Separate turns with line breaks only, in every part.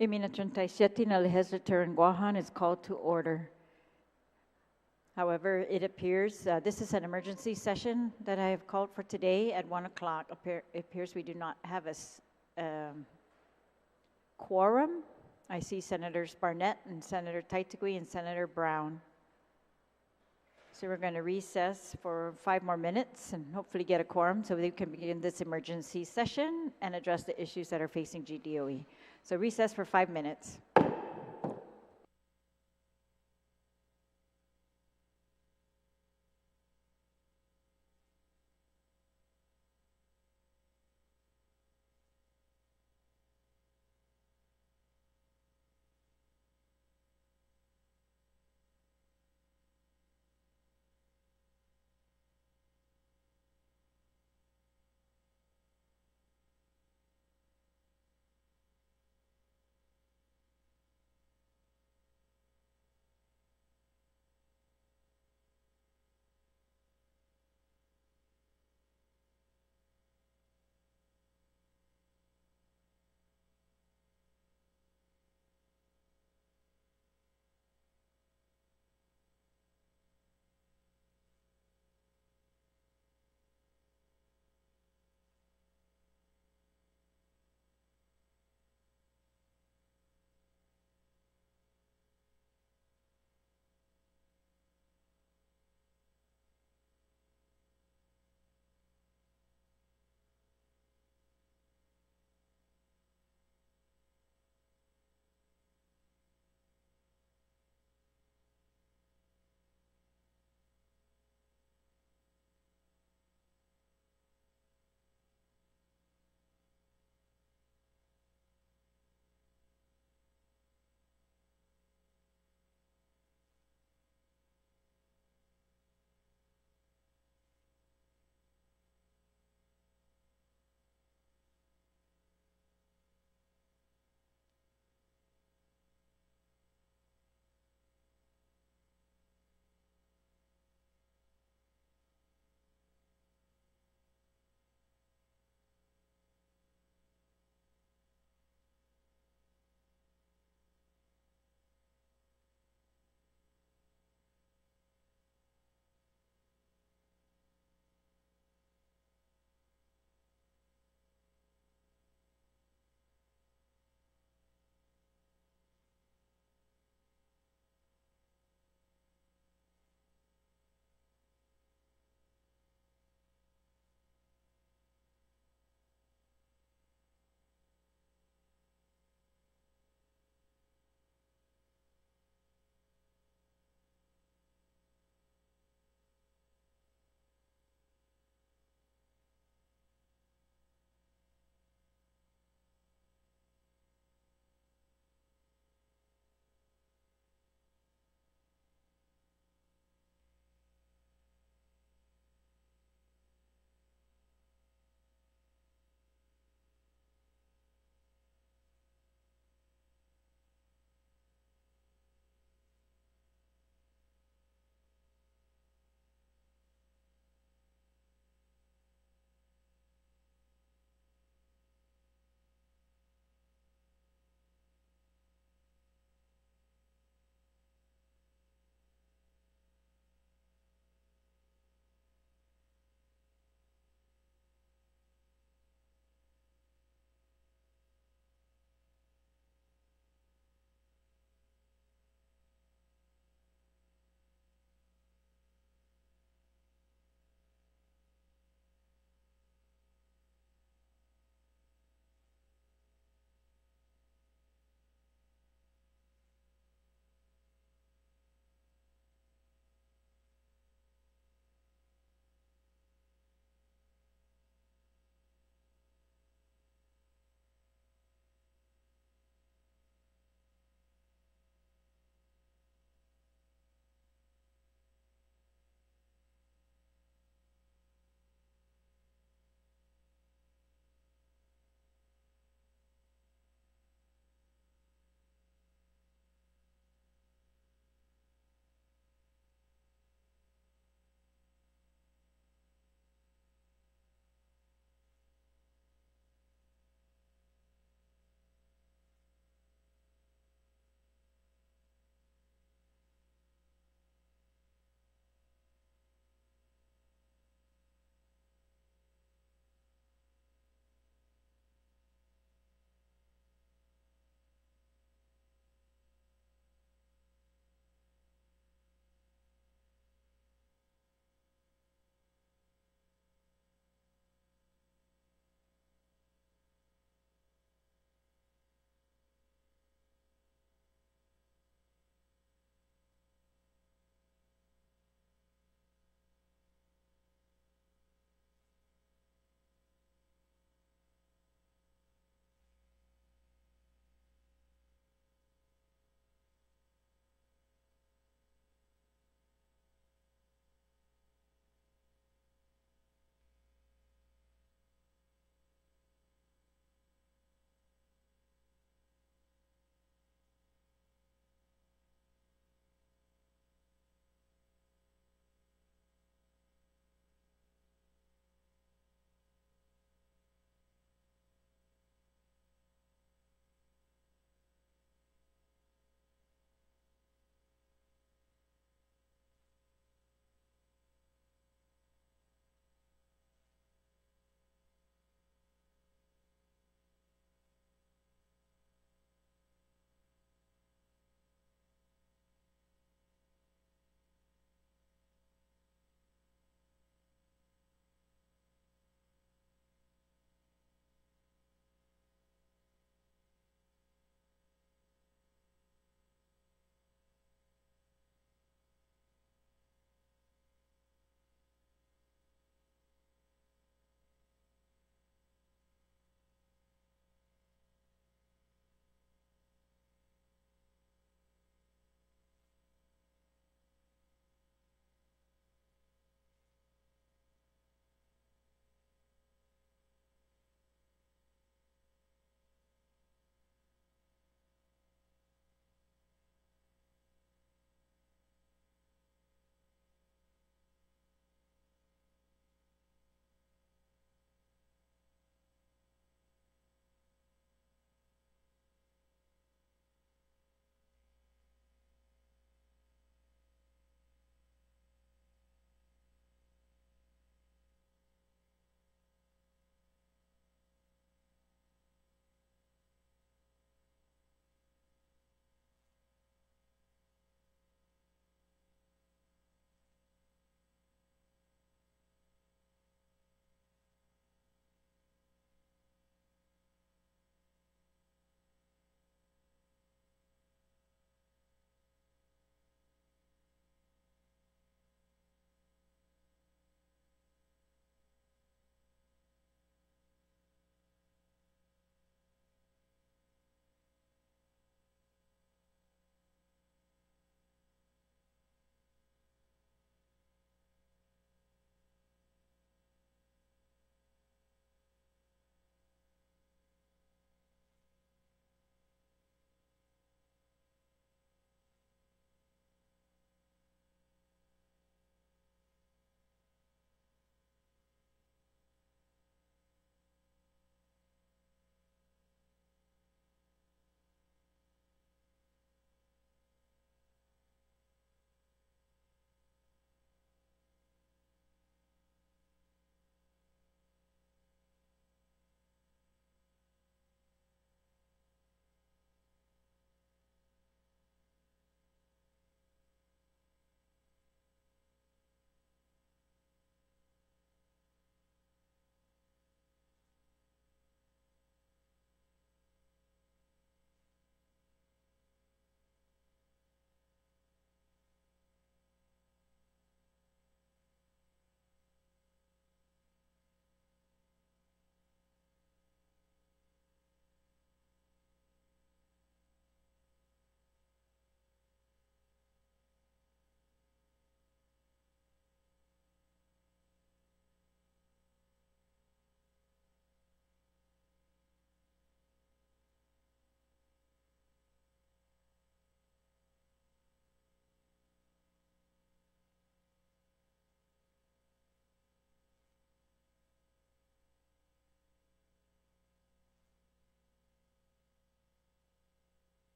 Liheslaturan Guåhan is called to order. However, it appears this is an emergency session that I have called for today at 1 o'clock. It appears we do not have a quorum. I see Senators Barnett and Senator Taitigui and Senator Brown. So we're going to recess for 5 more minutes and hopefully get a quorum so we can begin this emergency session and address the issues that are facing GDOE. So recess for 5 minutes.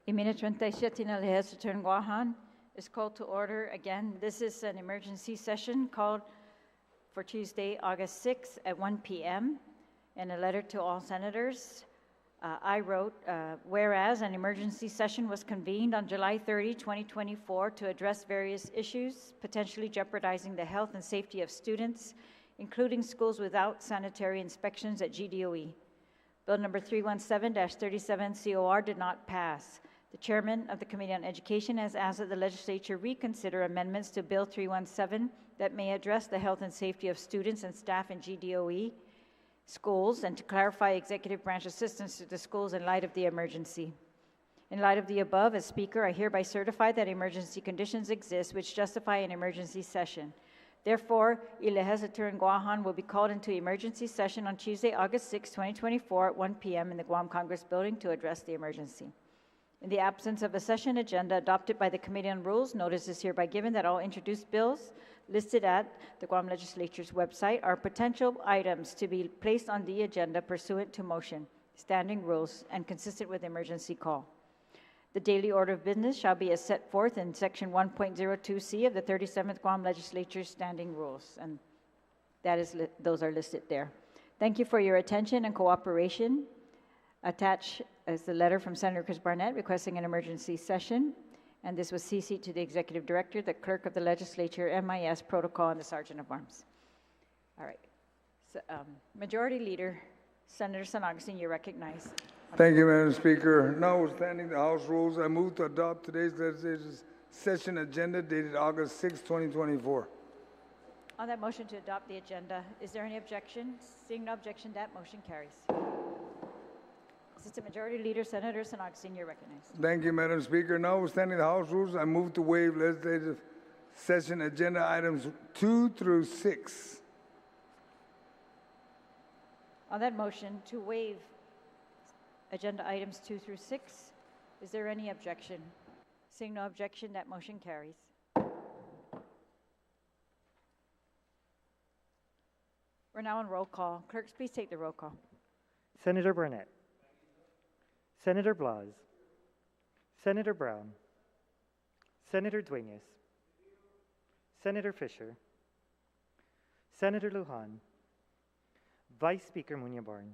Imina 37 Liheslaturan Guåhan is called to order again. This is an emergency session called for Tuesday, August 6th at 1 p.m. In a letter to all senators, I wrote, whereas an emergency session was convened on July 30, 2024 to address various issues potentially jeopardizing the health and safety of students, including schools without sanitary inspections at GDOE. Bill number 317-37 COR did not pass. The chairman of the Committee on Education has asked that the legislature reconsider amendments to Bill 317 that may address the health and safety of students and staff in GDOE schools and to clarify executive branch assistance to the schools in light of the emergency. In light of the above, as Speaker, I hereby certify that emergency conditions exist which justify an emergency session. Therefore, Liheslaturan Guåhan will be called into emergency session on Tuesday, August 6, 2024 at 1 p.m. in the Guam Congress Building to address the emergency. In the absence of a session agenda adopted by the Committee on Rules, notice is hereby given that all introduced bills listed at the Guam Legislature's website are potential items to be placed on the agenda pursuant to motion, standing rules, and consistent with emergency call. The daily order of business shall be as set forth in Section 1.02C of the 37th Guam Legislature's standing rules, and that is those are listed there. Thank you for your attention and cooperation. Attached is the letter from Senator Chris Barnett requesting an emergency session, and this was CC'd to the Executive Director, the Clerk of the Legislature, MIS, Protocol, and the Sergeant of Arms. All right. So, Majority Leader, Senator San Agustin, you're recognized.
Thank you, Madam Speaker. Notwithstanding the House rules, I move to adopt today's legislative session agenda dated August 6, 2024.
On that motion to adopt the agenda, is there any objection? Seeing no objection, that motion carries. Assistant Majority Leader, Senator San Agustin, you're recognized.
Thank you, Madam Speaker. Notwithstanding the House rules, I move to waive legislative session agenda items 2 through 6.
On that motion to waive agenda items 2 through 6, is there any objection? Seeing no objection, that motion carries. We're now on roll call. Clerks, please take the roll call.
Senator Barnett, Senator Blas, Senator Brown, Senator Dueñas, Senator Fisher, Senator Lujan, Vice Speaker Muñoz Barnes,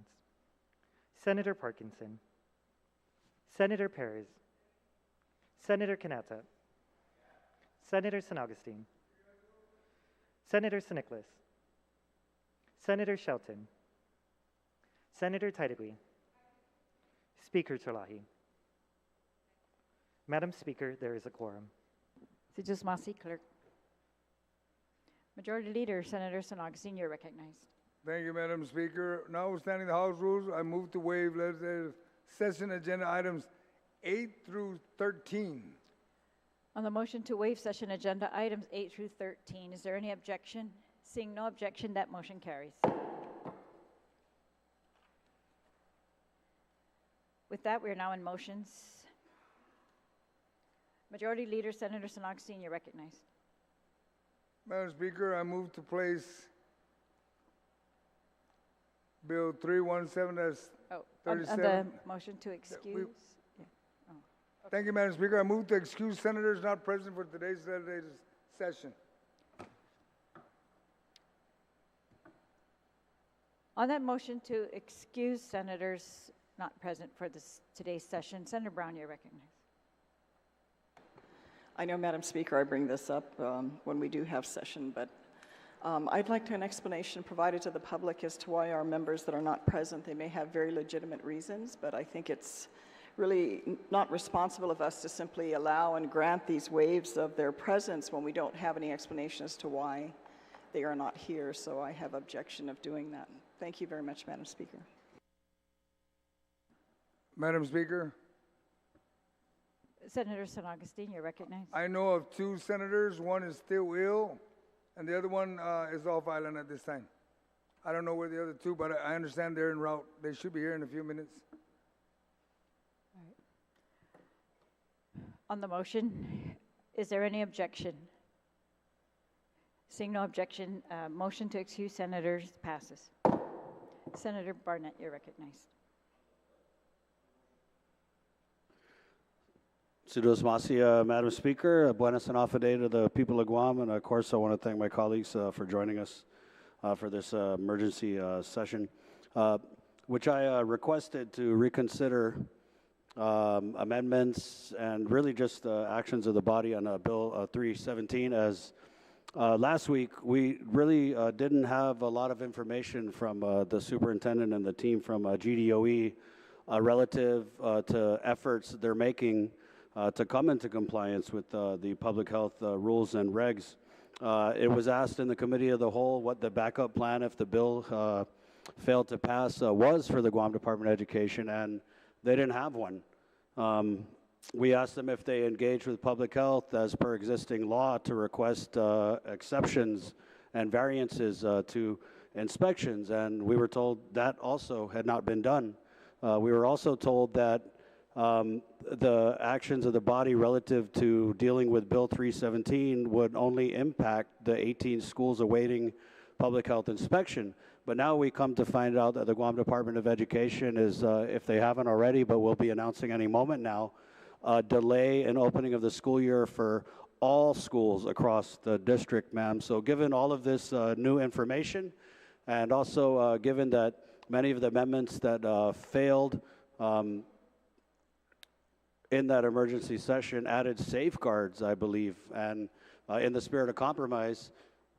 Senator Parkinson, Senator Perez, Senator Canata, Senator San Agustin, Senator San Nicolas, Senator Shelton, Senator Taitigui, Speaker Terlahi. Madam Speaker, there is a quorum.
Sijus Masi, Clerk. Majority Leader, Senator San Agustin, you're recognized.
Thank you, Madam Speaker. Notwithstanding the House rules, I move to waive legislative session agenda items 8 through 13.
On the motion to waive session agenda items 8 through 13, is there any objection? Seeing no objection, that motion carries. With that, we are now in motions. Majority Leader, Senator San Agustin, you're recognized.
Madam Speaker, I move to place Bill 317 as 37.
On the motion to excuse.
Thank you, Madam Speaker. I move to excuse senators not present for today's legislative session.
On that motion to excuse senators not present for today's session, Senator Brown, you're recognized.
I know, Madam Speaker, I bring this up when we do have session, but I'd like an explanation provided to the public as to why our members that are not present, they may have very legitimate reasons, but I think it's really not responsible of us to simply allow and grant these waives of their presence when we don't have any explanation as to why they are not here, so I have objection of doing that. Thank you very much, Madam Speaker.
Madam Speaker,
Senator San Agustin, you're recognized.
I know of 2 senators. One is still ill, and the other one is off island at this time. I don't know where the other 2, but I understand they're en route. They should be here in a few minutes.
All right. On the motion, is there any objection? Seeing no objection, motion to excuse senators passes. Senator Barnett, you're recognized.
Sudos Masi, Madam Speaker, buenas and afide to the people of Guam, and of course I want to thank my colleagues for joining us for this emergency session, which I requested to reconsider amendments and really just actions of the body on Bill 317. As last week, we really didn't have a lot of information from the superintendent and the team from GDOE relative to efforts they're making to come into compliance with the public health rules and regs. It was asked in the committee of the whole what the backup plan if the bill failed to pass was for the Guam Department of Education, and they didn't have one. We asked them if they engaged with public health as per existing law to request exceptions and variances to inspections, and we were told that also had not been done. We were also told that the actions of the body relative to dealing with Bill 317 would only impact the 18 schools awaiting public health inspection. But now we come to find out that the Guam Department of Education is, if they haven't already, but will be announcing any moment now, a delay in opening of the school year for all schools across the district, ma'am. So given all of this new information, and also given that many of the amendments that failed in that emergency session added safeguards, I believe, and in the spirit of compromise,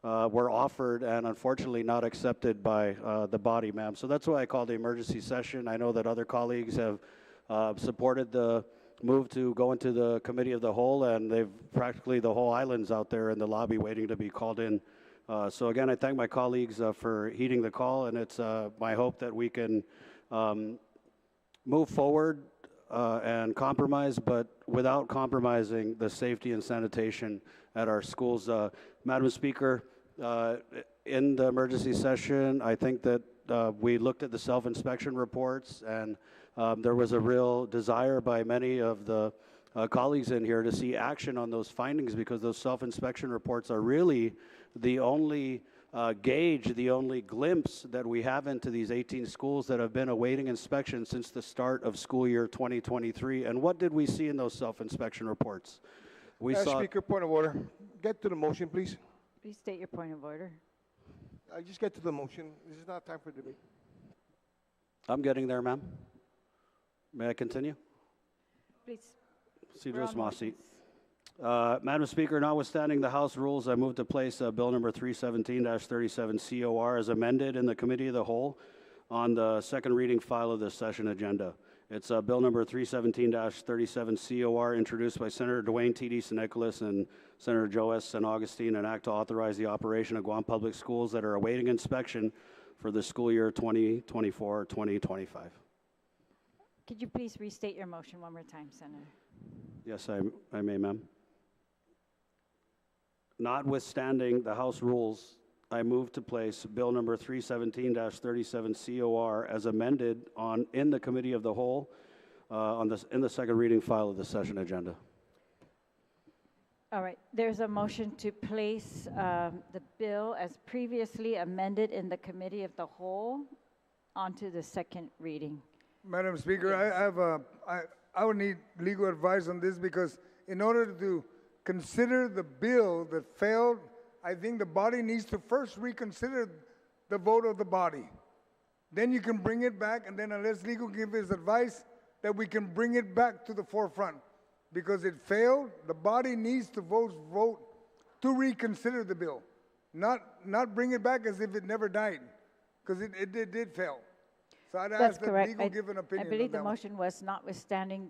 were offered and unfortunately not accepted by the body, ma'am. So that's why I called the emergency session. I know that other colleagues have supported the move to go into the committee of the whole, and they've practically the whole island's out there in the lobby waiting to be called in. So again, I thank my colleagues for heeding the call, and it's my hope that we can move forward and compromise, but without compromising the safety and sanitation at our schools. Madam Speaker, in the emergency session, I think that we looked at the self-inspection reports, and there was a real desire by many of the colleagues in here to see action on those findings, because those self-inspection reports are really the only gauge, the only glimpse that we have into these 18 schools that have been awaiting inspection since the start of school year 2023. And what did we see in those self-inspection reports? We saw...
Speaker, point of order. Get to the motion, please.
Please state your point of order.
Just get to the motion. This is not time for debate.
I'm getting there, ma'am. May I continue?
Please.
Cedros Masi. Madam Speaker, notwithstanding the House rules, I move to place Bill number 317-37 COR as amended in the Committee of the Whole on the second reading file of this session agenda. It's Bill number 317-37 COR, introduced by Senator Dwayne T.D. Nicholas and Senator Joe S. San Augustine, an act to authorize the operation of Guam Public Schools that are awaiting inspection for the school year 2024-2025.
Could you please restate your motion one more time, Senator?
Yes, I may, ma'am. Notwithstanding the House rules, I move to place Bill number 317-37 COR as amended in the Committee of the Whole in the second reading file of the session agenda.
All right, there's a motion to place the bill as previously amended in the Committee of the Whole onto the second reading.
Madam Speaker,
Yes.
I would need legal advice on this, because in order to consider the bill that failed, I think the body needs to first reconsider the vote of the body. Then you can bring it back, and then unless legal gives his advice, that we can bring it back to the forefront. Because it failed, the body needs to vote to reconsider the bill, not bring it back as if it never died, because it did fail. So I'd
That's
ask that
correct.
legal give an opinion
I believe
on
the
that one.
motion was notwithstanding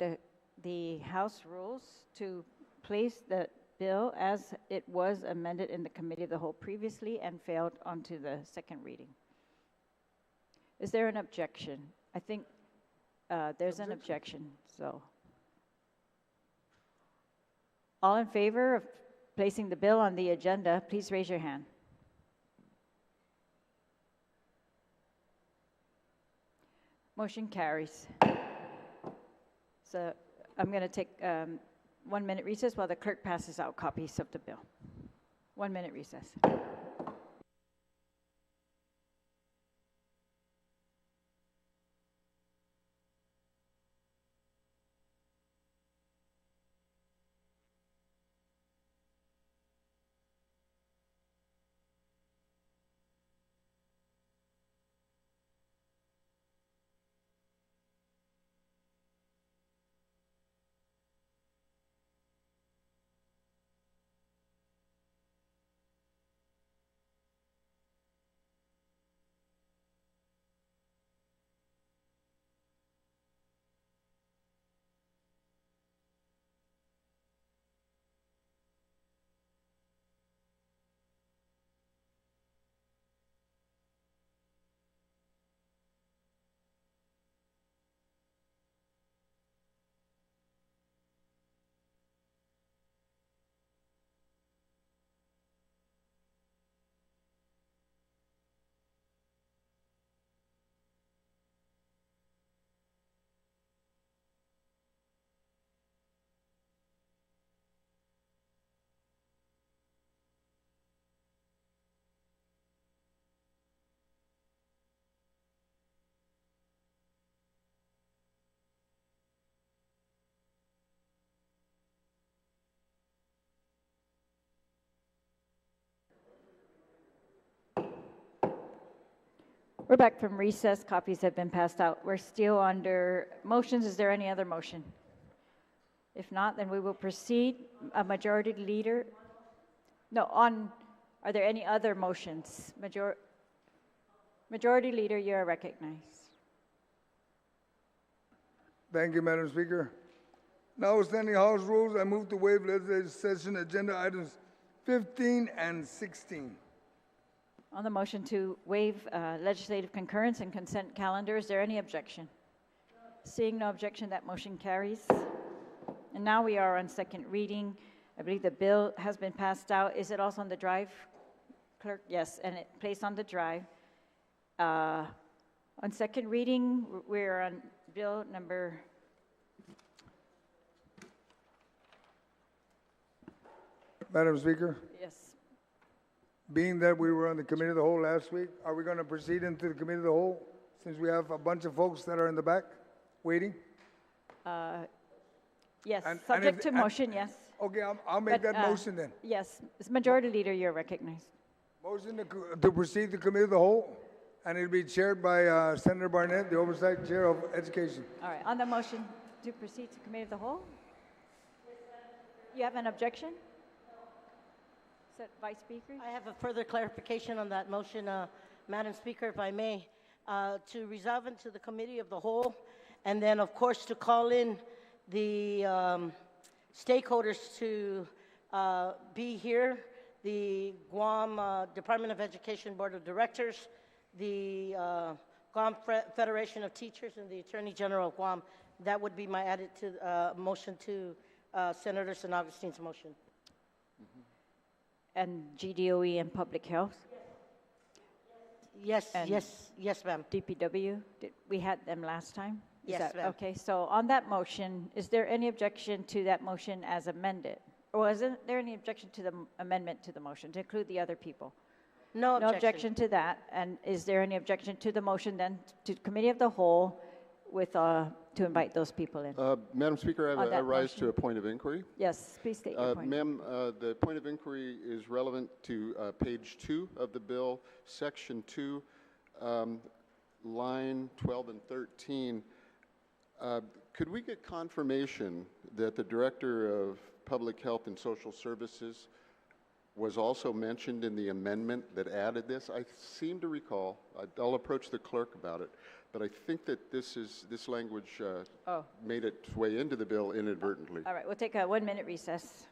the House rules to place the bill as it was amended in the Committee of the Whole previously and failed onto the second reading. Is there an objection? I think there's an objection, so. All in favor of placing the bill on the agenda, please raise your hand. Motion carries. So I'm going to take 1 minute recess while the clerk passes out copies of the bill. 1 minute recess. We're back from recess. Copies have been passed out. We're still under motions. Is there any other motion? If not, then we will proceed. A majority leader. No, are there any other motions? Majority leader, you are recognized.
Thank you, Madam Speaker. Notwithstanding House rules, I move to waive legislative session agenda items 15 and 16.
On the motion to waive legislative concurrence and consent calendar, is there any objection? Seeing no objection, that motion carries. And now we are on second reading. I believe the bill has been passed out. Is it also on the drive, clerk? Yes, and it placed on the drive. On second reading, we're on bill number
Madam Speaker,
yes.
being that we were on the Committee of the Whole last week, are we going to proceed into the Committee of the Whole since we have a bunch of folks that are in the back waiting?
Yes,
And
subject
if-
to
and-
motion, yes.
Okay, I'll make
But,
that motion then.
Yes, as majority leader, you're recognized.
Motion to proceed to Committee of the Whole, and it'll be chaired by Senator Barnett, the Oversight Chair of Education.
All right, on the motion to proceed to committee of the whole? You have an objection? Vice Speaker?
I have a further clarification on that motion, Madam Speaker, if I may, to resolve into the Committee of the Whole, and then, of course, to call in the stakeholders to be here, the Guam Department of Education Board of Directors, the Guam Federation of Teachers, and the Attorney General of Guam. That would be my added to motion to Senator San Augustine's motion.
And GDOE and Public Health?
Yes,
And-
yes, ma'am.
DPW? We had them last time? Is
Yes,
that-
ma'am.
Okay, so on that motion, is there any objection to that motion as amended? Or isn't there any objection to the amendment to the motion, to include the other people?
No
No
objection.
objection to that. And is there any objection to the motion then to Committee of the Whole with, to invite those people in?
Madam Speaker,
On
I
that
rise
motion.
to a point of inquiry.
Yes, please state your point.
Ma'am, the point of inquiry is relevant to page 2 of the bill, section 2, line 12 and 13. Could we get confirmation that the Director of Public Health and Social Services was also mentioned in the amendment that added this? I seem to recall, I'll approach the clerk about it, but I think that this language
Oh.
made its way into the bill inadvertently.
All right, we'll take a 1-minute recess.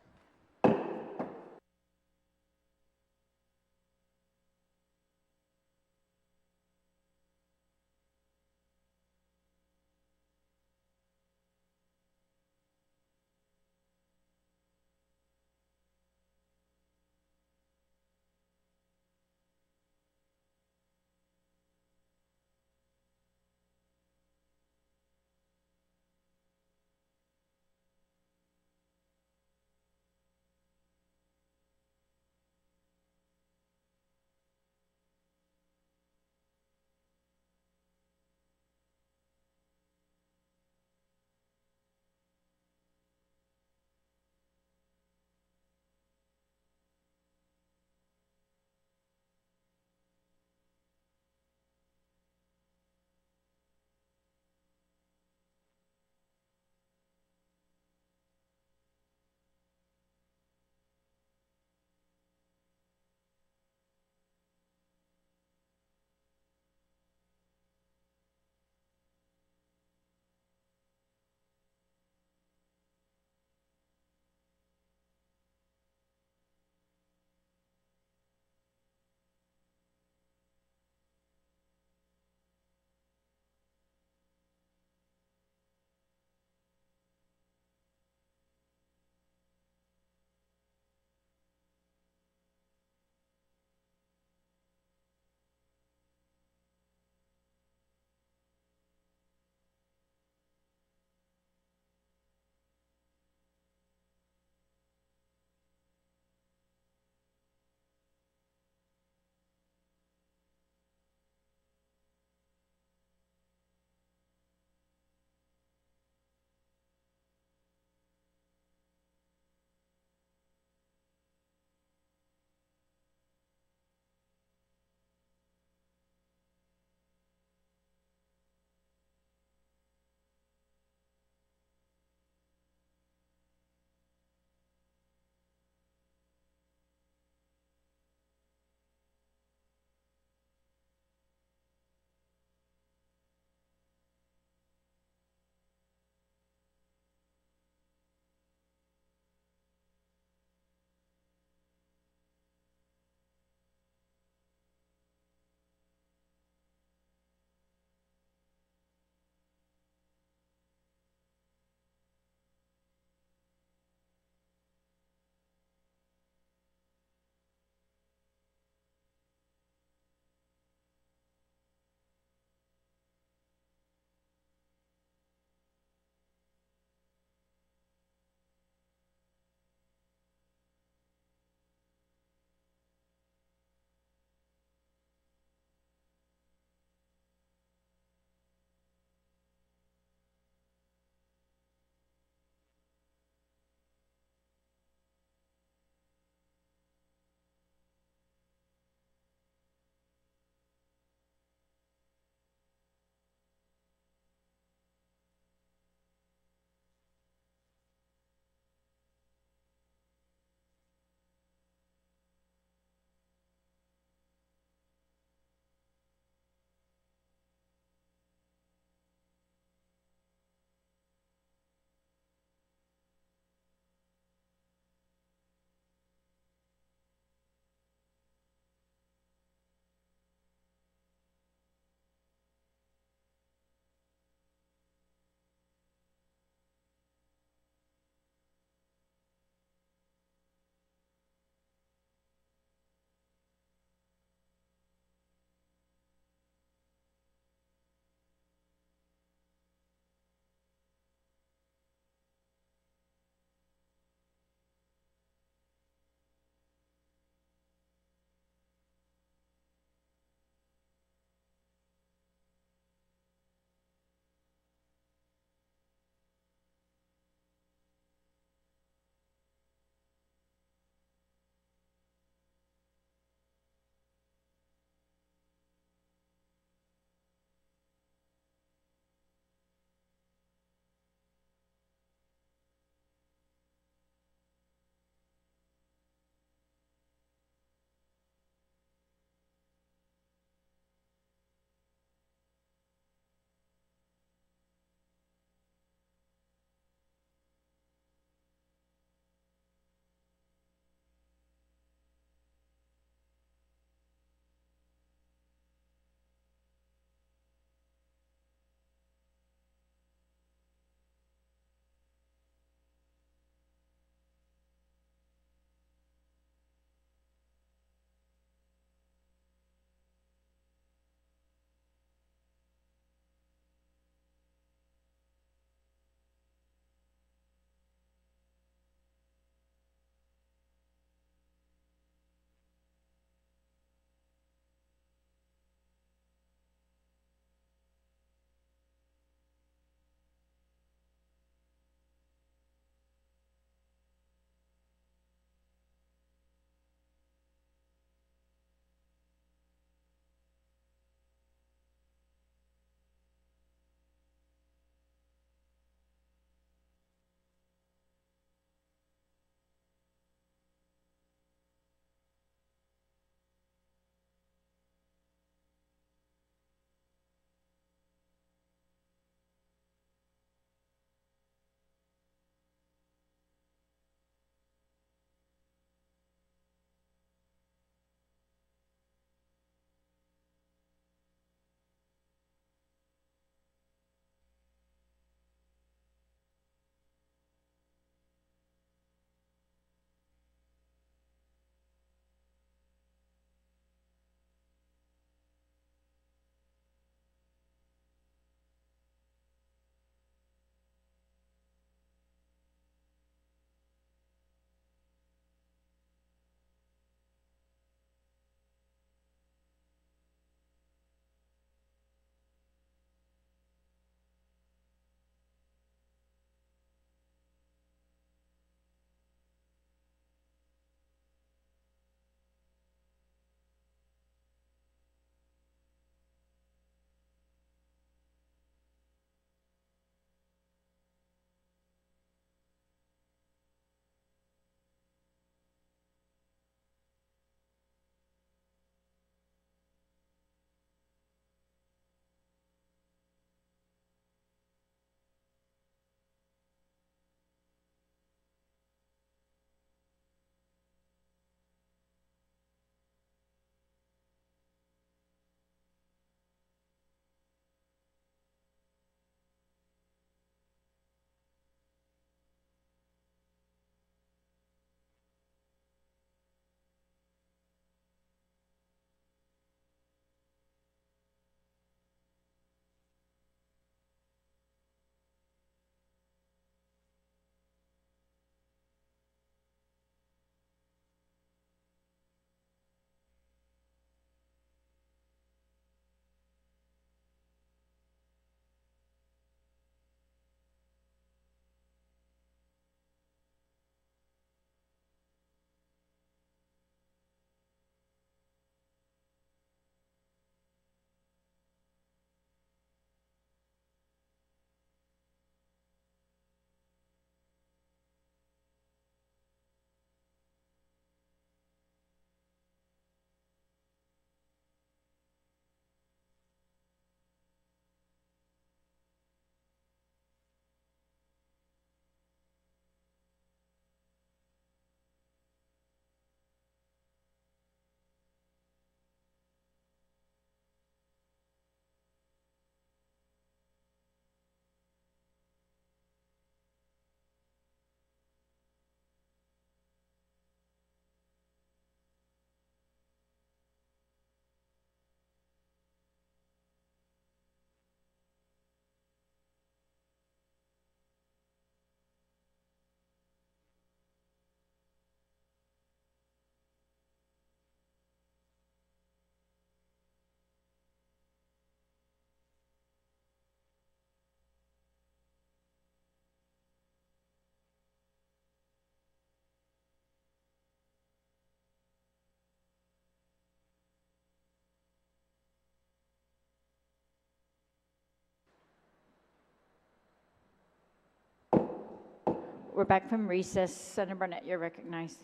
we're back from recess. Senator Barnett, you're recognized.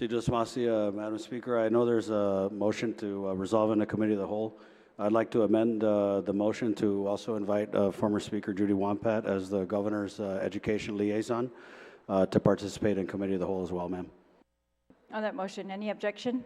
Madam Speaker, I know there's a motion to resolve in the committee of the whole. I'd like to amend the motion to also invite former Speaker Judy Wampat as the governor's education liaison to participate in committee of the whole as well, ma'am.
On that motion, any objection?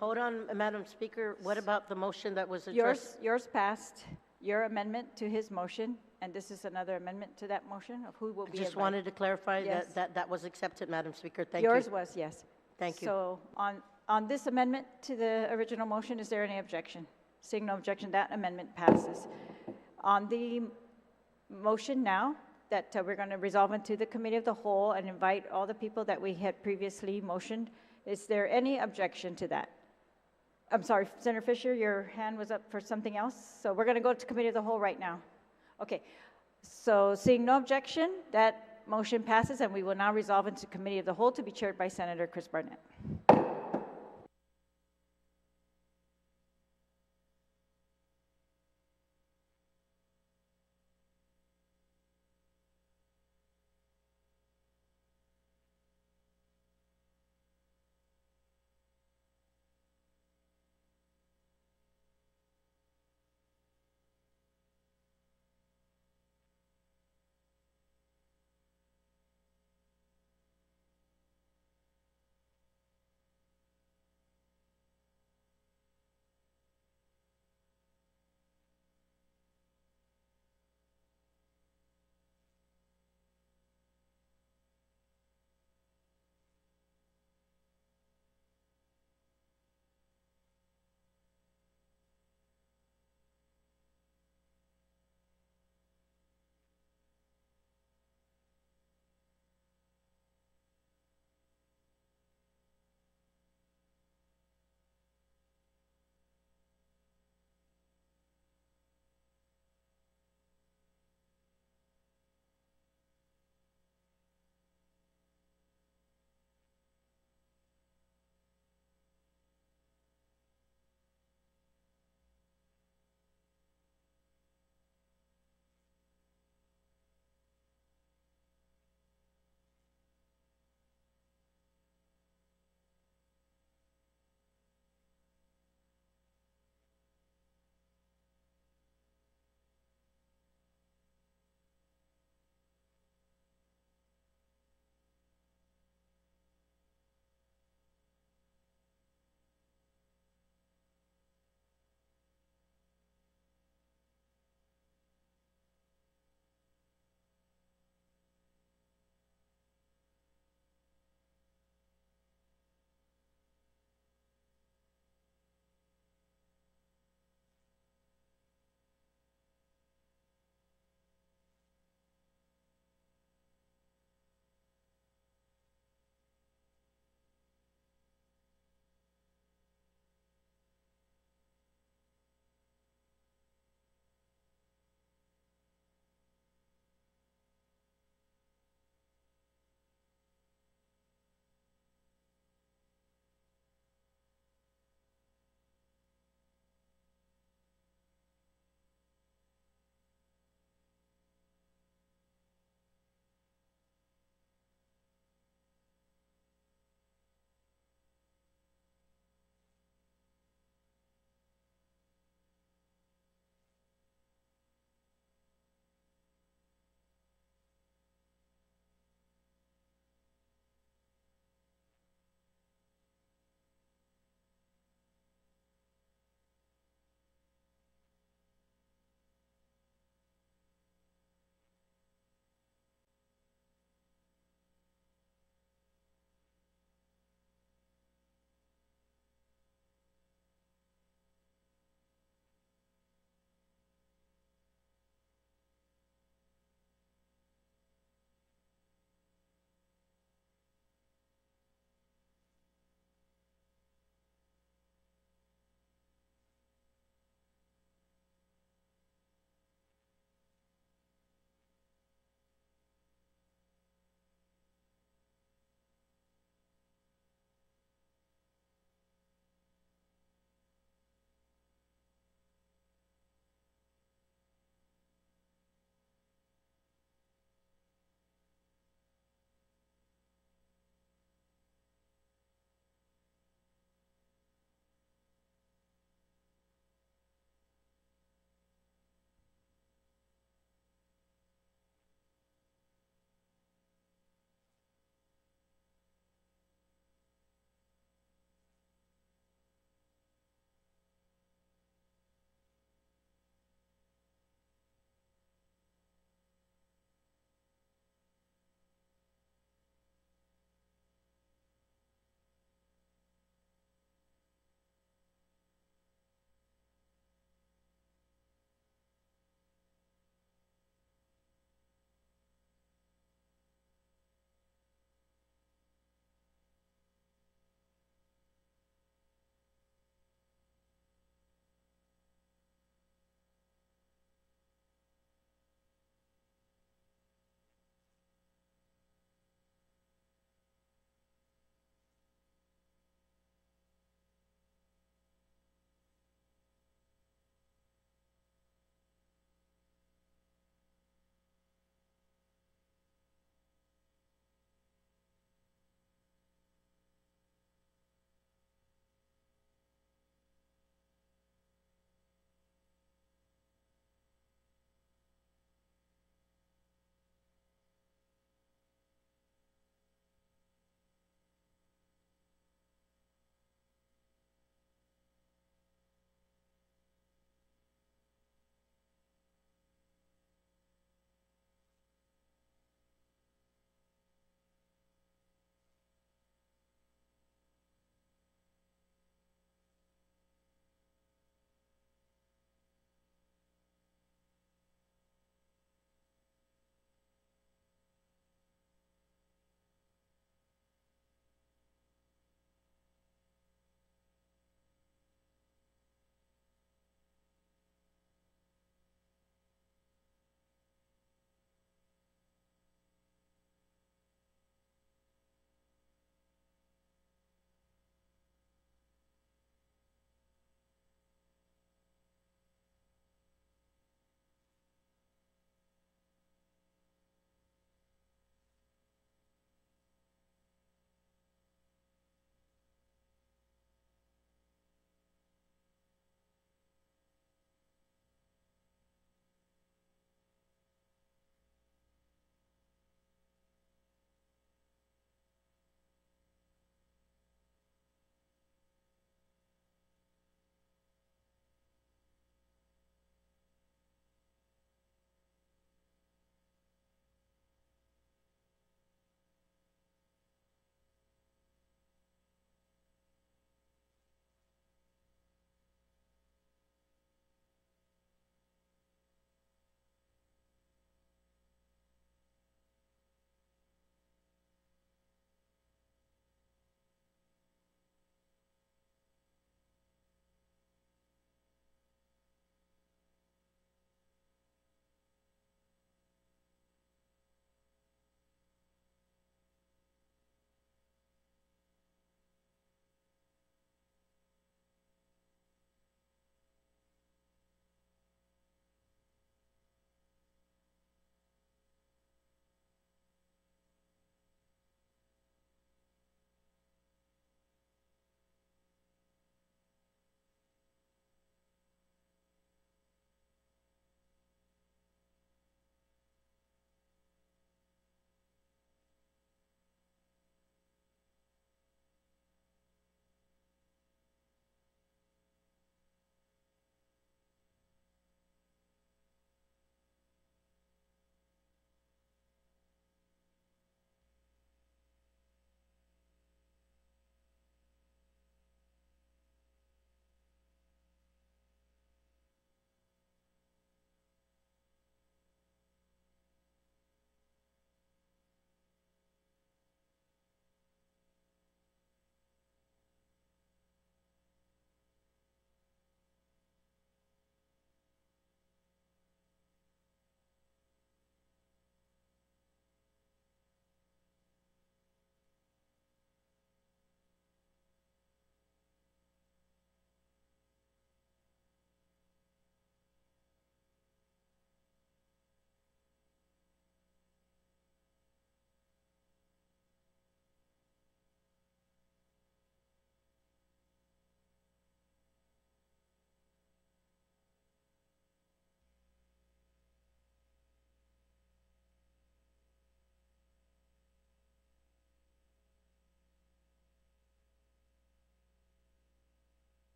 Hold on, Madam Speaker. What about the motion that was addressed?
Yours passed. Your amendment to his motion, and this is another amendment to that motion of who will be
Just
invited.
wanted to clarify
Yes.
that was accepted, Madam Speaker. Thank you.
Yours was, yes.
Thank you.
So on this amendment to the original motion, is there any objection? Seeing no objection, that amendment passes. On the motion now that we're going to resolve into the committee of the whole and invite all the people that we had previously motioned, is there any objection to that? I'm sorry, Senator Fisher, your hand was up for something else. So we're going to go to committee of the whole right now. Okay, so seeing no objection, that motion passes, and we will now resolve into committee of the whole to be chaired by Senator Chris Barnett.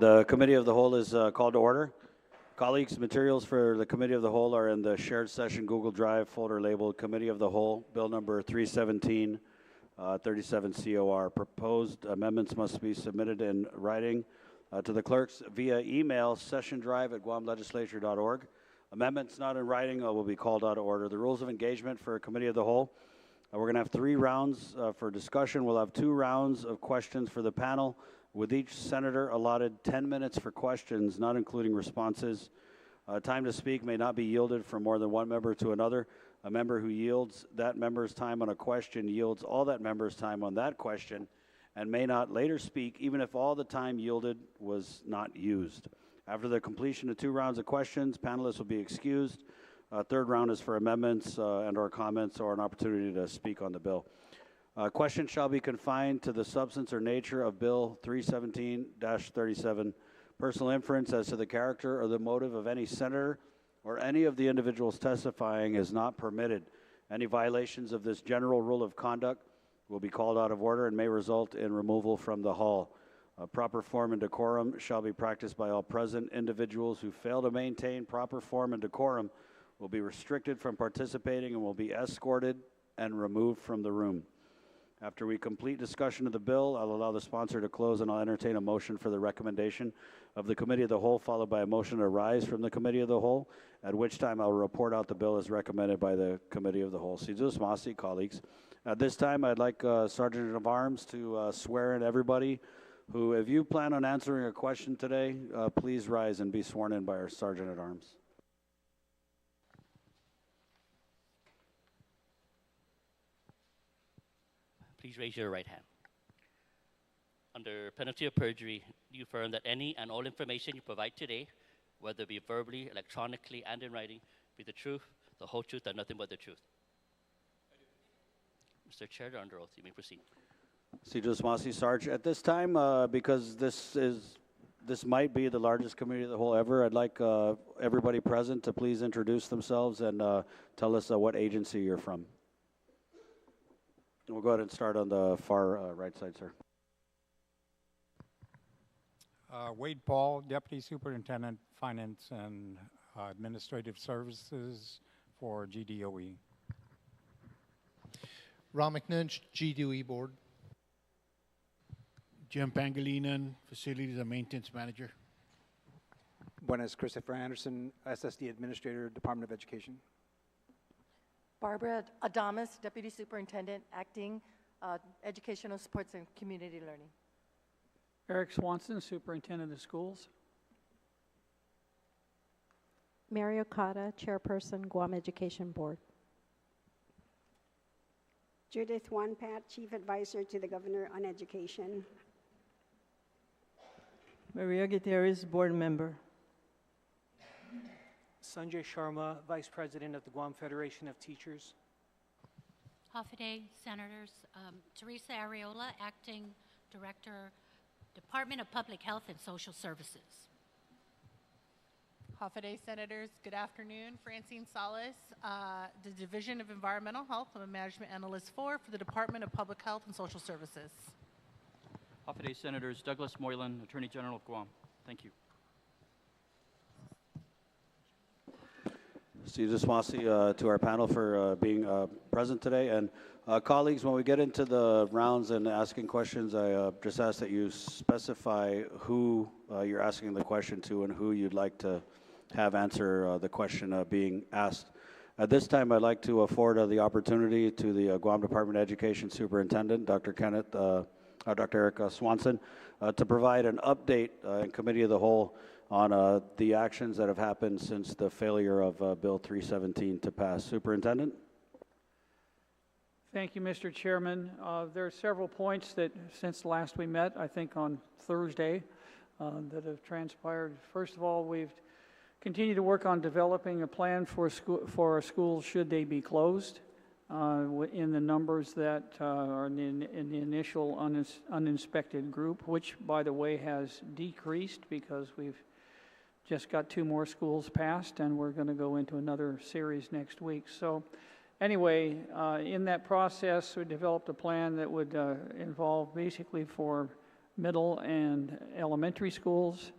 The Committee of the Whole is called to order. Colleagues, materials for the Committee of the Whole are in the shared session Google Drive folder labeled Committee of the Whole, Bill number 317, 37 COR. Proposed amendments must be submitted in writing to the clerks via email, sessiondrive@guamlegislature.org. Amendments not in writing will be called out of order. The rules of engagement for Committee of the Whole. We're going to have 3 rounds for discussion. We'll have 2 rounds of questions for the panel, with each senator allotted 10 minutes for questions, not including responses. Time to speak may not be yielded from more than one member to another. A member who yields that member's time on a question yields all that member's time on that question and may not later speak, even if all the time yielded was not used. After the completion of 2 rounds of questions, panelists will be excused. Third round is for amendments and/or comments or an opportunity to speak on the bill. Questions shall be confined to the substance or nature of Bill 317-37. Personal inference as to the character or the motive of any senator or any of the individuals testifying is not permitted. Any violations of this general rule of conduct will be called out of order and may result in removal from the hall. Proper form and decorum shall be practiced by all present. Individuals who fail to maintain proper form and decorum will be restricted from participating and will be escorted and removed from the room. After we complete discussion of the bill, I'll allow the sponsor to close and I'll entertain a motion for the recommendation of the Committee of the Whole, followed by a motion to rise from the Committee of the Whole, at which time I'll report out the bill as recommended by the Committee of the Whole. Sidus Masi, colleagues. At this time, I'd like Sergeant of Arms to swear in everybody who, if you plan on answering a question today, please rise and be sworn in by our Sergeant at Arms.
Please raise your right hand. Under penalty of perjury, do you affirm that any and all information you provide today, whether it be verbally, electronically, and in writing, be the truth, the whole truth, and nothing but the truth? Mr. Chair, you're under oath. You may proceed.
Sidus Masi, Sarge. At this time, because this might be the largest Committee of the Whole ever, I'd like everybody present to please introduce themselves and tell us what agency you're from. We'll go ahead and start on the far right side, sir.
Wade Paul, Deputy Superintendent, Finance and Administrative Services for GDOE.
Ron McNunch, GDOE Board.
Jim Pangilinan, Facilities and Maintenance Manager.
Buenas, Christopher Anderson, SSD Administrator, Department of Education.
Barbara Adamas, Deputy Superintendent, Acting Educational Supports and Community Learning.
Eric Swanson, Superintendent of Schools.
Mary Okada, Chairperson, Guam Education Board.
Judith Wanpat, Chief Advisor to the Governor on Education.
Maria Gutierrez, Board Member.
Sanjay Sharma, Vice President of the Guam Federation of Teachers.
Hafaday Senators, Teresa Areola, Acting Director, Department of Public Health and Social Services.
Hafaday Senators, good afternoon. Francine Salas, the Division of Environmental Health. I'm a Management Analyst 4 for the Department of Public Health and Social Services.
Hafaday Senators, Douglas Moylan, Attorney General of Guam. Thank you.
Sidus Masi to our panel for being present today. And colleagues, when we get into the rounds and asking questions, I just ask that you specify who you're asking the question to and who you'd like to have answer the question being asked. At this time, I'd like to afford the opportunity to the Guam Department of Education Superintendent, Dr. Eric Swanson, to provide an update in Committee of the Whole on the actions that have happened since the failure of Bill 317 to pass. Superintendent?
Thank you, Mr. Chairman. There are several points that since last we met, I think on Thursday, that have transpired. First of all, we've continued to work on developing a plan for our schools should they be closed in the numbers that are in the initial uninspected group, which, by the way, has decreased because we've just got 2 more schools passed, and we're going to go into another series next week. So anyway, in that process, we developed a plan that would involve basically for middle and elementary schools,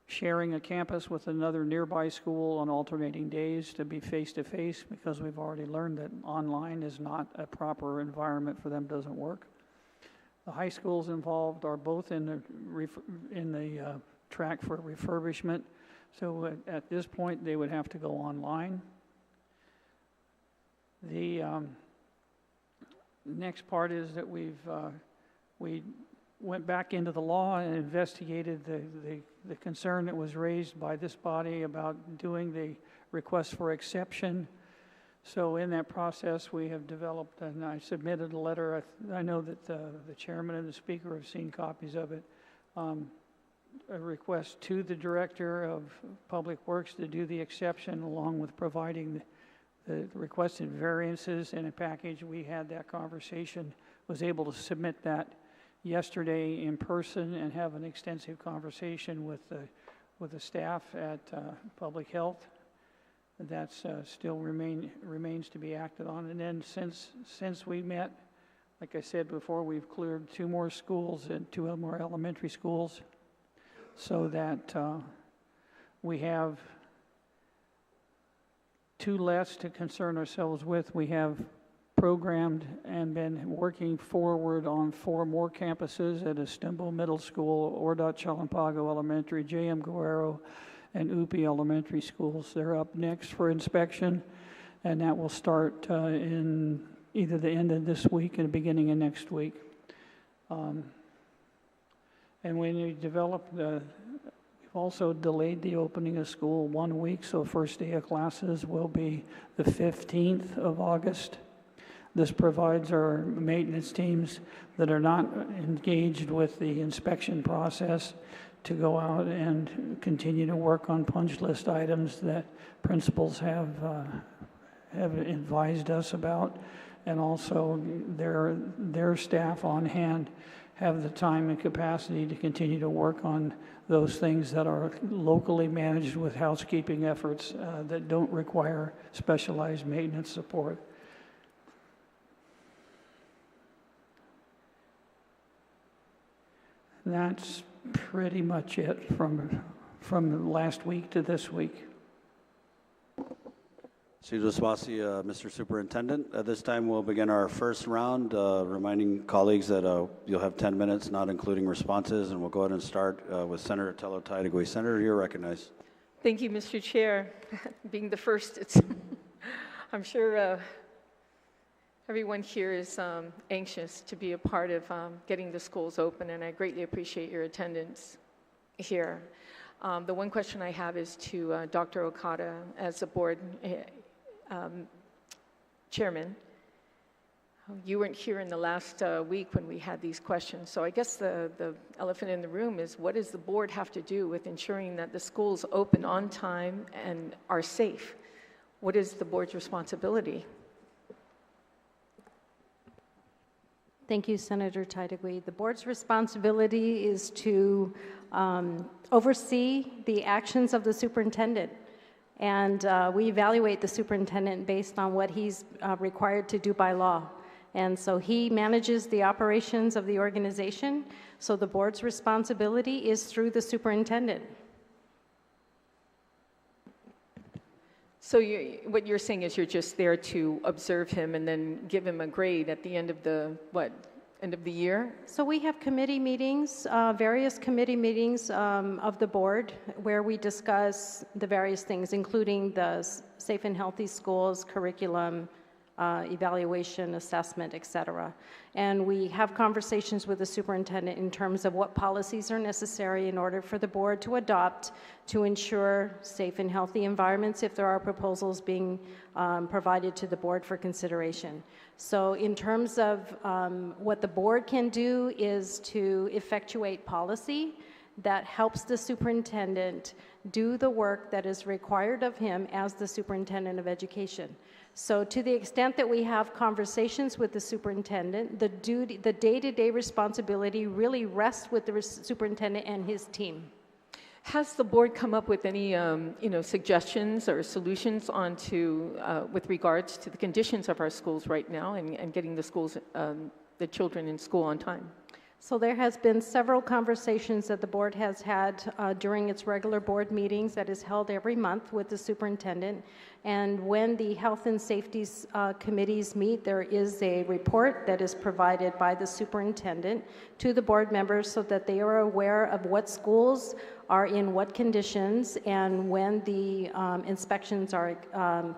sharing a campus with another nearby school on alternating days to be face-to-face, because we've already learned that online is not a proper environment for them, doesn't work. The high schools involved are both in the track for refurbishment, so at this point they would have to go online. The next part is that we went back into the law and investigated the concern that was raised by this body about doing the request for exception. So in that process, we have developed, and I submitted a letter. I know that the chairman and the speaker have seen copies of it. A request to the director of Public Works to do the exception, along with providing the requested variances in a package. We had that conversation, was able to submit that yesterday in person and have an extensive conversation with the staff at Public Health. That's still remains to be acted on. And then since we met, like I said before, we've cleared 2 more schools and 2 more elementary schools, so that we have 2 less to concern ourselves with. We have programmed and been working forward on 4 more campuses at Estimbo Middle School, Ordot Chalampago Elementary, J.M. Guerrero, and UPI Elementary Schools. They're up next for inspection, and that will start in either the end of this week or the beginning of next week. And when we developed we've also delayed the opening of school 1 week, so first day of classes will be the 15th of August. This provides our maintenance teams that are not engaged with the inspection process to go out and continue to work on punch list items that principals have advised us about, and also their staff on hand have the time and capacity to continue to work on those things that are locally managed with housekeeping efforts that don't require specialized maintenance support. That's pretty much it from last week to this week.
Mr. Superintendent, at this time we'll begin our first round, reminding colleagues that you'll have 10 minutes, not including responses, and we'll go ahead and start with Senator Tello Taitagui. Senator, you're recognized.
Thank you, Mr. Chair. Being the first, I'm sure everyone here is anxious to be a part of getting the schools open, and I greatly appreciate your attendance here. The one question I have is to Dr. Okada as the board chairman. You weren't here in the last week when we had these questions, so I guess the elephant in the room is, what does the board have to do with ensuring that the schools open on time and are safe? What is the board's responsibility?
Thank you, Senator Taitagui. The board's responsibility is to oversee the actions of the superintendent. And we evaluate the superintendent based on what he's required to do by law. And so he manages the operations of the organization. So the board's responsibility is through the superintendent.
So what you're saying is you're just there to observe him and then give him a grade at the end of the, end of the year?
So we have committee meetings, various committee meetings of the board where we discuss the various things, including the safe and healthy schools, curriculum, evaluation, assessment, et cetera. And we have conversations with the superintendent in terms of what policies are necessary in order for the board to adopt to ensure safe and healthy environments if there are proposals being provided to the board for consideration. So in terms of what the board can do is to effectuate policy that helps the superintendent do the work that is required of him as the superintendent of education. So to the extent that we have conversations with the superintendent, the day-to-day responsibility really rests with the superintendent and his team.
Has the board come up with any suggestions or solutions with regards to the conditions of our schools right now and getting the schools, the children in school on time?
So there has been several conversations that the board has had during its regular board meetings that is held every month with the superintendent. And when the health and safety committees meet, there is a report that is provided by the superintendent to the board members so that they are aware of what schools are in what conditions and when the inspections are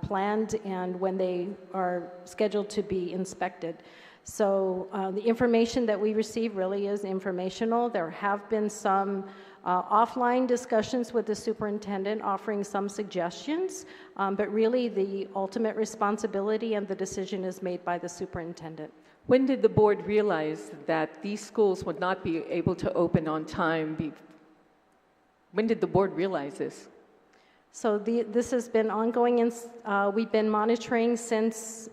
planned and when they are scheduled to be inspected. So the information that we receive really is informational. There have been some offline discussions with the superintendent offering some suggestions, but really the ultimate responsibility and the decision is made by the superintendent.
When did the board realize that these schools would not be able to open on time? When did the board realize this?
So this has been ongoing, and we've been monitoring since,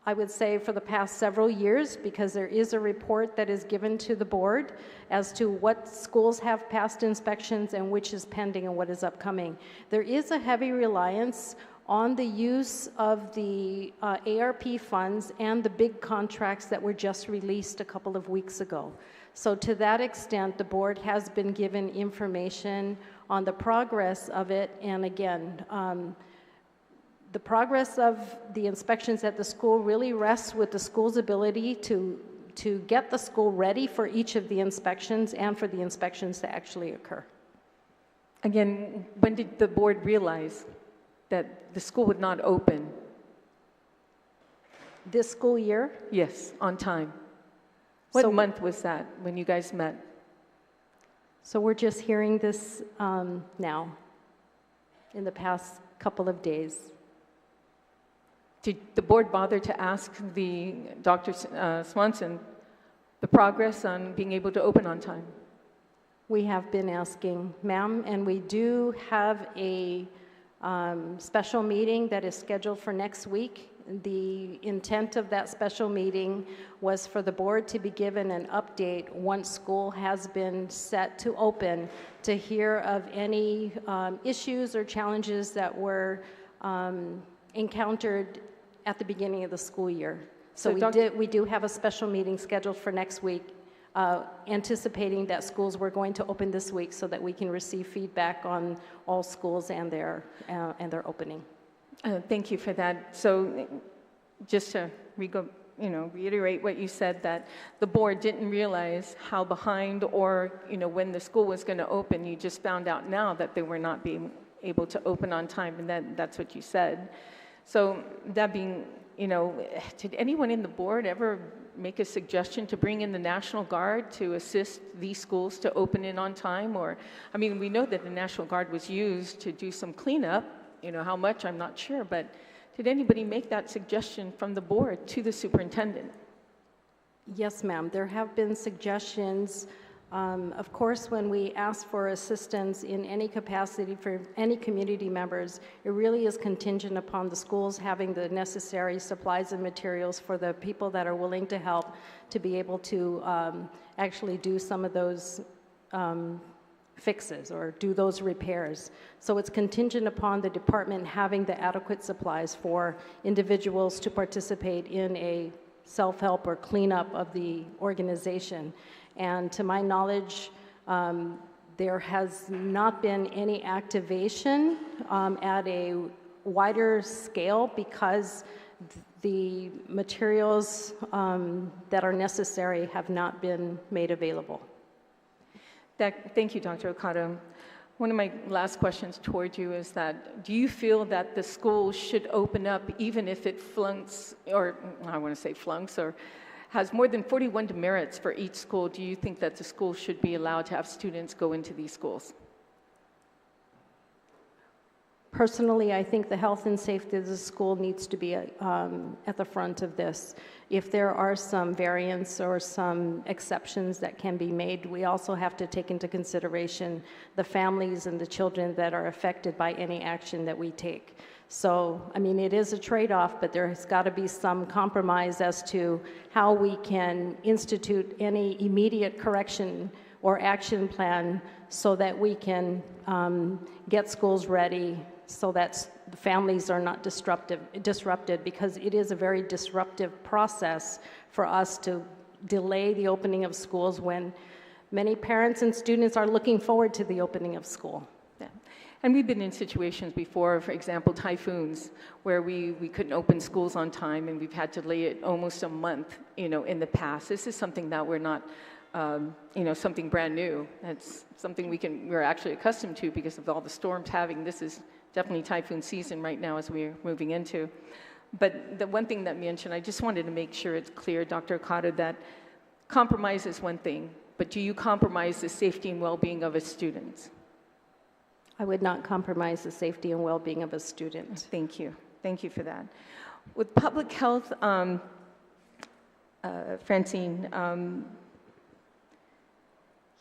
I would say, for the past several years, because there is a report that is given to the board as to what schools have passed inspections and which is pending and what is upcoming. There is a heavy reliance on the use of the ARP funds and the big contracts that were just released a couple of weeks ago. So to that extent, the board has been given information on the progress of it, and again, the progress of the inspections at the school really rests with the school's ability to get the school ready for each of the inspections and for the inspections to actually occur.
Again, when did the board realize that the school would not open?
This school year?
Yes, on time. What month was that when you guys met?
So we're just hearing this now, in the past couple of days.
Did the board bother to ask Dr. Swanson the progress on being able to open on time?
We have been asking, ma'am, and we do have a special meeting that is scheduled for next week. The intent of that special meeting was for the board to be given an update once school has been set to open, to hear of any issues or challenges that were encountered at the beginning of the school year. So we do have a special meeting scheduled for next week, anticipating that schools were going to open this week so that we can receive feedback on all schools and their opening.
Thank you for that. So just to reiterate what you said, that the board didn't realize how behind or when the school was going to open. You just found out now that they were not being able to open on time, and that's what you said. So that being, did anyone in the board ever make a suggestion to bring in the National Guard to assist these schools to open in on time? Or, I mean, we know that the National Guard was used to do some cleanup. How much, I'm not sure, but did anybody make that suggestion from the board to the superintendent?
Yes, ma'am. There have been suggestions. Of course, when we ask for assistance in any capacity for any community members, it really is contingent upon the schools having the necessary supplies and materials for the people that are willing to help to be able to actually do some of those fixes or do those repairs. So it's contingent upon the department having the adequate supplies for individuals to participate in a self-help or cleanup of the organization. And to my knowledge, there has not been any activation at a wider scale because the materials that are necessary have not been made available.
Thank you, Dr. Okada. One of my last questions toward you is that, do you feel that the school should open up even if it flunks, or I want to say flunks, or has more than 41 demerits for each school? Do you think that the school should be allowed to have students go into these schools?
Personally, I think the health and safety of the school needs to be at the front of this. If there are some variants or some exceptions that can be made, we also have to take into consideration the families and the children that are affected by any action that we take. So, I mean, it is a trade-off, but there's got to be some compromise as to how we can institute any immediate correction or action plan so that we can get schools ready so that the families are not disrupted, because it is a very disruptive process for us to delay the opening of schools when many parents and students are looking forward to the opening of school.
Yeah. And we've been in situations before, for example, typhoons, where we couldn't open schools on time and we've had to delay it almost a month, in the past. This is something that we're not, something brand new. It's something we're actually accustomed to because of all the storms this is definitely typhoon season right now as we're moving into. But the one thing that mentioned, I just wanted to make sure it's clear, Dr. Okada, that compromise is one thing, but do you compromise the safety and well-being of a student?
I would not compromise the safety and well-being of a student.
Thank you. Thank you for that. With public health, Francine,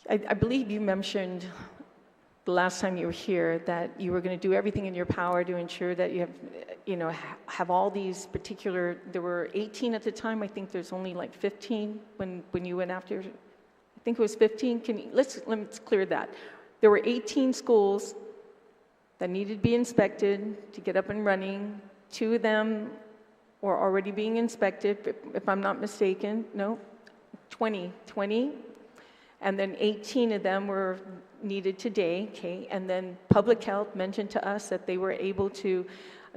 I believe you mentioned the last time you were here that you were going to do everything in your power to ensure that you have all these particular, there were 18 at the time, I think there's only like 15 when you went after, I think it was 15. Let's clear that. There were 18 schools that needed to be inspected to get up and running. 2 of them were already being inspected, if I'm not mistaken. No, 20. And then 18 of them were needed today, okay? And then public health mentioned to us that they were able to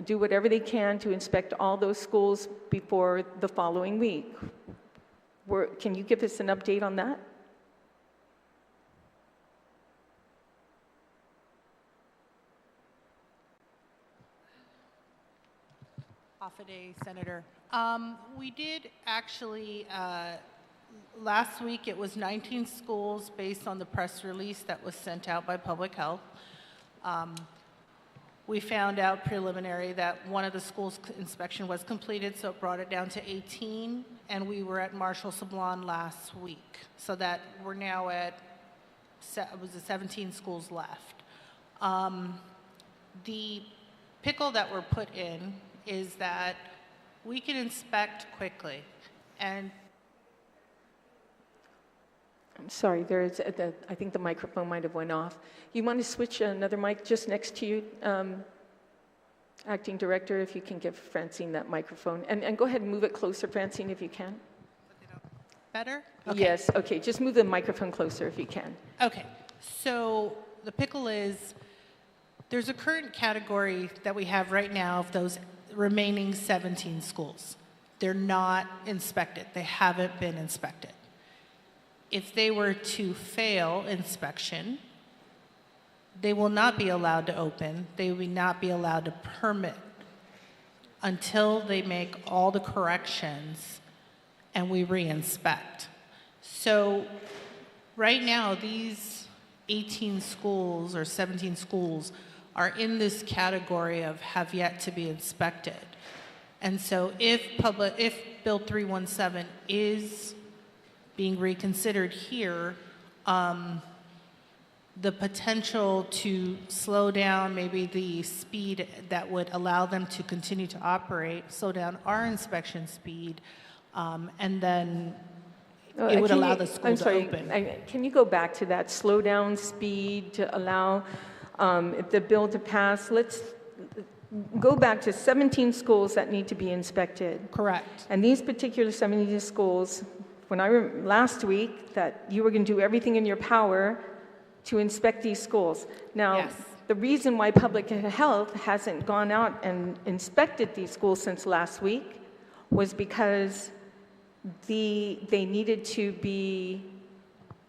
do whatever they can to inspect all those schools before the following week. Can you give us an update on that?
Off a day, Senator. We did actually, last week it was 19 schools based on the press release that was sent out by Public Health. We found out preliminary that one of the schools' inspection was completed, so it brought it down to 18, and we were at Marshall Sablon last week. So that we're now at, 17 schools left. The pickle that we're put in is that we can inspect quickly, and
I'm sorry, I think the microphone might have went off. You want to switch another mic just next to you, Acting Director, if you can give Francine that microphone. And go ahead and move it closer, Francine, if you can.
better? Okay.
Yes, okay, just move the microphone closer if you can.
Okay, so the pickle is, there's a current category that we have right now of those remaining 17 schools. They're not inspected. They haven't been inspected. If they were to fail inspection, they will not be allowed to open. They will not be allowed to permit until they make all the corrections and we re-inspect. So right now, these 18 schools or 17 schools are in this category of have yet to be inspected. And so if Bill 317 is being reconsidered here, the potential to slow down maybe the speed that would allow them to continue to operate, slow down our inspection speed, and then it would allow the school to open.
Can you go back to that slow down speed to allow if the bill to pass? Let's go back to 17 schools that need to be inspected.
Correct.
And these particular 17 schools, when I last week that you were going to do everything in your power to inspect these schools. Now, yes. The reason why Public Health hasn't gone out and inspected these schools since last week was because they needed to be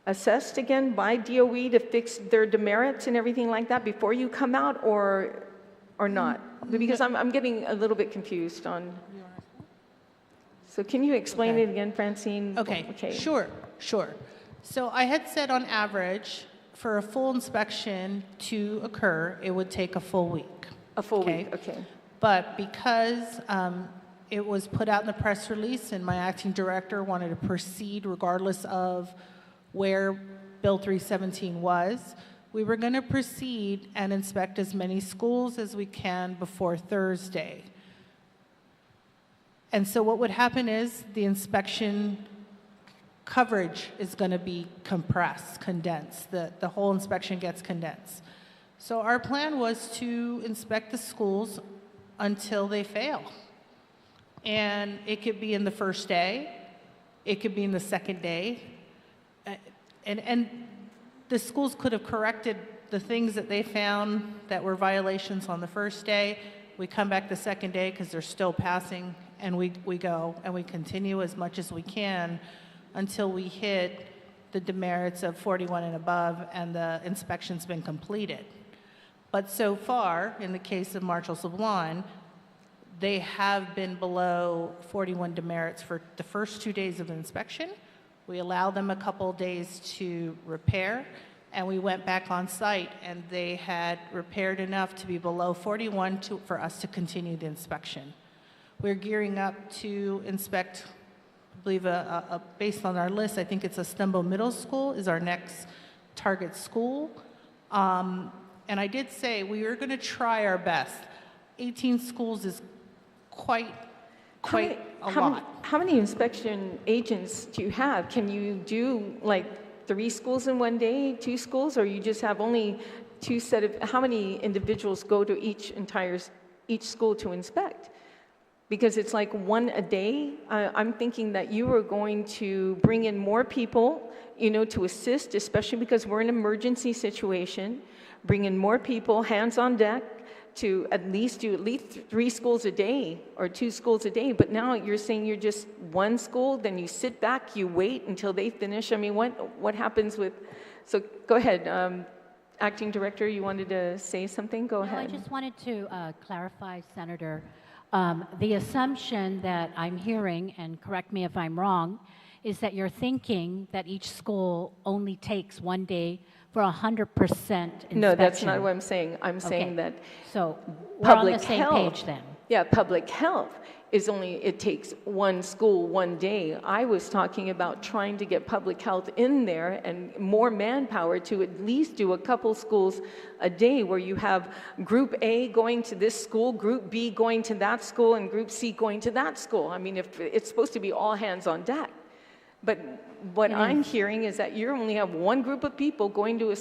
assessed again by DOE to fix their demerits and everything like that before you come out, or not? Because I'm getting a little bit confused on. So can you explain it again, Francine?
Okay, sure. So I had said on average, for a full inspection to occur, it would take a full week.
A full week, okay.
But because it was put out in the press release and my acting director wanted to proceed regardless of where Bill 317 was, we were going to proceed and inspect as many schools as we can before Thursday. And so what would happen is the inspection coverage is going to be compressed, condensed. The whole inspection gets condensed. So our plan was to inspect the schools until they fail. And it could be in the first day. It could be in the second day. And the schools could have corrected the things that they found that were violations on the first day. We come back the second day because they're still passing, and we go and we continue as much as we can until we hit the demerits of 41 and above and the inspection's been completed. But so far, in the case of Marshall Sublime, they have been below 41 demerits for the first 2 days of the inspection. We allow them a couple days to repair, and we went back on site, and they had repaired enough to be below 41 for us to continue the inspection. We're gearing up to inspect, I believe, based on our list, I think it's Estembo Middle School is our next target school. And I did say we were going to try our best. 18 schools is quite a lot.
How many inspection agents do you have? Can you do like 3 schools in one day, 2 schools, or you just have only 2 set of, how many individuals go to each school to inspect? Because it's like 1 a day. I'm thinking that you are going to bring in more people, to assist, especially because we're in an emergency situation. Bring in more people, hands on deck, to at least do 3 schools a day or 2 schools a day. But now you're saying you're just 1 school, then you sit back, you wait until they finish. I mean, what happens with, so go ahead. Acting Director, you wanted to say something? Go ahead.
I just wanted to clarify, Senator. The assumption that I'm hearing, and correct me if I'm wrong, is that you're thinking that each school only takes 1 day for 100% inspection.
No, that's not what I'm saying. I'm saying that
so we're on the same
health,
page then.
Yeah, public health is only, it takes 1 school 1 day. I was talking about trying to get public health in there and more manpower to at least do a couple schools a day where you have group A going to this school, group B going to that school, and group C going to that school. I mean, if it's supposed to be all hands on deck. But what I'm hearing is that you only have 1 group of people going to a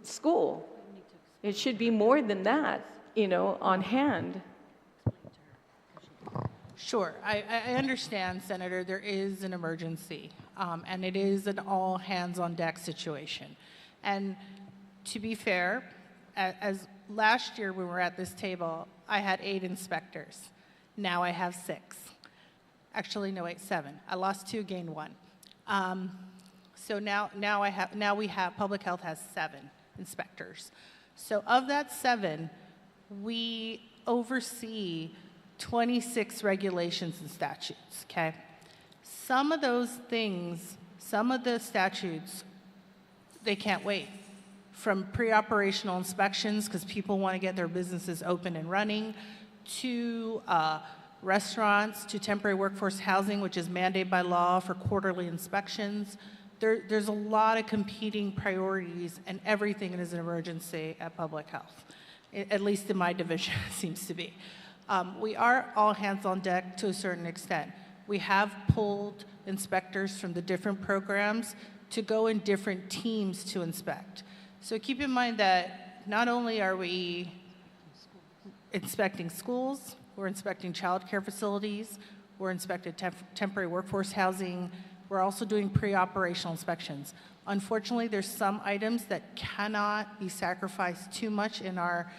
school. It should be more than that, on hand.
Sure, I understand, Senator, there is an emergency, and it is an all hands on deck situation. And to be fair, as last year when we were at this table, I had 8 inspectors. Now I have 6. Actually, no, wait, 7. I lost 2, gained 1. So now we have, public health has 7 inspectors. So of that 7, we oversee 26 regulations and statutes, okay? Some of those things, some of the statutes, they can't wait. From pre-operational inspections, because people want to get their businesses open and running, to restaurants, to temporary workforce housing, which is mandated by law for quarterly inspections. There's a lot of competing priorities, and everything is an emergency at public health, at least in my division, it seems to be. We are all hands on deck to a certain extent. We have pulled inspectors from the different programs to go in different teams to inspect. So keep in mind that not only are we inspecting schools, we're inspecting child care facilities, we're inspecting temporary workforce housing, we're also doing pre-operational inspections. Unfortunately, there's some items that cannot be sacrificed too much in our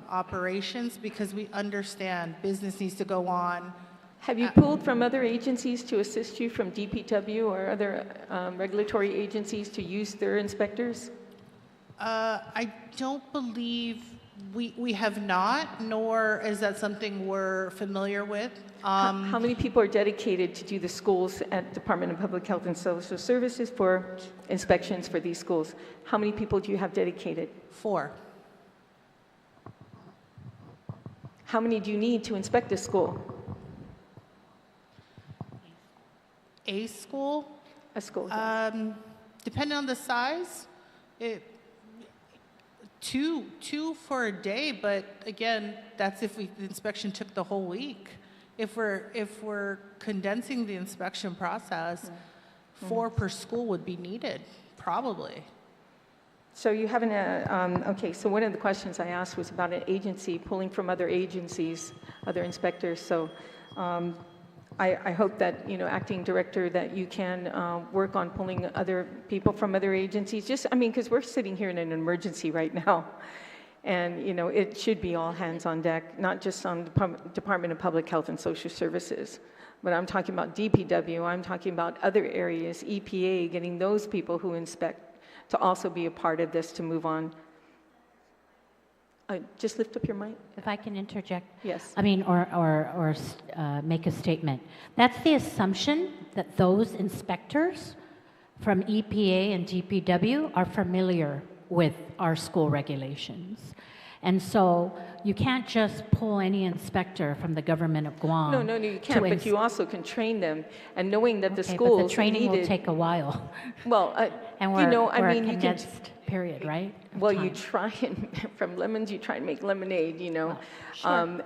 operations because we understand business needs to go on.
Have you pulled from other agencies to assist you, from DPW or other regulatory agencies to use their inspectors?
I don't believe we have not, nor is that something we're familiar with.
How many people are dedicated to do the schools at Department of Public Health and Social Services for inspections for these schools? How many people do you have dedicated?
4.
How many do you need to inspect a school?
A school?
A school.
Depending on the size, two for a day, but again, that's if the inspection took the whole week. If we're condensing the inspection process, 4 per school would be needed, probably.
So you haven't, okay, so one of the questions I asked was about an agency pulling from other agencies, other inspectors. So I hope that, Acting Director, that you can work on pulling other people from other agencies. Just, because we're sitting here in an emergency right now. And, it should be all hands on deck, not just on the Department of Public Health and Social Services, but I'm talking about DPW, I'm talking about other areas, EPA, getting those people who inspect to also be a part of this to move on. Just lift up your mic.
If I can interject.
Yes.
Or make a statement. That's the assumption that those inspectors from EPA and DPW are familiar with our school regulations. And so you can't just pull any inspector from the government of Guam.
No, you can't, but you also can train them. And knowing that the schools
but the training will take a while.
Well,
and we're a
you can
period, right?
Well, you try and from lemons, you try and make lemonade,
Sure.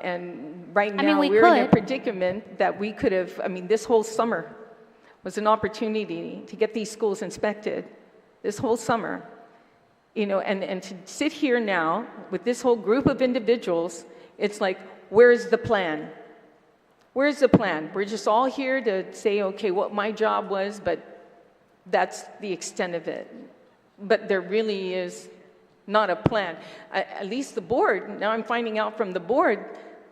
And right now we're in a predicament that we could have, this whole summer was an opportunity to get these schools inspected, this whole summer, and to sit here now with this whole group of individuals, it's like, where's the plan? Where's the plan? We're just all here to say, okay, what my job was, but that's the extent of it. But there really is not a plan. At least the board, now I'm finding out from the board,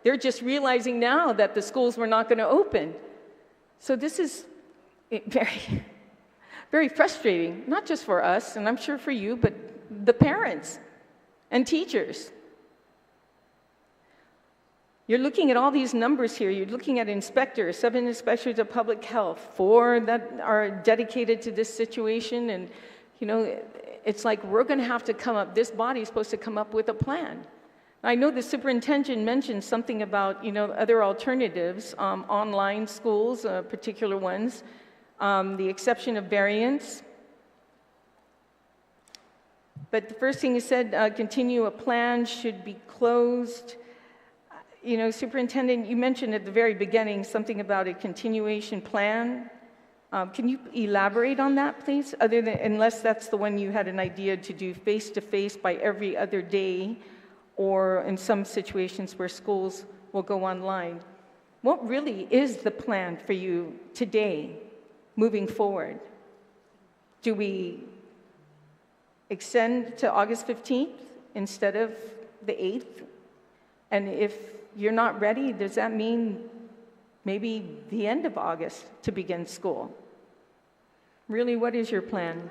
they're just realizing now that the schools were not going to open. So this is very, very frustrating, not just for us, and I'm sure for you, but the parents and teachers. You're looking at all these numbers here. You're looking at inspectors, 7 inspectors of public health, 4 that are dedicated to this situation, and it's like we're going to have to come up, this body is supposed to come up with a plan. I know the superintendent mentioned something about, other alternatives, online schools, particular ones, the exception of variance. But the first thing he said, continue a plan should be closed. Superintendent, you mentioned at the very beginning something about a continuation plan. Can you elaborate on that, please? Unless that's the one you had an idea to do face-to-face by every other day, or in some situations where schools will go online. What really is the plan for you today, moving forward? Do we extend to August 15th instead of the 8th? And if you're not ready, does that mean maybe the end of August to begin school? Really, what is your plan?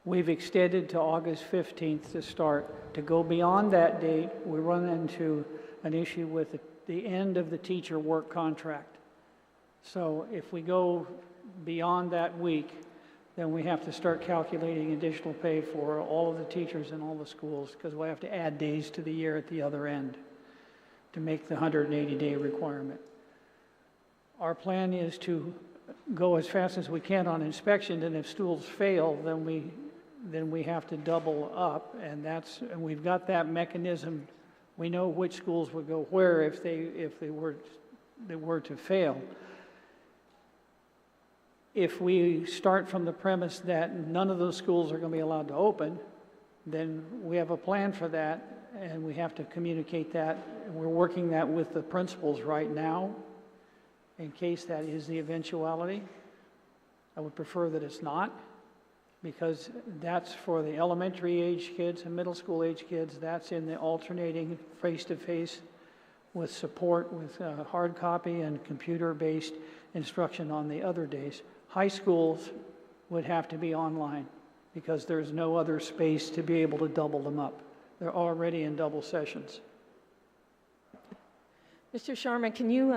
We've extended to August 15th to start. To go beyond that date, we run into an issue with the end of the teacher work contract. So if we go beyond that week, then we have to start calculating additional pay for all of the teachers in all the schools, because we'll have to add days to the year at the other end to make the 180-day requirement. Our plan is to go as fast as we can on inspection, and if schools fail, then we have to double up, and we've got that mechanism. We know which schools would go where if they were to fail. If we start from the premise that none of those schools are going to be allowed to open, then we have a plan for that, and we have to communicate that. We're working that with the principals right now, in case that is the eventuality. I would prefer that it's not, because that's for the elementary age kids and middle school age kids. That's in the alternating face-to-face with support with hard copy and computer-based instruction on the other days. High schools would have to be online because there's no other space to be able to double them up. They're already in double sessions.
Mr. Sharma, can you,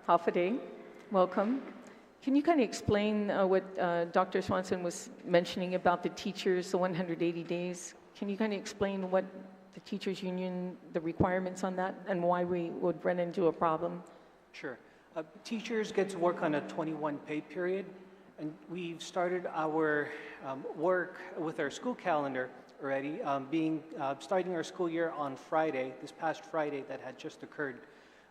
Hafade, welcome. Can you kind of explain what Dr. Swanson was mentioning about the teachers, the 180 days? Can you kind of explain what the teachers union, the requirements on that, and why we would run into a problem?
Sure. Teachers get to work on a 21 pay period, and we've started our work with our school calendar already, starting our school year on Friday, this past Friday that had just occurred,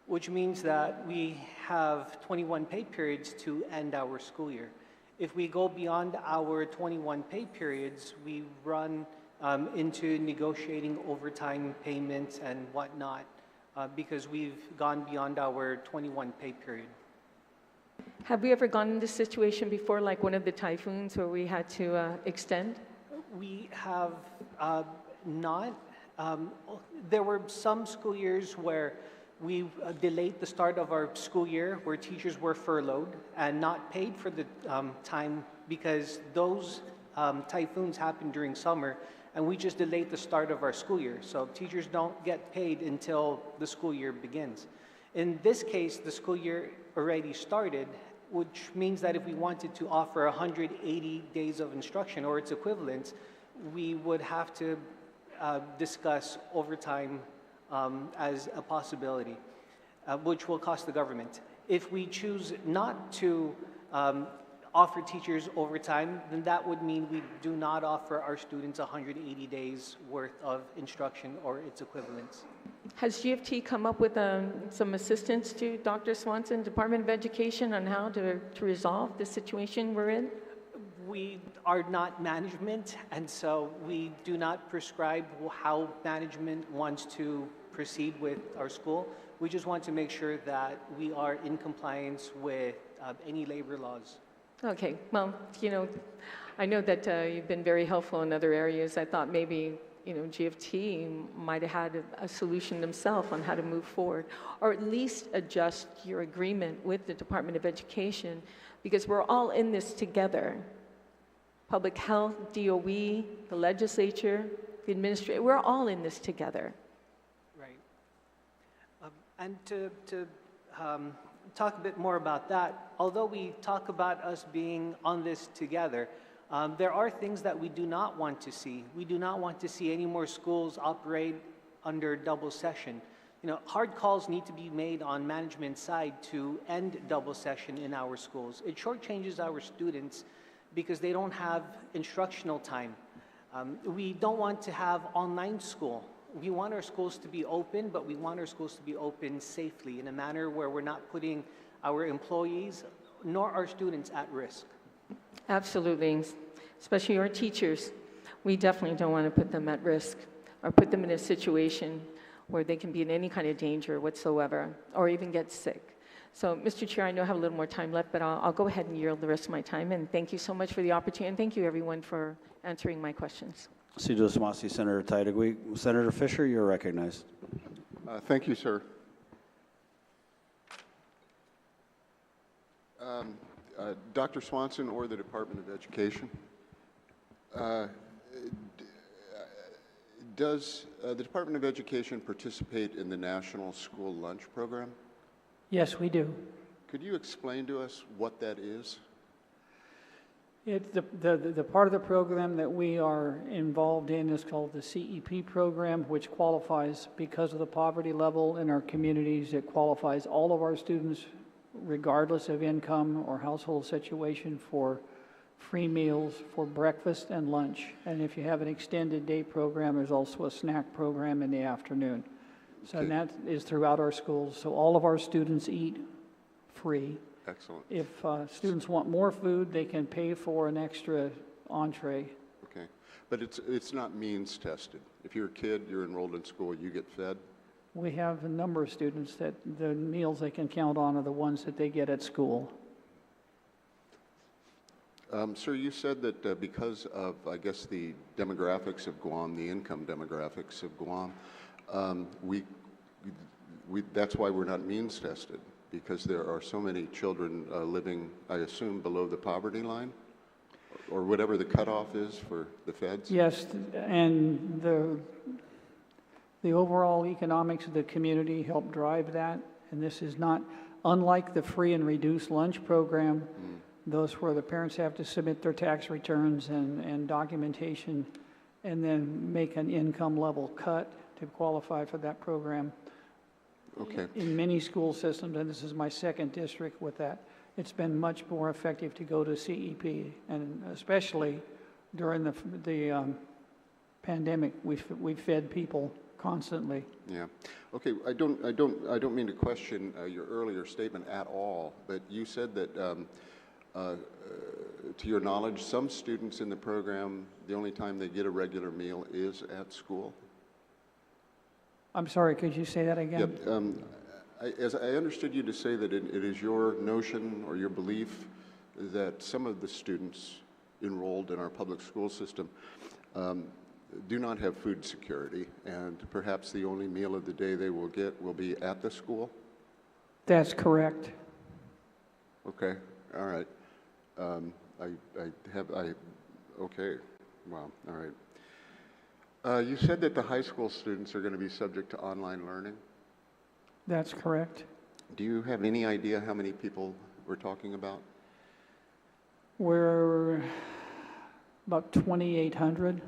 which means that we have 21 pay periods to end our school year. If we go beyond our 21 pay periods, we run into negotiating overtime payments and whatnot, because we've gone beyond our 21 pay period.
Have we ever gone in this situation before, like one of the typhoons where we had to extend?
We have not. There were some school years where we delayed the start of our school year, where teachers were furloughed and not paid for the time because those typhoons happened during summer, and we just delayed the start of our school year. So teachers don't get paid until the school year begins. In this case, the school year already started, which means that if we wanted to offer 180 days of instruction or its equivalent, we would have to discuss overtime as a possibility, which will cost the government. If we choose not to offer teachers overtime, then that would mean we do not offer our students 180 days worth of instruction or its equivalents.
Has GFT come up with some assistance to Dr. Swanson, Department of Education, on how to resolve the situation we're in?
We are not management, and so we do not prescribe how management wants to proceed with our school. We just want to make sure that we are in compliance with any labor laws.
Okay, well, you know, I know that you've been very helpful in other areas. I thought maybe, you know, GFT might have had a solution themselves on how to move forward, or at least adjust your agreement with the Department of Education, because we're all in this together. Public health, DOE, the legislature, the administration, we're all in this together.
Right. And to talk a bit more about that, although we talk about us being on this together, there are things that we do not want to see. We do not want to see any more schools operate under double session. You know, hard calls need to be made on management's side to end double session in our schools. It shortchanges our students because they don't have instructional time. We don't want to have online school. We want our schools to be open, but we want our schools to be open safely in a manner where we're not putting our employees nor our students at risk.
Absolutely, especially our teachers. We definitely don't want to put them at risk or put them in a situation where they can be in any kind of danger whatsoever or even get sick. So, Mr. Chair, I know I have a little more time left, but I'll go ahead and yield the rest of my time. And thank you so much for the opportunity, and thank you, everyone, for answering my questions.
Senator Titagui. Senator Fisher, you're recognized.
Thank you, sir. Dr. Swanson or the Department of Education, does the Department of Education participate in the National School Lunch Program?
Yes, we do.
Could you explain to us what that is?
The part of the program that we are involved in is called the CEP program, which qualifies, because of the poverty level in our communities, it qualifies all of our students, regardless of income or household situation, for free meals for breakfast and lunch. And if you have an extended day program, there's also a snack program in the afternoon. So and that is throughout our schools. So all of our students eat free.
Excellent.
If students want more food, they can pay for an extra entree.
Okay, but it's not means tested. If you're a kid, you're enrolled in school, you get fed?
We have a number of students that the meals they can count on are the ones that they get at school.
Sir, you said that because of, I guess, the demographics of Guam, the income demographics of Guam, that's why we're not means tested, because there are so many children living, I assume, below the poverty line, or whatever the cutoff is for the feds?
Yes, and the overall economics of the community help drive that, and this is not, unlike the free and reduced lunch program, those where the parents have to submit their tax returns and documentation and then make an income level cut to qualify for that program.
Okay.
In many school systems, and this is my second district with that, it's been much more effective to go to CEP, and especially during the pandemic, we fed people constantly.
Yeah. Okay. I don't mean to question your earlier statement at all, but you said that, to your knowledge, some students in the program, the only time they get a regular meal is at school.
I'm sorry, could you say that again?
Yep. As I understood you to say that it is your notion or your belief that some of the students enrolled in our public school system do not have food security, and perhaps the only meal of the day they will get will be at the school?
That's correct.
Okay, all right. Okay, wow, all right. You said that the high school students are going to be subject to online learning.
That's correct.
Do you have any idea how many people we're talking about?
We're about 2,800.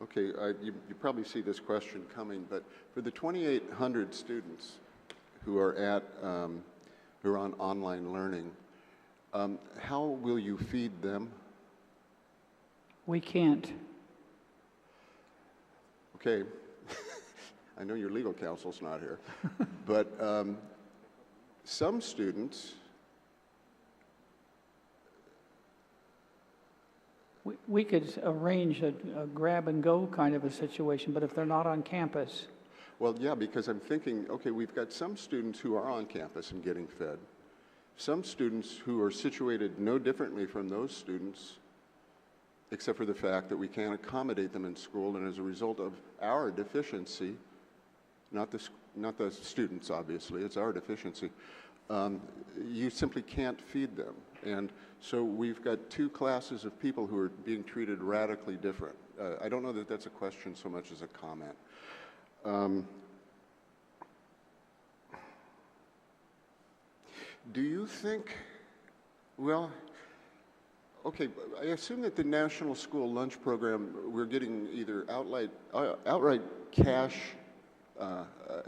Okay, you probably see this question coming, but for the 2,800 students who are on online learning, how will you feed them?
We can't.
Okay, I know your legal counsel's not here, but some students.
We could arrange a grab-and-go kind of a situation, but if they're not on campus.
Well, yeah, because I'm thinking, okay, we've got some students who are on campus and getting fed, some students who are situated no differently from those students, except for the fact that we can't accommodate them in school, and as a result of our deficiency, not the students, obviously, it's our deficiency, you simply can't feed them. And so we've got two classes of people who are being treated radically different. I don't know that that's a question so much as a comment. Do you think, well, okay, I assume that the National School Lunch Program, we're getting either outright cash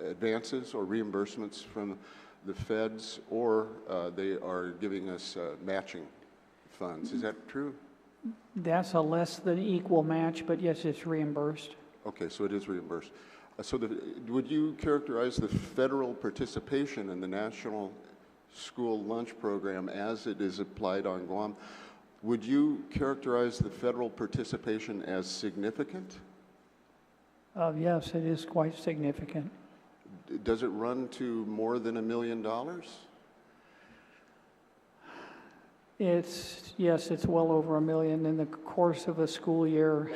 advances or reimbursements from the feds, or they are giving us matching funds. Is that true?
That's a less than equal match, but yes, it's reimbursed.
Okay, so it is reimbursed. So would you characterize the federal participation in the National School Lunch Program as it is applied on Guam? Would you characterize the federal participation as significant?
Yes, it is quite significant.
Does it run to more than $1 million?
Yes, it's well over $1 million in the course of a school year.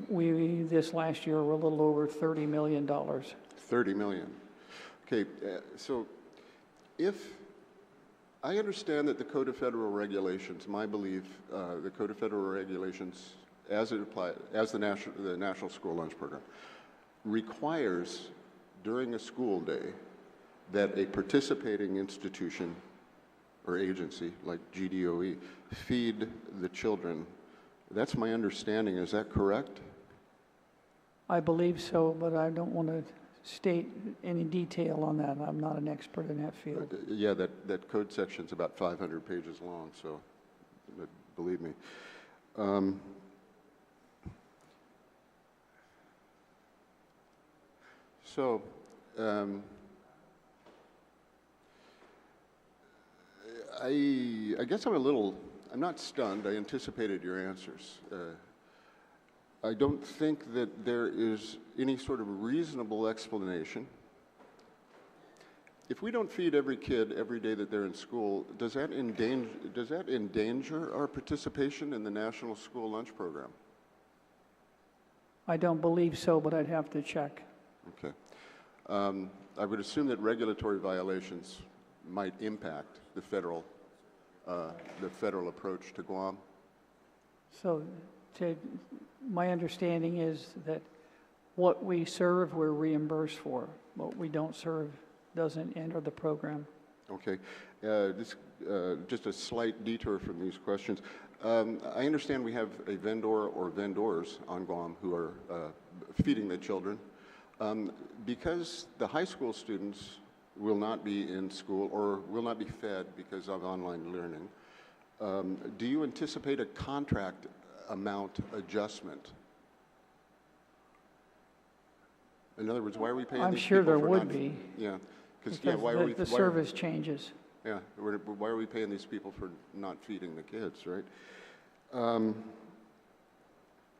This last year, we're a little over $30 million.
$30 million. Okay, so if I understand that the Code of Federal Regulations, my belief, the Code of Federal Regulations, as it applies, as the National School Lunch Program, requires during a school day that a participating institution or agency like GDOE feed the children. That's my understanding. Is that correct?
I believe so, but I don't want to state any detail on that. I'm not an expert in that field.
Yeah, that code section's about 500 pages long, so believe me. I guess I'm not stunned. I anticipated your answers. I don't think that there is any sort of reasonable explanation. If we don't feed every kid every day that they're in school, does that endanger our participation in the National School Lunch Program?
I don't believe so, but I'd have to check.
Okay. I would assume that regulatory violations might impact the federal approach to Guam.
So my understanding is that what we serve, we're reimbursed for. What we don't serve doesn't enter the program.
Okay. Just a slight detour from these questions. I understand we have a vendor or vendors on Guam who are feeding the children. Because the high school students will not be in school or will not be fed because of online learning, do you anticipate a contract amount adjustment? In other words, why are we paying
I'm
these
sure
people
there
for
would
not,
be.
Yeah, because
why are the service changes.
Yeah, why are we paying these people for not feeding the kids, right?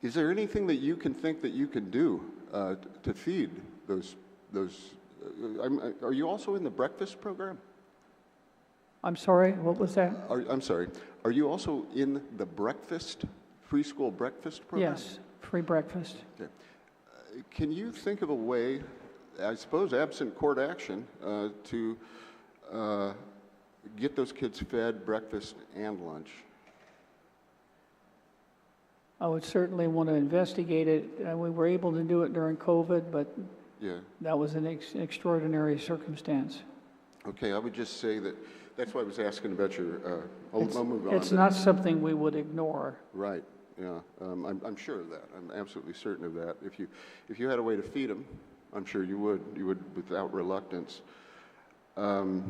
Is there anything that you can think that you can do to feed those those, are you also in the breakfast program?
I'm sorry, what was that?
I'm sorry. Are you also in the breakfast, free school breakfast program?
Yes, free breakfast.
Okay. Can you think of a way, I suppose absent court action, to get those kids fed breakfast and lunch?
I would certainly want to investigate it. We were able to do it during COVID, but
Yeah.
that was an extraordinary circumstance.
Okay, I would just say that, that's why I was asking about your, I'll move on.
It's not something we would ignore.
Right, yeah, I'm sure of that. I'm absolutely certain of that. If you had a way to feed them, I'm sure you would without reluctance. That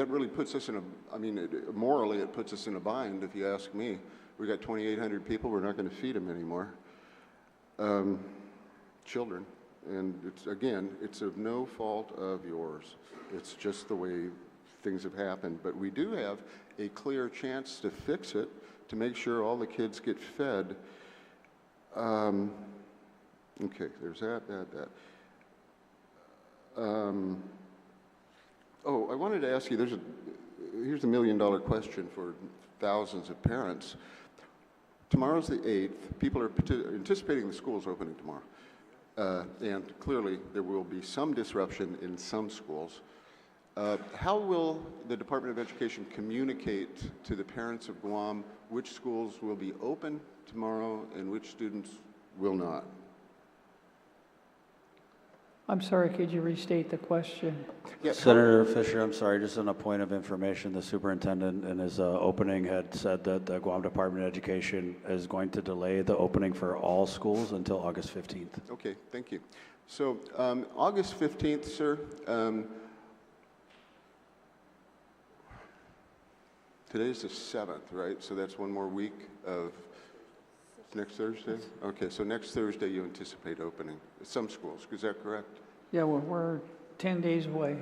really puts us in a, I mean, morally it puts us in a bind, if you ask me. We got 2,800 people, we're not going to feed them anymore. Children. And it's, again, it's of no fault of yours. It's just the way things have happened. But we do have a clear chance to fix it, to make sure all the kids get fed. Okay, there's that. Oh, I wanted to ask you, here's a $1 million question for thousands of parents. Tomorrow's the 8th. People are anticipating the schools opening tomorrow. And clearly there will be some disruption in some schools. How will the Department of Education communicate to the parents of Guam which schools will be open tomorrow and which students will not?
I'm sorry, could you restate the question?
Yeah,
Senator Fisher, I'm sorry, just on a point of information, the superintendent in his opening had said that the Guam Department of Education is going to delay the opening for all schools until August 15th.
Okay, thank you. So August 15th, sir, today's the 7th, right? So that's one more week of next Thursday? Okay, so next Thursday you anticipate opening some schools, is that correct?
Yeah, we're 10 days away.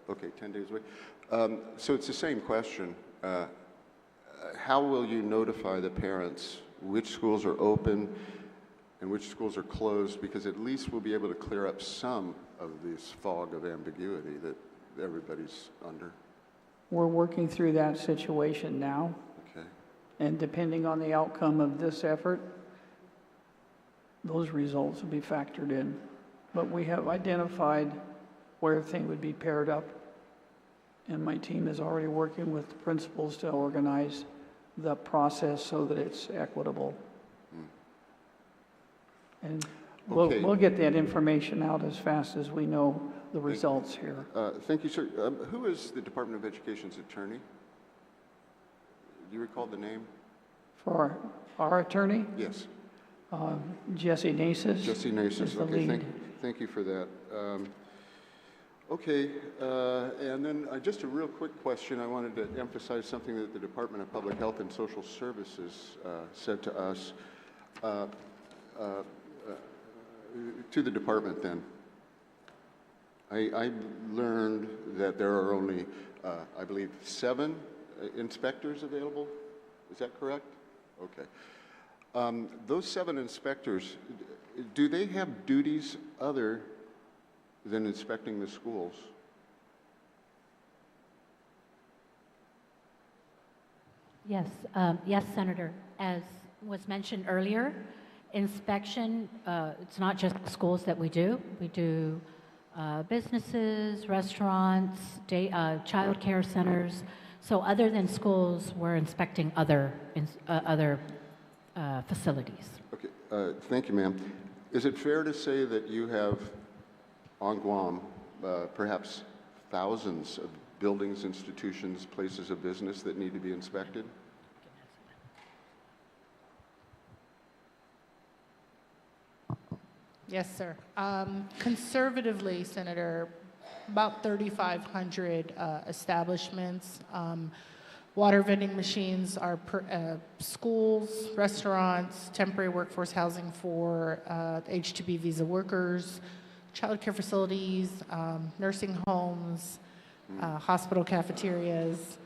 Okay, 10 days away. So it's the same question. How will you notify the parents which schools are open and which schools are closed? Because at least we'll be able to clear up some of this fog of ambiguity that everybody's under.
We're working through that situation now.
Okay.
And depending on the outcome of this effort, those results will be factored in. But we have identified where everything would be paired up. And my team is already working with the principals to organize the process so that it's equitable. And we'll get that information out as fast as we know the results here.
Thank you, sir. Who is the Department of Education's attorney? Do you recall the name?
For our attorney?
Yes.
Jesse Nasis.
Jesse Nasis,
is the
okay,
lead.
thank you for that. Okay, and then just a real quick question. I wanted to emphasize something that the Department of Public Health and Social Services said to us, to the department then. I learned that there are only, I believe, 7 inspectors available. Is that correct? Okay. Those 7 inspectors, do they have duties other than inspecting the schools?
Yes, yes, Senator. As was mentioned earlier, inspection, it's not just schools that we do. We do businesses, restaurants, child care centers. So other than schools, we're inspecting other facilities.
Okay, thank you, ma'am. Is it fair to say that you have on Guam perhaps thousands of buildings, institutions, places of business that need to be inspected?
Yes, sir. Conservatively, Senator, about 3,500 establishments. Water vending machines are schools, restaurants, temporary workforce housing for H-2B visa workers, child care facilities, nursing homes, hospital cafeterias,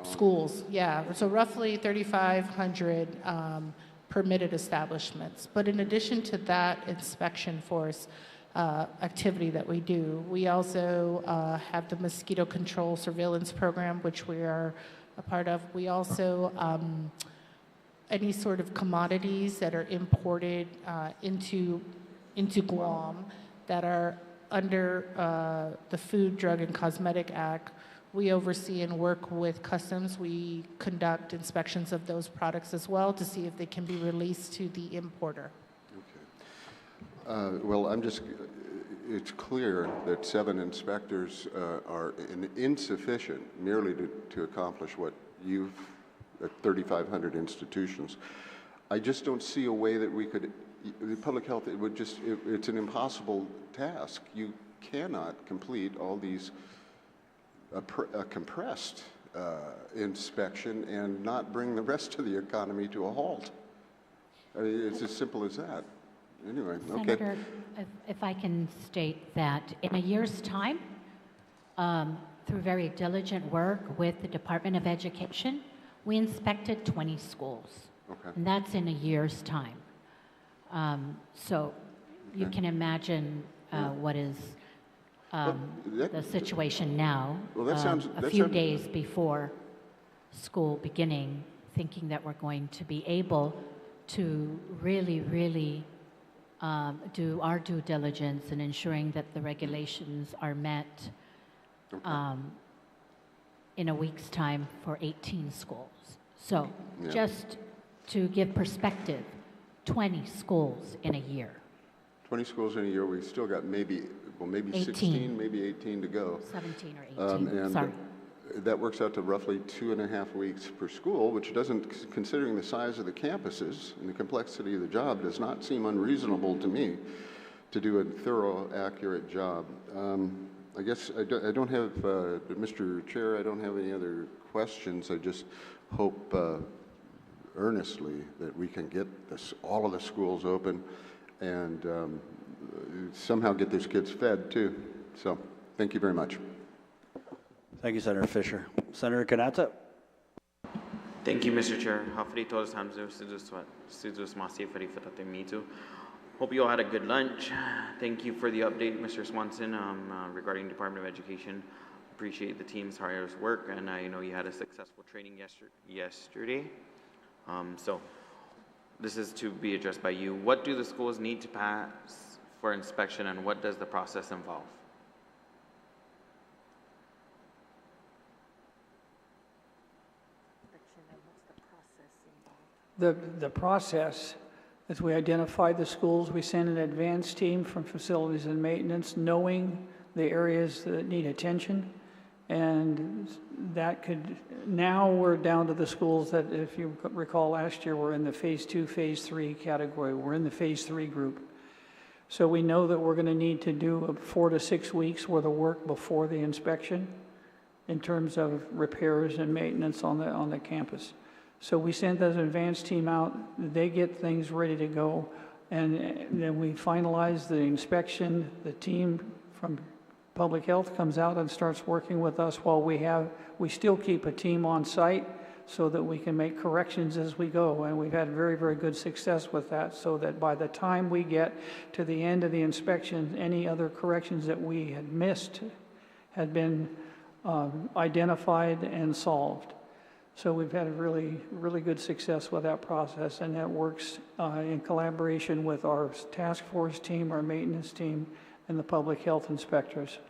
schools. Yeah, so roughly 3,500 permitted establishments. But in addition to that inspection force, activity that we do. We also have the mosquito control surveillance program, which we are a part of. We also, any sort of commodities that are imported into Guam that are under the Food, Drug, and Cosmetic Act, we oversee and work with customs. We conduct inspections of those products as well to see if they can be released to the importer.
Well, it's clear that 7 inspectors are insufficient merely to accomplish what you've, at 3,500 institutions. I just don't see a way that we could, public health, it's an impossible task. You cannot complete all these compressed inspection and not bring the rest of the economy to a halt. I mean, it's as simple as that. Anyway, okay.
Senator, if I can state that in a year's time, through very diligent work with the Department of Education, we inspected 20 schools.
Okay.
And that's in a year's time. So you can imagine what is the situation now,
Well, that sounds,
a few days before school beginning, thinking that we're going to be able to really do our due diligence in ensuring that the regulations are met in a week's time for 18 schools. So just to give perspective, 20 schools in a year.
20 schools in a year, we've still got maybe
18.
16, maybe 18 to go.
17 or 18,
and
sorry.
That works out to roughly 2.5 weeks per school, which doesn't, considering the size of the campuses and the complexity of the job, does not seem unreasonable to me to do a thorough, accurate job. I guess I don't have, Mr. Chair, I don't have any other questions. I just hope earnestly that we can get all of the schools open and somehow get these kids fed too. So thank you very much.
Thank you, Senator Fisher. Senator Kanata.
Thank you, Mr. Chair. Hafri todos hamzu sidus masi fari fatate mitu. Hope you all had a good lunch. Thank you for the update, Mr. Swanson, regarding Department of Education. Appreciate the team's hard work, and I know you had a successful training yesterday. So this is to be addressed by you. What do the schools need to pass for inspection, and what does the process involve?
The process, as we identify the schools, we send an advance team from facilities and maintenance, knowing the areas that need attention. And that could, now we're down to the schools that, if you recall last year, were in the phase 2, phase 3 category. We're in the phase 3 group. So we know that we're going to need to do 4 to 6 weeks worth of work before the inspection in terms of repairs and maintenance on the campus. So we send that advance team out, they get things ready to go, and then we finalize the inspection. The team from Public Health comes out and starts working with us while we still keep a team on site so that we can make corrections as we go. And we've had very, very good success with that, so that by the time we get to the end of the inspection, any other corrections that we had missed had been identified and solved. So we've had a really, really good success with that process, and that works in collaboration with our task force team, our maintenance team, and the public health inspectors.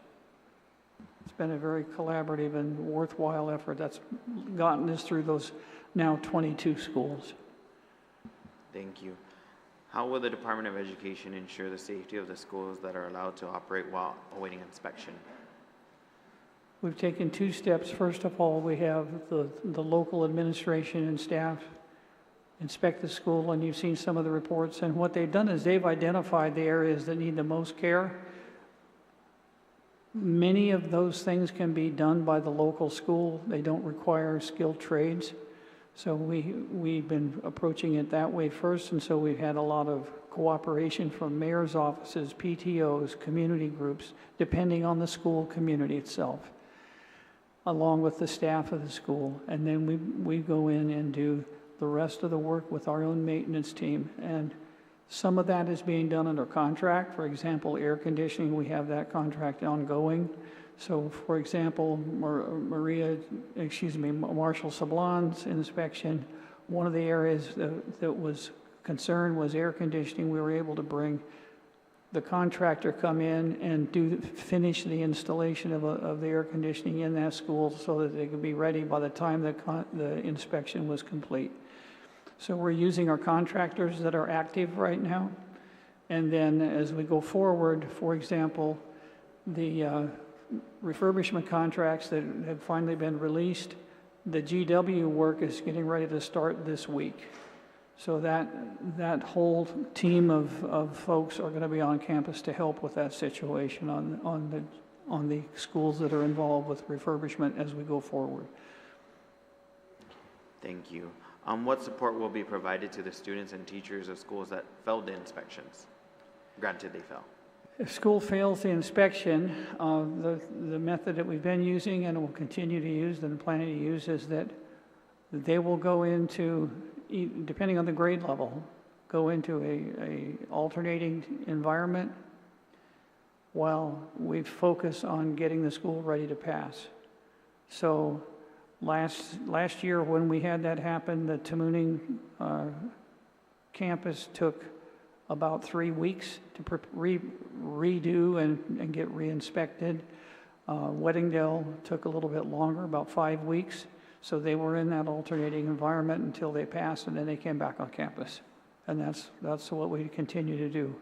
It's been a very collaborative and worthwhile effort that's gotten us through those now 22 schools.
Thank you. How will the Department of Education ensure the safety of the schools that are allowed to operate while awaiting inspection?
We've taken 2 steps. First of all, we have the local administration and staff inspect the school, and you've seen some of the reports. And what they've done is they've identified the areas that need the most care. Many of those things can be done by the local school. They don't require skilled trades. So we've been approaching it that way first, and so we've had a lot of cooperation from mayor's offices, PTOs, community groups, depending on the school community itself, along with the staff of the school. And then we go in and do the rest of the work with our own maintenance team. And Some of that is being done under contract. For example, air conditioning, we have that contract ongoing. So, for example, Marshall Sablon's inspection, one of the areas that was concerned was air conditioning. We were able to bring the contractor come in and finish the installation of the air conditioning in that school so that they could be ready by the time the inspection was complete. So we're using our contractors that are active right now. And then as we go forward, for example, the refurbishment contracts that have finally been released, the GW work is getting ready to start this week. So that whole team of folks are going to be on campus to help with that situation on the schools that are involved with refurbishment as we go forward.
Thank you. What support will be provided to the students and teachers of schools that failed the inspections? Granted, they fail.
If school fails the inspection, the method that we've been using and will continue to use and planning to use is that they will go into, depending on the grade level, go into a alternating environment while we focus on getting the school ready to pass. So last year when we had that happen, the Tamuning campus took about 3 weeks to redo and get re-inspected. Weddingdale took a little bit longer, about 5 weeks. So they were in that alternating environment until they passed, and then they came back on campus. And that's what we continue to do.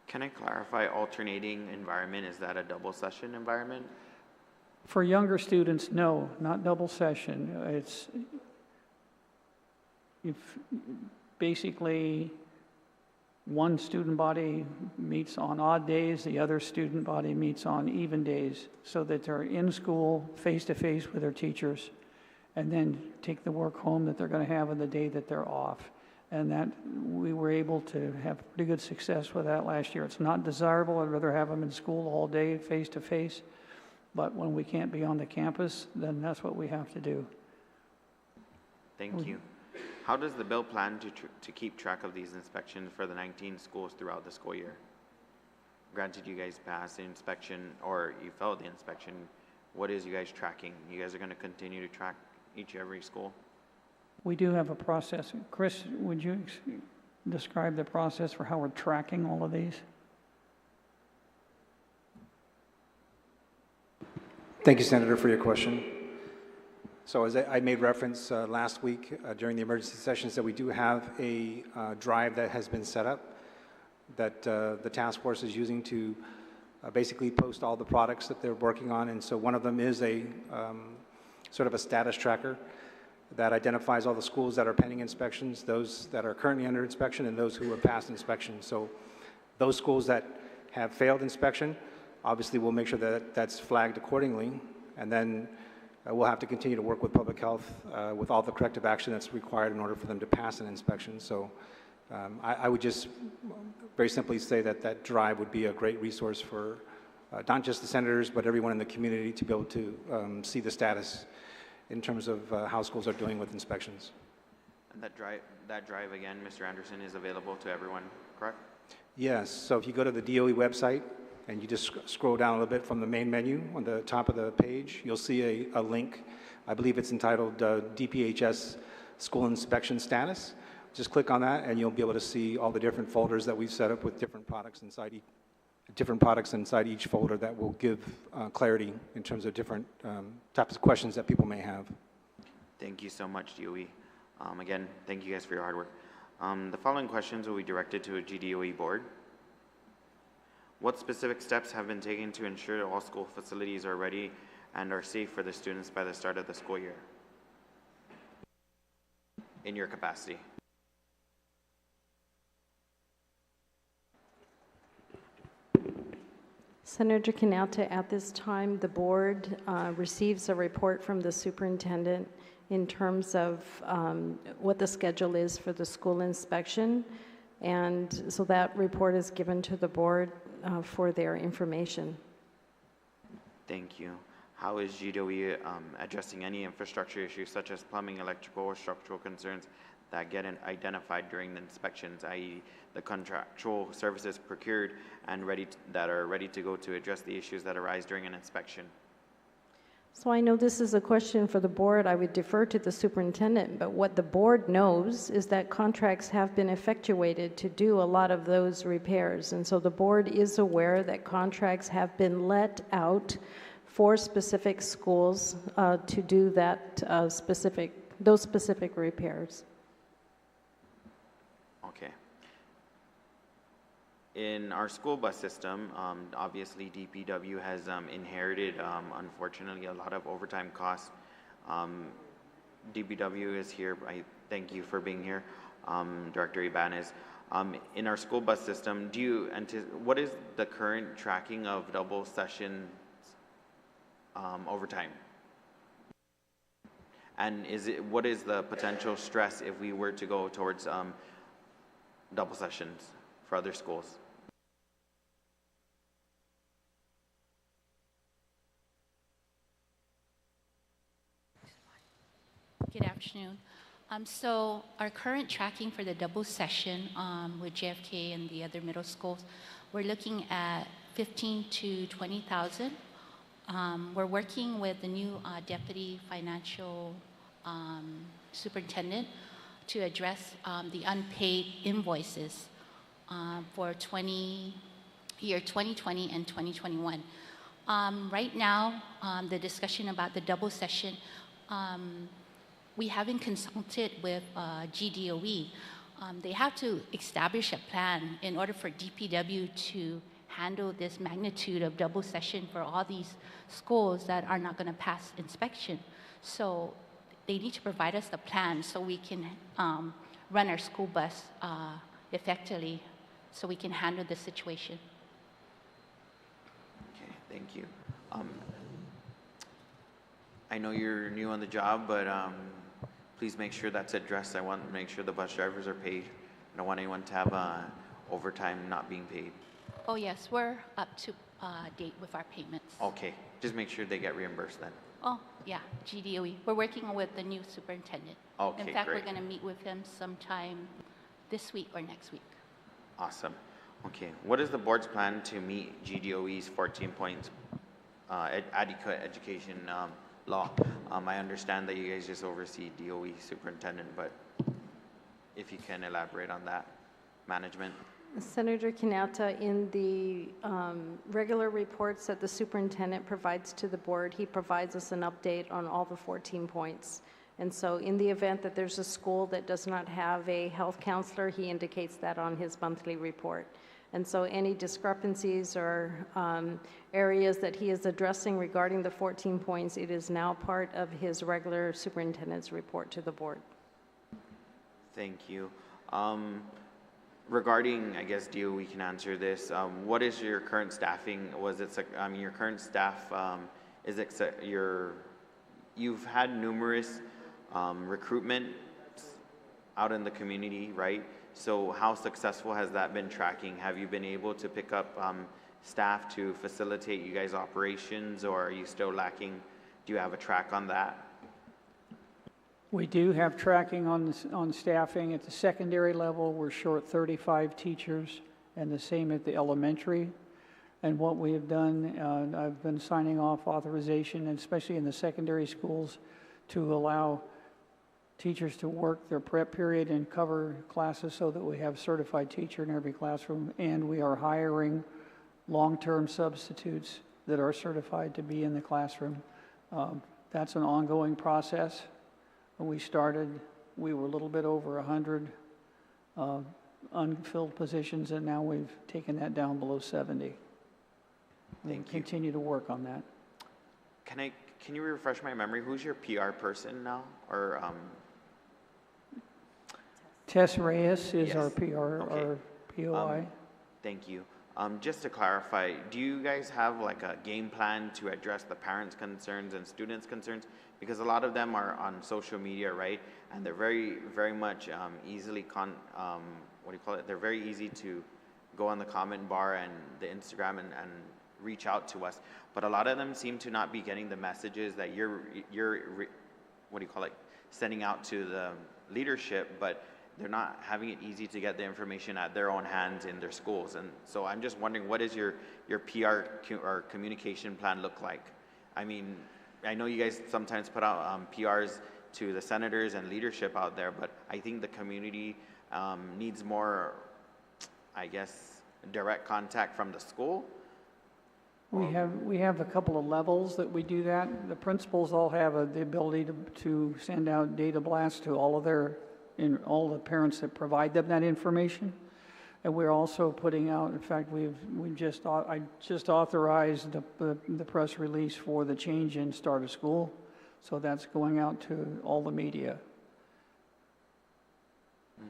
Can I clarify alternating environment? Is that a double session environment?
For younger students, no, not double session. It's basically one student body meets on odd days, the other student body meets on even days, so that they're in school face-to-face with their teachers, and then take the work home that they're going to have on the day that they're off. And that we were able to have pretty good success with that last year. It's not desirable. I'd rather have them in school all day face-to-face. But when we can't be on the campus, then that's what we have to do.
Thank you. How does the bill plan to keep track of these inspections for the 19 schools throughout the school year? Granted, you guys passed the inspection or you failed the inspection. What is you guys tracking? You guys are going to continue to track every school?
We do have a process. Chris, would you describe the process for how we're tracking all of these?
Thank you, Senator, for your question. So as I made reference last week during the emergency sessions that we do have a drive that has been set up that the task force is using to basically post all the products that they're working on. And so one of them is a sort of a status tracker that identifies all the schools that are pending inspections, those that are currently under inspection, and those who have passed inspection. So those schools that have failed inspection, obviously we'll make sure that that's flagged accordingly, and then we'll have to continue to work with public health with all the corrective action that's required in order for them to pass an inspection. So I would just very simply say that that drive would be a great resource for not just the senators, but everyone in the community to be able to see the status in terms of how schools are doing with inspections.
And that drive again, Mr. Anderson, is available to everyone, correct?
Yes, so if you go to the DOE website and you just scroll down a little bit from the main menu on the top of the page, you'll see a link. I believe it's entitled DPHS School Inspection Status. Just click on that and you'll be able to see all the different folders that we've set up with different products inside each folder that will give clarity in terms of different types of questions that people may have.
Thank you so much, DOE. Again, thank you guys for your hard work. The following questions will be directed to a GDOE board. What specific steps have been taken to ensure all school facilities are ready and are safe for the students by the start of the school year? In your capacity.
Senator Canalta, at this time, the board receives a report from the superintendent in terms of what the schedule is for the school inspection. And so that report is given to the board for their information.
Thank you. How is GDOE addressing any infrastructure issues such as plumbing, electrical, or structural concerns that get identified during the inspections, i.e. the contractual services procured and that are ready to go to address the issues that arise during an inspection?
So I know this is a question for the board. I would defer to the superintendent, but what the board knows is that contracts have been effectuated to do a lot of those repairs. And so the board is aware that contracts have been let out for specific schools to do that those specific repairs.
Okay. In our school bus system, obviously DPW has inherited, unfortunately, a lot of overtime costs. DPW is here. I thank you for being here, Director Ibanez. In our school bus system, what is the current tracking of double session overtime? And what is the potential stress if we were to go towards double sessions for other schools?
Good afternoon. So our current tracking for the double session with JFK and the other middle schools, we're looking at 15 to 20,000. We're working with the new Deputy Financial Superintendent to address the unpaid invoices for year 2020 and 2021. Right now, the discussion about the double session, we haven't consulted with GDOE. They have to establish a plan in order for DPW to handle this magnitude of double session for all these schools that are not going to pass inspection. So they need to provide us a plan so we can run our school bus effectively, so we can handle the situation.
Okay, thank you. I know you're new on the job, but please make sure that's addressed. I want to make sure the bus drivers are paid. I don't want anyone to have overtime not being paid.
Oh yes, we're up to date with our payments.
Okay, just make sure they get reimbursed then.
Oh yeah, GDOE. We're working with the new superintendent.
Okay,
in fact,
great.
we're going to meet with him sometime this week or next week.
Awesome. Okay, what is the board's plan to meet GDOE's 14 points adequate education law? I understand that you guys just oversee DOE superintendent, but if you can elaborate on that, management.
Senator Kanata, in the regular reports that the superintendent provides to the board, he provides us an update on all the 14 points. And so in the event that there's a school that does not have a health counselor, he indicates that on his monthly report. And so any discrepancies or areas that he is addressing regarding the 14 points, it is now part of his regular superintendent's report to the board.
Thank you. Regarding, I guess DOE can answer this, what is your current staffing? Your current staff, you've had numerous recruitment out in the community, right? So how successful has that been tracking? Have you been able to pick up staff to facilitate you guys' operations, or are you still lacking? Do you have a track on that?
We do have tracking on staffing. At the secondary level, we're short 35 teachers, and the same at the elementary. And what we have done, I've been signing off authorization, especially in the secondary schools, to allow teachers to work their prep period and cover classes so that we have certified teacher in every classroom. And we are hiring long-term substitutes that are certified to be in the classroom. That's an ongoing process. When we started, we were a little bit over 100 unfilled positions, and now we've taken that down below 70. We'll continue to work on that.
Can you refresh my memory? Who's your PR person now? Or
Tess Reyes is
yes.
our PR,
Okay.
our POI.
Thank you. Just to clarify, do you guys have like a game plan to address the parents' concerns and students' concerns? Because a lot of them are on social media, right? And they're very, very much easily, they're very easy to go on the comment bar and the Instagram and reach out to us. But a lot of them seem to not be getting the messages that you're what do you call it, sending out to the leadership, but they're not having it easy to get the information at their own hands in their schools. And so I'm just wondering, what is your PR or communication plan look like? I mean, I know you guys sometimes put out PRs to the senators and leadership out there, but I think the community needs more, I guess, direct contact from the school.
We have a couple of levels that we do that. The principals all have the ability to send out data blasts to all the parents that provide them that information. And we're also putting out, in fact, I just authorized the press release for the change in start of school. So that's going out to all the media.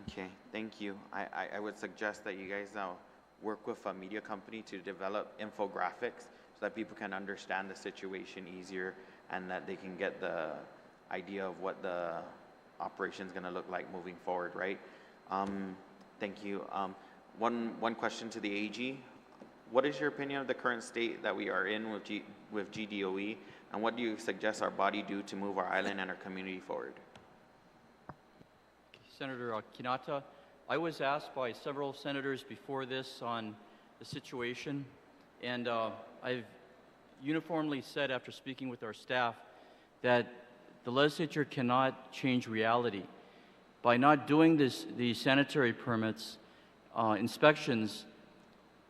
Okay, thank you. I would suggest that you guys work with a media company to develop infographics so that people can understand the situation easier and that they can get the idea of what the operation is going to look like moving forward, right? Thank you. One question to the AG. What is your opinion of the current state that we are in with GDOE, and what do you suggest our body do to move our island and our community forward?
Senator Kinata, I was asked by several senators before this on the situation, and I've uniformly said after speaking with our staff that the legislature cannot change reality. By not doing these sanitary permits, inspections,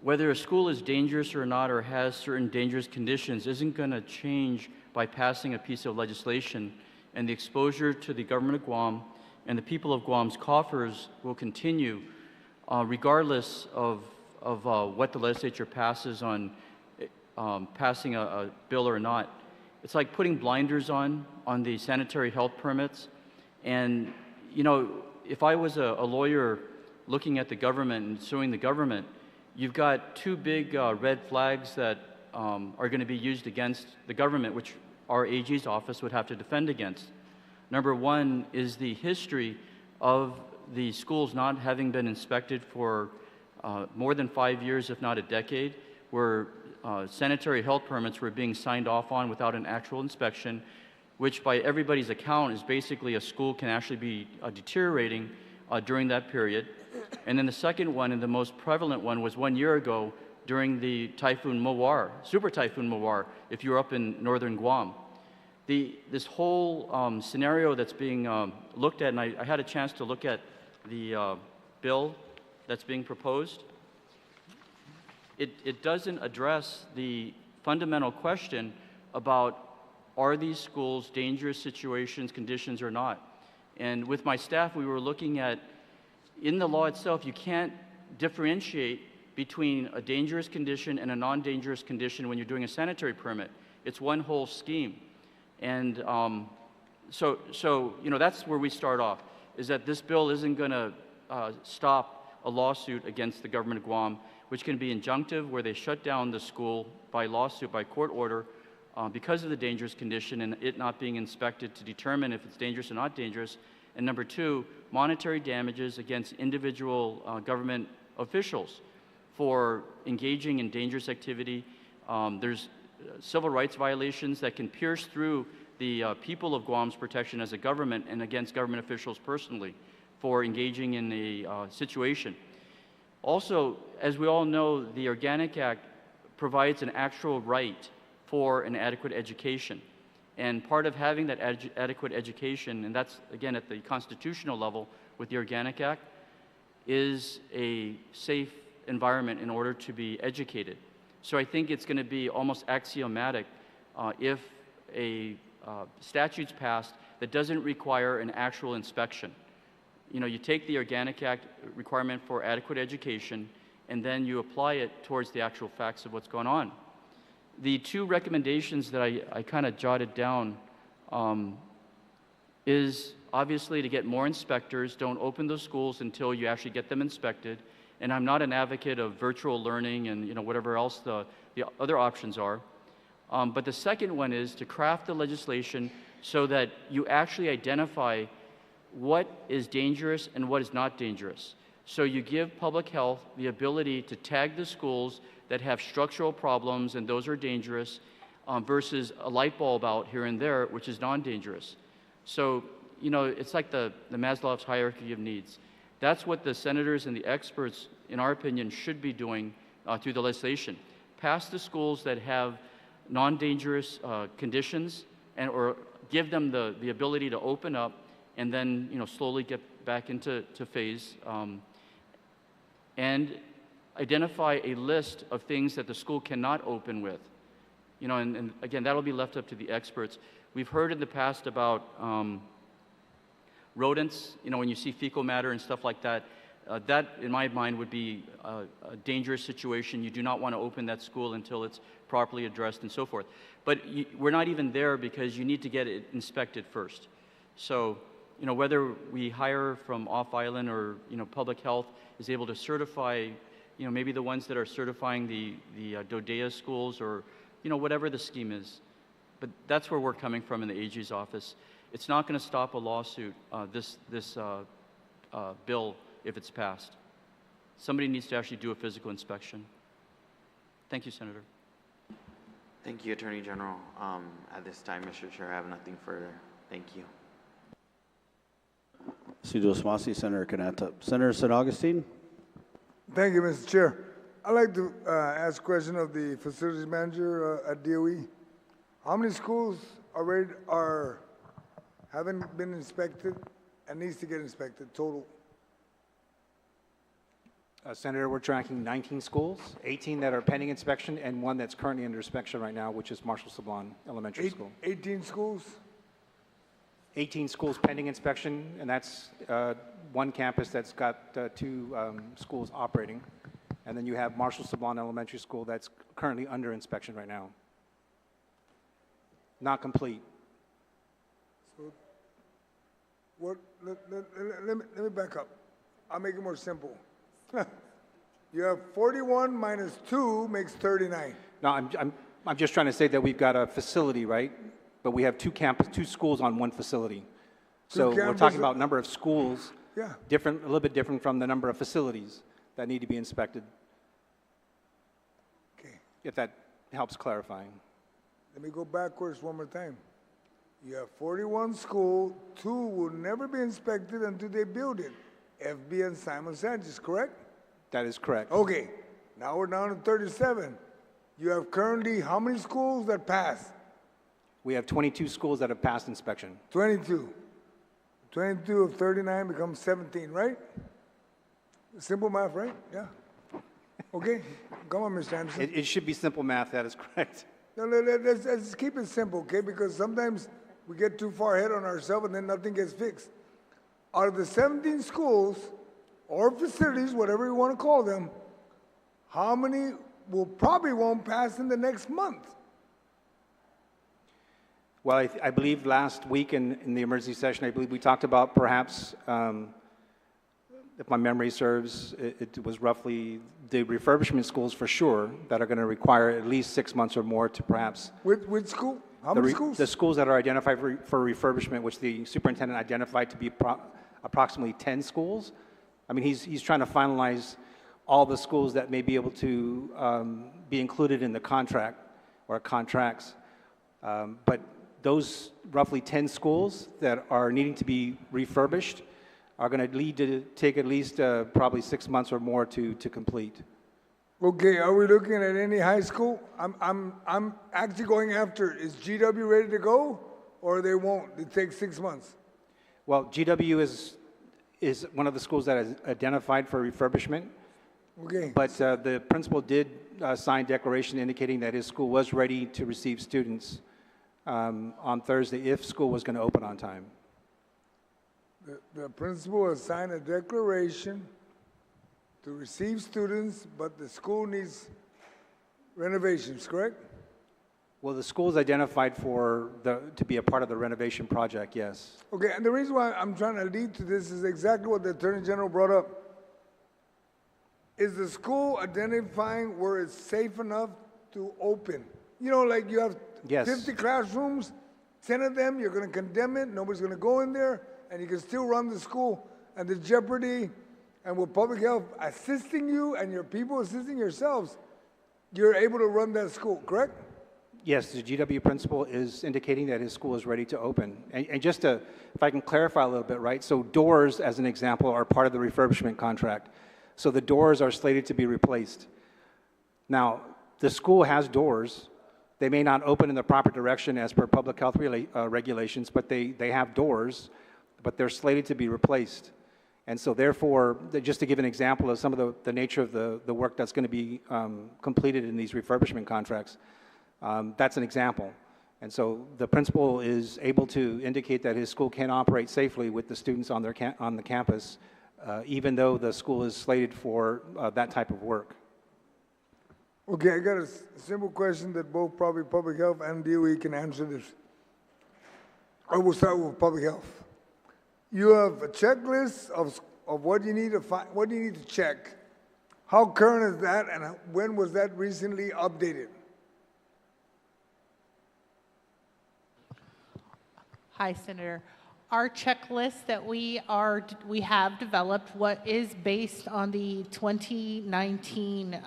whether a school is dangerous or not or has certain dangerous conditions isn't going to change by passing a piece of legislation, and the exposure to the government of Guam and the people of Guam's coffers will continue regardless of what the legislature passes on passing a bill or not. It's like putting blinders on the sanitary health permits. And, you know, if I was a lawyer looking at the government and suing the government, you've got two big red flags that are going to be used against the government, which our AG's office would have to defend against. Number one is the history of the schools not having been inspected for more than 5 years, if not a decade, where sanitary health permits were being signed off on without an actual inspection, which by everybody's account is basically a school can actually be deteriorating during that period. And then the second one, and the most prevalent one, was 1 year ago during the Typhoon Mawar, Super Typhoon Mawar, if you're up in northern Guam. This whole scenario that's being looked at, and I had a chance to look at the bill that's being proposed, it doesn't address the fundamental question about are these schools dangerous situations, conditions, or not. And with my staff, we were looking at, in the law itself, you can't differentiate between a dangerous condition and a non-dangerous condition when you're doing a sanitary permit. It's one whole scheme. And so you know, that's where we start off, is that this bill isn't going to stop a lawsuit against the government of Guam, which can be injunctive, where they shut down the school by lawsuit, by court order, because of the dangerous condition and it not being inspected to determine if it's dangerous or not dangerous. And number two, monetary damages against individual government officials for engaging in dangerous activity. There's civil rights violations that can pierce through the people of Guam's protection as a government and against government officials personally for engaging in a situation. Also, as we all know, the Organic Act provides an actual right for an adequate education. And part of having that adequate education, and that's, again, at the constitutional level with the Organic Act, is a safe environment in order to be educated. So I think it's going to be almost axiomatic if a statute's passed that doesn't require an actual inspection. You know, you take the Organic Act requirement for adequate education, and then you apply it towards the actual facts of what's going on. The two recommendations that I kind of jotted down is obviously to get more inspectors. Don't open those schools until you actually get them inspected. And I'm not an advocate of virtual learning and, you know, whatever else the other options are. But the second one is to craft the legislation so that you actually identify what is dangerous and what is not dangerous. So you give public health the ability to tag the schools that have structural problems and those are dangerous versus a light bulb out here and there, which is non-dangerous. So, you know, it's like the Maslow's hierarchy of needs. That's what the senators and the experts, in our opinion, should be doing through the legislation. Pass the schools that have non-dangerous conditions or give them the ability to open up and then, you know, slowly get back into phase. And identify a list of things that the school cannot open with. You know, and again, that'll be left up to the experts. We've heard in the past about rodents, you know, when you see fecal matter and stuff like that, that, in my mind, would be a dangerous situation. You do not want to open that school until it's properly addressed and so forth. But we're not even there because you need to get it inspected first. So, you know, whether we hire from off-island or, you know, public health is able to certify, you know, maybe the ones that are certifying the DODEA schools or, you know, whatever the scheme is. But that's where we're coming from in the AG's office. It's not going to stop a lawsuit, this bill, if it's passed. Somebody needs to actually do a physical inspection. Thank you, Senator.
Thank you, Attorney General. At this time, Mr. Chair, I have nothing further. Thank you.
Senator Canata. Senator St. Augustine.
Thank you, Mr. Chair. I'd like to ask a question of the facilities manager at DOE. How many schools already haven't been inspected and needs to get inspected total?
Senator, we're tracking 19 schools, 18 that are pending inspection, and one that's currently under inspection right now, which is Marshall Sablon Elementary School.
18 schools?
18 schools pending inspection, and that's one campus that's got two schools operating. And then you have Marshall Sablon Elementary School that's currently under inspection right now. Not complete.
So, what? Let me back up. I'll make it more simple. You have 41 minus 2 makes 39.
No, I'm just trying to say that we've got a facility, right? But we have two schools on one facility. So we're talking about number of schools,
yeah,
a little bit different from the number of facilities that need to be inspected.
Okay.
If that helps clarifying.
Let me go backwards one more time. You have 41 schools, 2 will never be inspected until they build it. FB and Simon Sanchez, correct?
That is correct.
Okay, now we're down to 37. You have currently how many schools that pass?
We have 22 schools that have passed inspection.
22. 22 of 39 becomes 17, right? Simple math, right? Yeah. Okay, come on, Mr. Anderson.
It should be simple math, that is correct.
No, let's keep it simple, okay? Because sometimes we get too far ahead on ourselves and then nothing gets fixed. Out of the 17 schools or facilities, whatever you want to call them, how many probably won't pass in the next month?
Well, I believe last week in the emergency session, I believe we talked about perhaps, if my memory serves, it was roughly the refurbishment schools for sure that are going to require at least 6 months or more to perhaps.
Which school? How many schools?
The schools that are identified for refurbishment, which the superintendent identified to be approximately 10 schools. I mean, he's trying to finalize all the schools that may be able to be included in the contract or contracts. But those roughly 10 schools that are needing to be refurbished are going to take at least probably 6 months or more to complete.
Okay, are we looking at any high school? I'm actually going after, is GW ready to go or they won't? It takes 6 months.
Well, GW is one of the schools that is identified for refurbishment.
Okay.
But the principal did sign declaration indicating that his school was ready to receive students on Thursday if school was going to open on time.
The principal has signed a declaration to receive students, but the school needs renovations, correct?
Well, the school is identified to be a part of the renovation project, yes.
Okay, and the reason why I'm trying to lead to this is exactly what the Attorney General brought up. Is the school identifying where it's safe enough to open? You know, like you have 50 classrooms, 10 of them, you're going to condemn it, nobody's going to go in there, and you can still run the school. And the jeopardy, and with public health assisting you and your people assisting yourselves, you're able to run that school, correct?
Yes, the GW principal is indicating that his school is ready to open. And just to, if I can clarify a little bit, right? So doors, as an example, are part of the refurbishment contract. So the doors are slated to be replaced. Now, the school has doors. They may not open in the proper direction as per public health regulations, but they have doors, but they're slated to be replaced. And so therefore, just to give an example of some of the nature of the work that's going to be completed in these refurbishment contracts, that's an example. And so the principal is able to indicate that his school can operate safely with the students on the campus, even though the school is slated for that type of work.
Okay, I got a simple question that both probably public health and DOE can answer this. I will start with public health. You have a checklist of what you need to find, what you need to check. How current is that, and when was that recently updated?
Hi, Senator. Our checklist that we have developed what is based on the 2019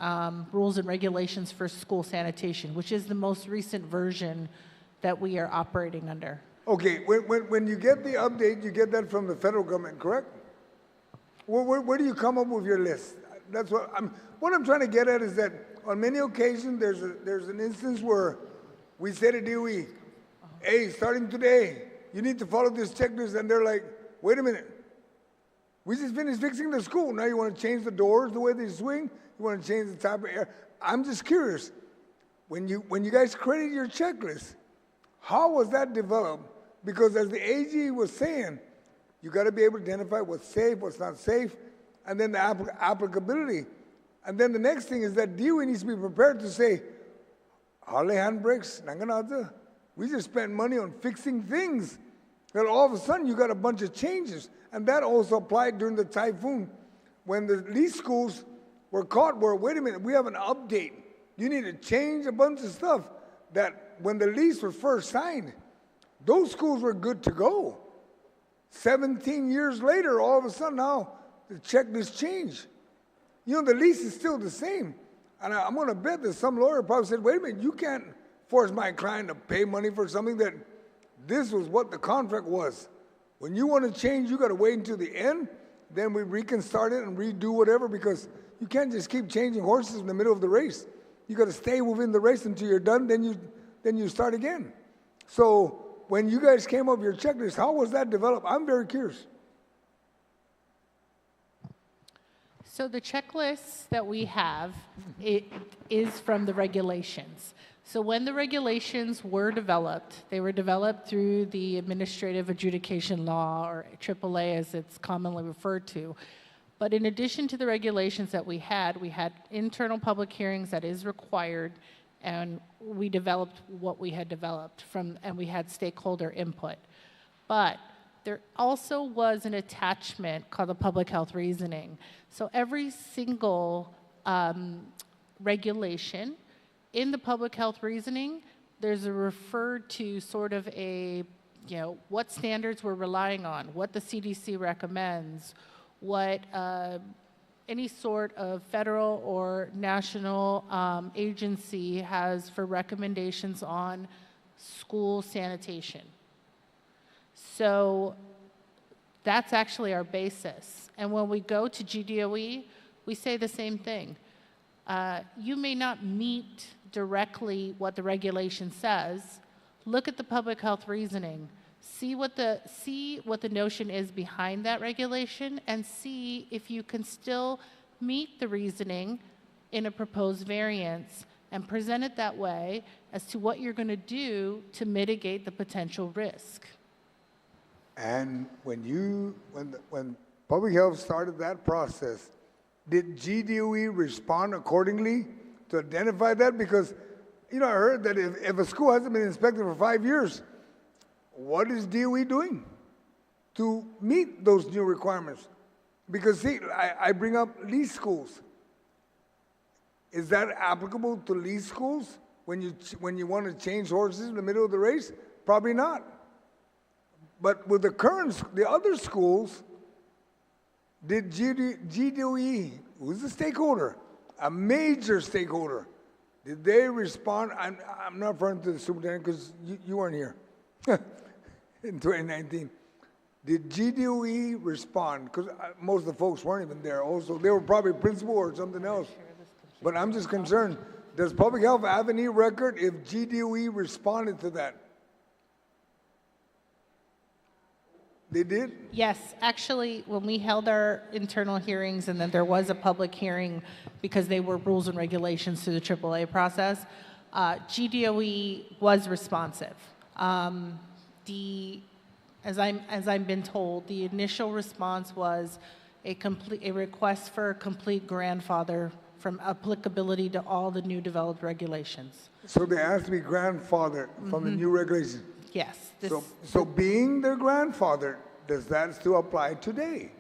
rules and regulations for school sanitation, which is the most recent version that we are operating under.
Okay, when you get the update, you get that from the federal government, correct? Where do you come up with your list? That's what I'm trying to get at is that on many occasions there's an instance where we say to DOE, hey, starting today, you need to follow this checklist, and they're like, wait a minute, we just finished fixing the school. Now you want to change the doors, the way they swing? You want to change the type of air? I'm just curious, when you guys created your checklist, how was that developed? Because as the AG was saying, you got to be able to identify what's safe, what's not safe, and then the applicability. And then the next thing is that DOE needs to be prepared to say, Harley handbrakes, nanganada. We just spent money on fixing things. Then all of a sudden, you got a bunch of changes. And that also applied during the typhoon when the lease schools were caught where, wait a minute, we have an update. You need to change a bunch of stuff that when the lease was first signed, those schools were good to go. 17 years later, all of a sudden now, the checklist changed. You know, the lease is still the same. And I'm going to bet that some lawyer probably said, wait a minute, you can't force my client to pay money for something that this was what the contract was. When you want to change, you got to wait until the end, then we reconstart it and redo whatever, because you can't just keep changing horses in the middle of the race. You got to stay within the race until you're done, then you start again. So when you guys came up with your checklist, how was that developed? I'm very curious.
So the checklist that we have, it is from the regulations. So when the regulations were developed, they were developed through the Administrative Adjudication Law, or AAA as it's commonly referred to. But in addition to the regulations that we had internal public hearings that is required, and we developed what we had developed and we had stakeholder input. But there also was an attachment called the public health reasoning. So every single regulation in the public health reasoning, there's a referred to sort of a, what standards we're relying on, what the CDC recommends, what any sort of federal or national agency has for recommendations on school sanitation. So that's actually our basis. And when we go to GDOE, we say the same thing. You may not meet directly what the regulation says. Look at the public health reasoning. See what the notion is behind that regulation, and see if you can still meet the reasoning in a proposed variance, and present it that way as to what you're going to do to mitigate the potential risk.
And when public health started that process, did GDOE respond accordingly to identify that? Because, I heard that if a school hasn't been inspected for 5 years, what is DOE doing to meet those new requirements? Because, see, I bring up lease schools. Is that applicable to lease schools when you want to change horses in the middle of the race? Probably not. But with the other schools, did GDOE, who's a stakeholder, a major stakeholder, Did they respond? I'm not referring to the superintendent because you weren't here in 2019. Did GDOE respond? Because most of the folks weren't even there also. They were probably principal or something else. But I'm just concerned, does Public Health have any record if GDOE responded to that? They did?
Yes, actually, when we held our internal hearings and then there was a public hearing because they were rules and regulations through the AAA process, GDOE was responsive. As I've been told, the initial response was a request for a complete grandfather from applicability to all the new developed regulations.
So they asked to be grandfathered from the new regulations?
Yes.
So being their grandfather, does that still apply today?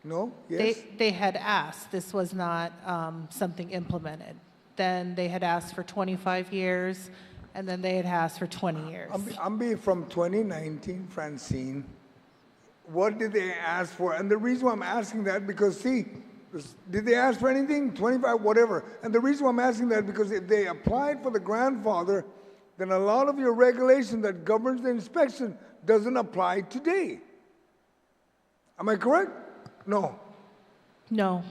No? Yes?
They had asked. This was not something implemented. Then they had asked for 25 years, and then they had asked for 20 years.
I'm being from 2019, Francine. What did they ask for? And the reason why I'm asking that, because see, did they ask for anything? 25, whatever. And the reason why I'm asking that, because if they applied for the grandfather, then a lot of your regulation that governs the inspection doesn't apply today. Am I correct? No.
No.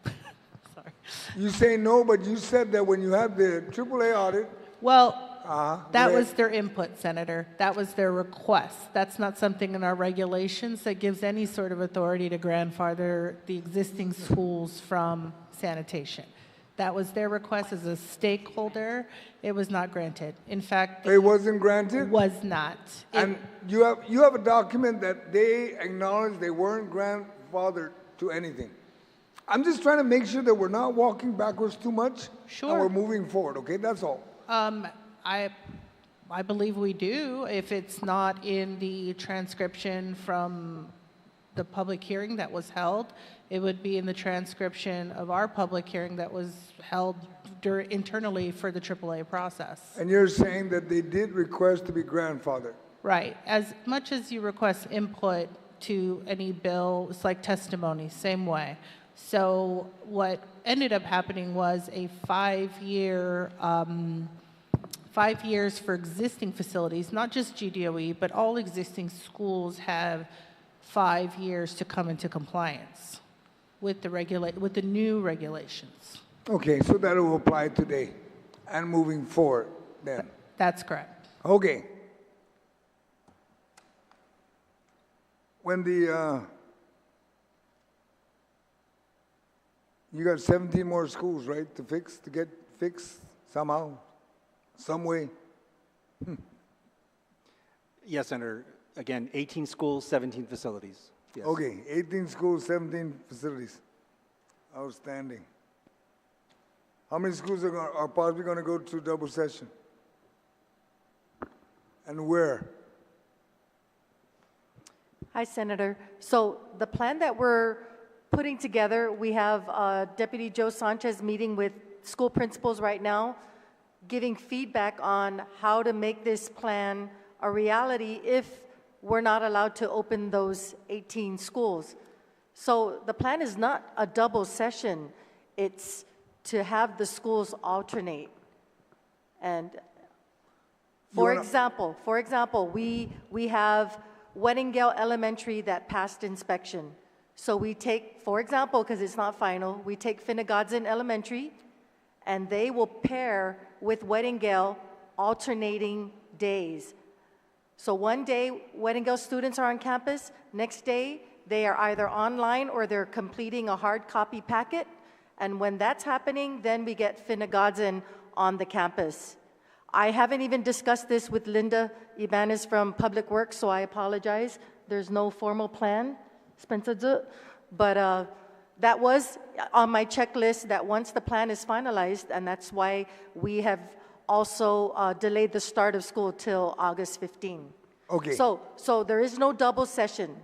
Sorry. You say no, but you said that when you had the AAA audit.
Well, that was their input, Senator. That was their request. That's not something in our regulations that gives any sort of authority to grandfather the existing schools from sanitation. That was their request as a stakeholder. It was not granted. In fact,
it wasn't granted?
Was not.
And you have a document that they acknowledge they weren't grandfathered to anything. I'm just trying to make sure that we're not walking backwards too much.
Sure.
And we're moving forward, okay? That's all.
I believe we do. If it's not in the transcription from the public hearing that was held, it would be in the transcription of our public hearing that was held internally for the AAA process.
And you're saying that they did request to be grandfathered?
Right. As much as you request input to any bill, it's like testimony, same way. So what ended up happening was a 5 years for existing facilities, not just GDOE, but all existing schools have 5 years to come into compliance with the new regulations.
Okay, so that will apply today and moving forward then.
That's correct.
Okay. When you got 17 more schools, right, to get fixed somehow, some way?
Yes, Senator. Again, 18 schools, 17 facilities. Yes.
Okay, 18 schools, 17 facilities. Outstanding. How many schools are possibly going to go to double session? And where?
Hi, Senator. So the plan that we're putting together, we have Deputy Joe Sanchez meeting with school principals right now, giving feedback on how to make this plan a reality if we're not allowed to open those 18 schools. So the plan is not a double session. It's to have the schools alternate. And for example, we have Weddingale Elementary that passed inspection. So we take, for example, because it's not final, we take Finnegodson Elementary, and they will pair with Weddingale alternating days. So one day, Weddingale students are on campus. Next day, they are either online or they're completing a hard copy packet. And when that's happening, then we get Finnegodson on the campus. I haven't even discussed this with Linda Ibanez from Public Works, so I apologize. There's no formal plan, but that was on my checklist that once the plan is finalized, and that's why we have also delayed the start of school till August 15.
Okay.
So there is no double session.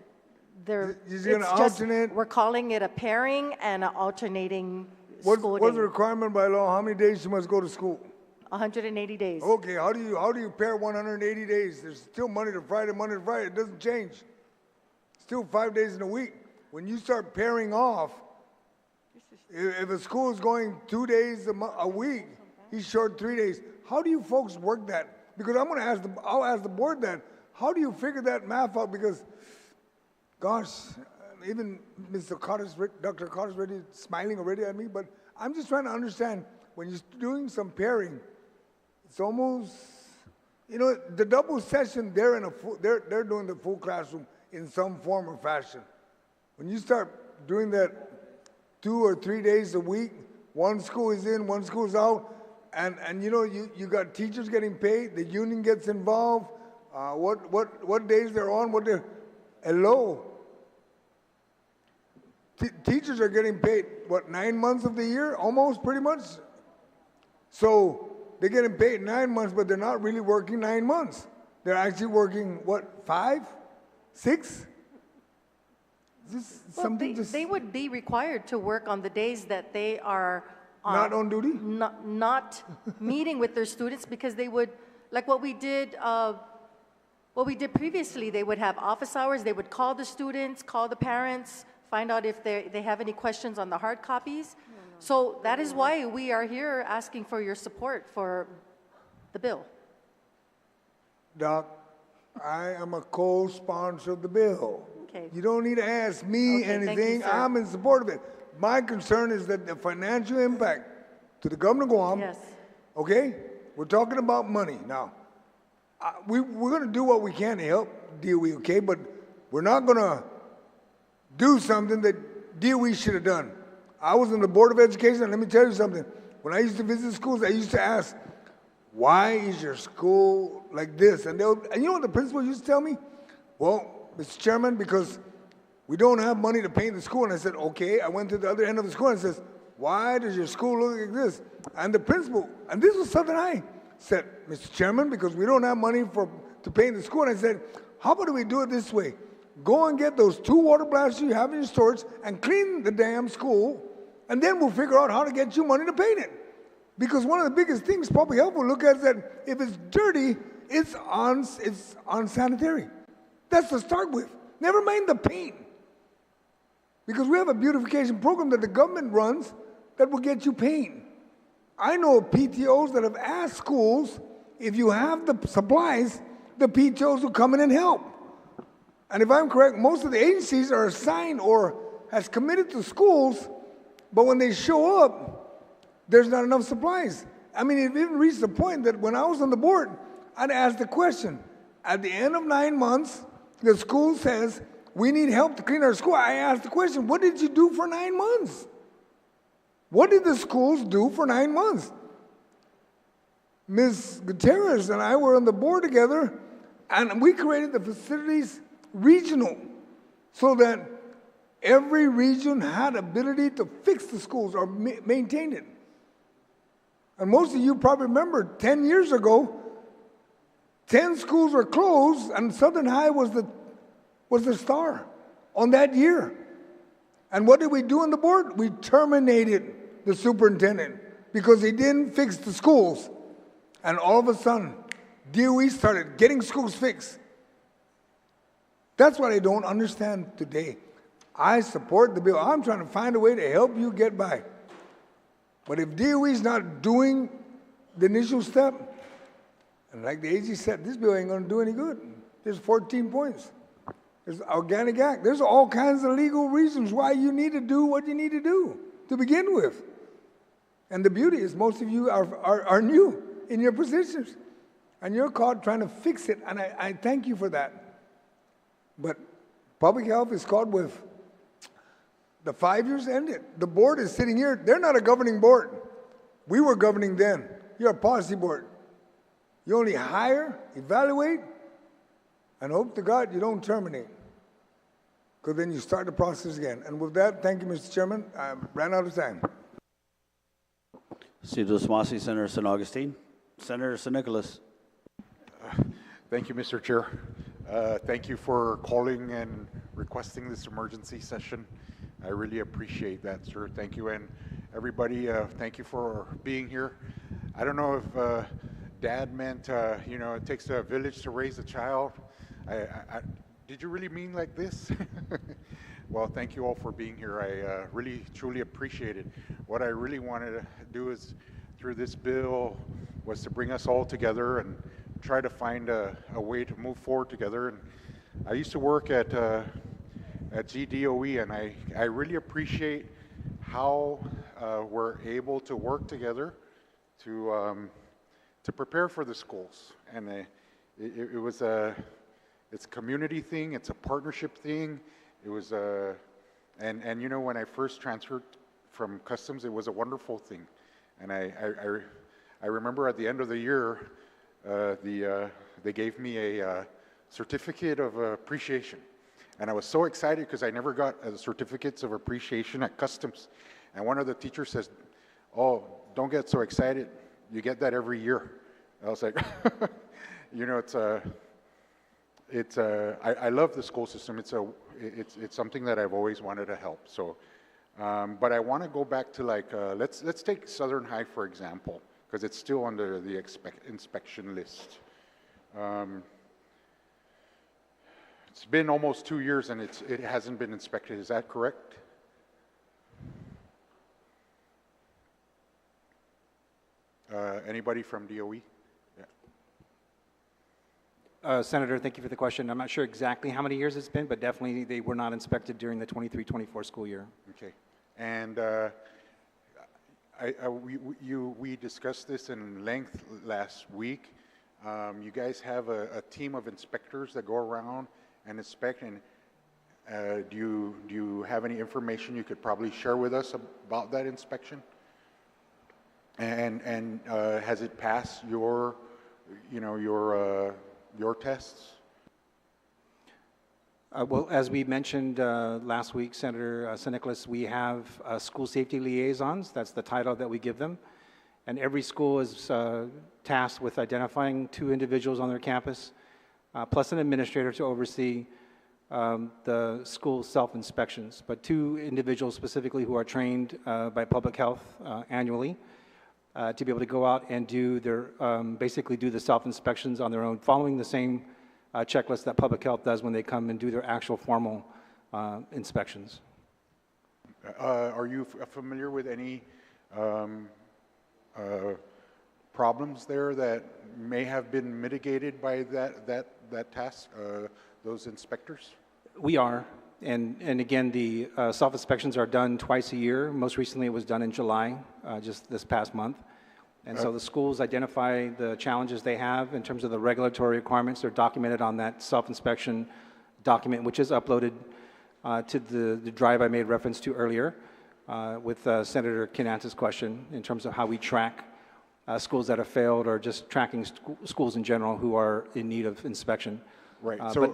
You're going to alternate?
We're calling it a pairing and an alternating
school
day.
What's the requirement by law? How many days you must go to school?
180 days.
Okay, how do you pair 180 days? There's still Monday to Friday, it doesn't change. Still 5 days in a week. When you start pairing off, If a school is going 2 days a week, he's short 3 days. How do you folks work that? Because I'll ask the board that. How do you figure that math out? Because, gosh, even Dr. Carter's already smiling already at me, but I'm just trying to understand, when you're doing some pairing, it's almost, the double session, they're doing the full classroom in some form or fashion. When you start doing that 2 or 3 days a week, one school is in, one school is out, and you got teachers getting paid, the union gets involved, what days they're on, hello. Teachers are getting paid, 9 months of the year, almost, pretty much? So they're getting paid 9 months, but they're not really working 9 months. They're actually working, 5, 6?
They would be required to work on the days that they are
not on duty?
Not meeting with their students, because they would, like what we did previously, they would have office hours, they would call the students, call the parents, find out if they have any questions on the hard copies. So that is why we are here asking for your support for the bill.
Doc, I am a co-sponsor of the bill.
Okay.
You don't need to ask me anything. I'm in support of it. My concern is that the financial impact to the governor of Guam, okay? We're talking about money. Now, we're going to do what we can to help DOE, okay? But we're not going to do something that DOE should have done. I was on the Board of Education, and let me tell you something. When I used to visit schools, I used to ask, why is your school like this? And you know what the principal used to tell me? Well, Mr. Chairman, because we don't have money to paint the school. And I said, okay. I went to the other end of the school and says, why does your school look like this? And the principal, and this was something I said, Mr. Chairman, because we don't have money to paint the school. And I said, how about we do it this way? Go and get those 2 water blasters you have in your storage and clean the damn school, and then we'll figure out how to get you money to paint it. Because one of the biggest things public health will look at is that if it's dirty, it's unsanitary. That's to start with. Never mind the paint. Because we have a beautification program that the government runs that will get you paint. I know PTOs that have asked schools, if you have the supplies, the PTOs will come in and help. And if I'm correct, most of the agencies are assigned or has committed to schools, but when they show up, there's not enough supplies. I mean, it even reached the point that when I was on the board, I'd ask the question, at the end of 9 months, the school says, we need help to clean our school. I asked the question, what did you do for 9 months? What did the schools do for 9 months? Ms. Gutierrez and I were on the board together, and we created the facilities regional, so that every region had ability to fix the schools or maintain it. And most of you probably remember 10 years ago, 10 schools were closed, and Southern High was the star on that year. And what did we do on the board? We terminated the superintendent because he didn't fix the schools. And all of a sudden, DOE started getting schools fixed. That's what I don't understand today. I support the bill. I'm trying to find a way to help you get by. But if DOE is not doing the initial step, and like the AG said, this bill ain't going to do any good. There's 14 points. There's Organic Act. There's all kinds of legal reasons why you need to do what you need to do to begin with. And the beauty is most of you are new in your positions. And you're caught trying to fix it, and I thank you for that. But public health is caught with the 5 years ended. The board is sitting here. They're not a governing board. We were governing then. You're a policy board. You only hire, evaluate, and hope to God you don't terminate. Because then you start the process again. And with that, thank you, Mr. Chairman. I ran out of time.
Cedros Masi, Senator San Augustine. Senator San Nicolas.
Thank you, Mr. Chair. Thank you for calling and requesting this emergency session. I really appreciate that, sir. Thank you. And everybody, thank you for being here. I don't know if Dad meant, it takes a village to raise a child. Did you really mean like this? Well, thank you all for being here. I really, truly appreciate it. What I really wanted to do is, through this bill, was to bring us all together and try to find a way to move forward together. And I used to work at GDOE, and I really appreciate how we're able to work together to prepare for the schools. And it was it's a community thing, it's a partnership thing. It was and you know, when I first transferred from customs, it was a wonderful thing. And I remember at the end of the year, they gave me a certificate of appreciation. And I was so excited because I never got certificates of appreciation at customs. And one of the teachers says, "Oh, don't get so excited. You get that every year." I was like, you know, I love the school system. It's something that I've always wanted to help. So, but I want to go back to like, let's take Southern High, for example, because it's still under the inspection list. It's been almost 2 years and it hasn't been inspected. Is that correct? Anybody from DOE? Yeah.
Senator, thank you for the question. I'm not sure exactly how many years it's been, but definitely they were not inspected during the 23-24 school year.
Okay. And we discussed this in length last week. You guys have a team of inspectors that go around and inspect. And do you have any information you could probably share with us about that inspection? And has it passed your tests?
Well, as we mentioned last week, Senator Nicholas, we have school safety liaisons. That's the title that we give them. And every school is tasked with identifying 2 individuals on their campus, plus an administrator to oversee the school self-inspections, but 2 individuals specifically who are trained by public health annually to be able to go out and do their, basically do the self-inspections on their own, following the same checklist that public health does when they come and do their actual formal inspections.
Are you familiar with any problems there that may have been mitigated by that task, those inspectors?
We are, and again, the self-inspections are done twice a year. Most recently it was done in July, just this past month. And so the schools identify the challenges they have in terms of the regulatory requirements. They're documented on that self-inspection document, which is uploaded to the drive I made reference to earlier with Senator Kinanta's question in terms of how we track schools that have failed, or just tracking schools in general who are in need of inspection.
Right.
So,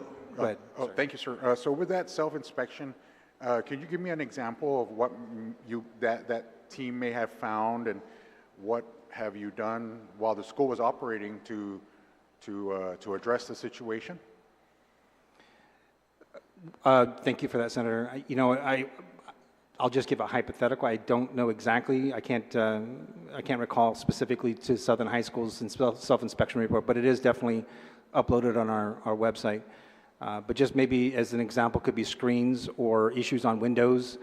thank you, sir. So with that self-inspection, can you give me an example of what that team may have found, and what have you done while the school was operating to address the situation?
Thank you for that, Senator. You know, I'll just give a hypothetical. I don't know exactly. I can't recall specifically to Southern High School's self-inspection report, but it is definitely uploaded on our website. But just maybe as an example, could be screens or issues on windows.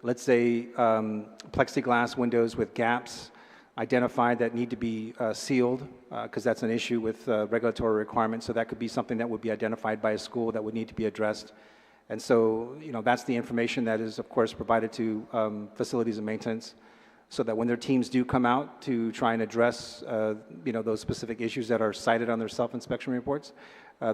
Let's say plexiglass windows with gaps identified that need to be sealed, because that's an issue with regulatory requirements. So that could be something that would be identified by a school that would need to be addressed. And so, you know, that's the information that is, of course, provided to facilities and maintenance, so that when their teams do come out to try and address, you know, those specific issues that are cited on their self-inspection reports,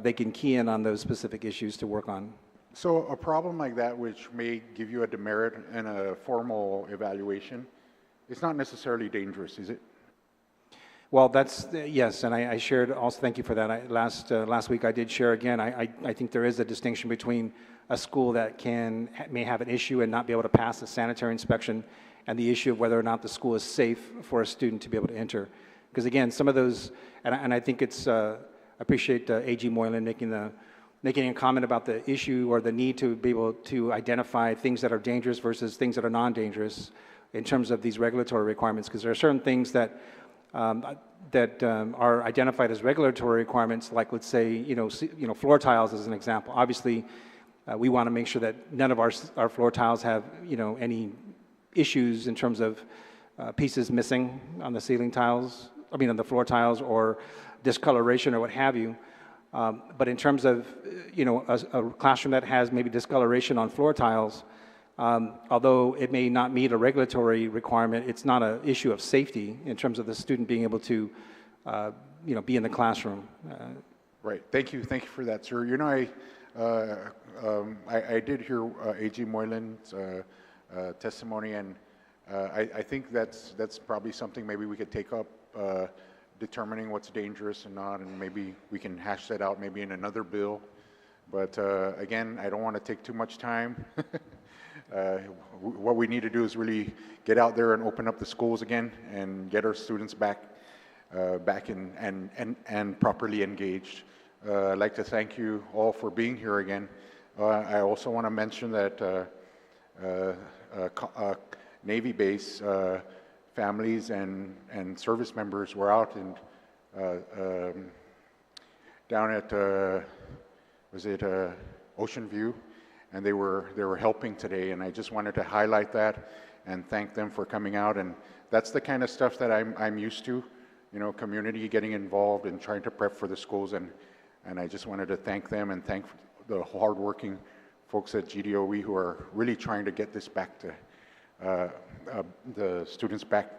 they can key in on those specific issues to work on.
So a problem like that, which may give you a demerit in a formal evaluation, it's not necessarily dangerous, is it?
Well, that's, yes, and I shared also, thank you for that. Last week I did share again, I think there is a distinction between a school that may have an issue and not be able to pass a sanitary inspection, and the issue of whether or not the school is safe for a student to be able to enter. Because again, some of those, and I think it's, I appreciate A.G. Moylan making a comment about the issue or the need to be able to identify things that are dangerous versus things that are non-dangerous in terms of these regulatory requirements, because there are certain things that that are identified as regulatory requirements, like let's say, floor tiles as an example. Obviously, we want to make sure that none of our floor tiles have, any issues in terms of pieces missing on the ceiling tiles, on the floor tiles, or discoloration or what have you. But in terms of, a classroom that has maybe discoloration on floor tiles, although it may not meet a regulatory requirement, it's not an issue of safety in terms of the student being able to, be in the classroom.
Right. Thank you for that, sir. I did hear A.G. Moylan's testimony, and I think that's probably something maybe we could take up, determining what's dangerous and not, and maybe we can hash that out maybe in another bill. But again, I don't want to take too much time. What we need to do is really get out there and open up the schools again and get our students back in and properly engaged. I'd like to thank you all for being here again. I also want to mention that Navy base families and service members were out and down at Ocean View, and they were helping today, and I just wanted to highlight that and thank them for coming out. And that's the kind of stuff that I'm used to, community getting involved and trying to prep for the schools, and I just wanted to thank them and thank the hardworking folks at GDOE who are really trying to get this back to the students back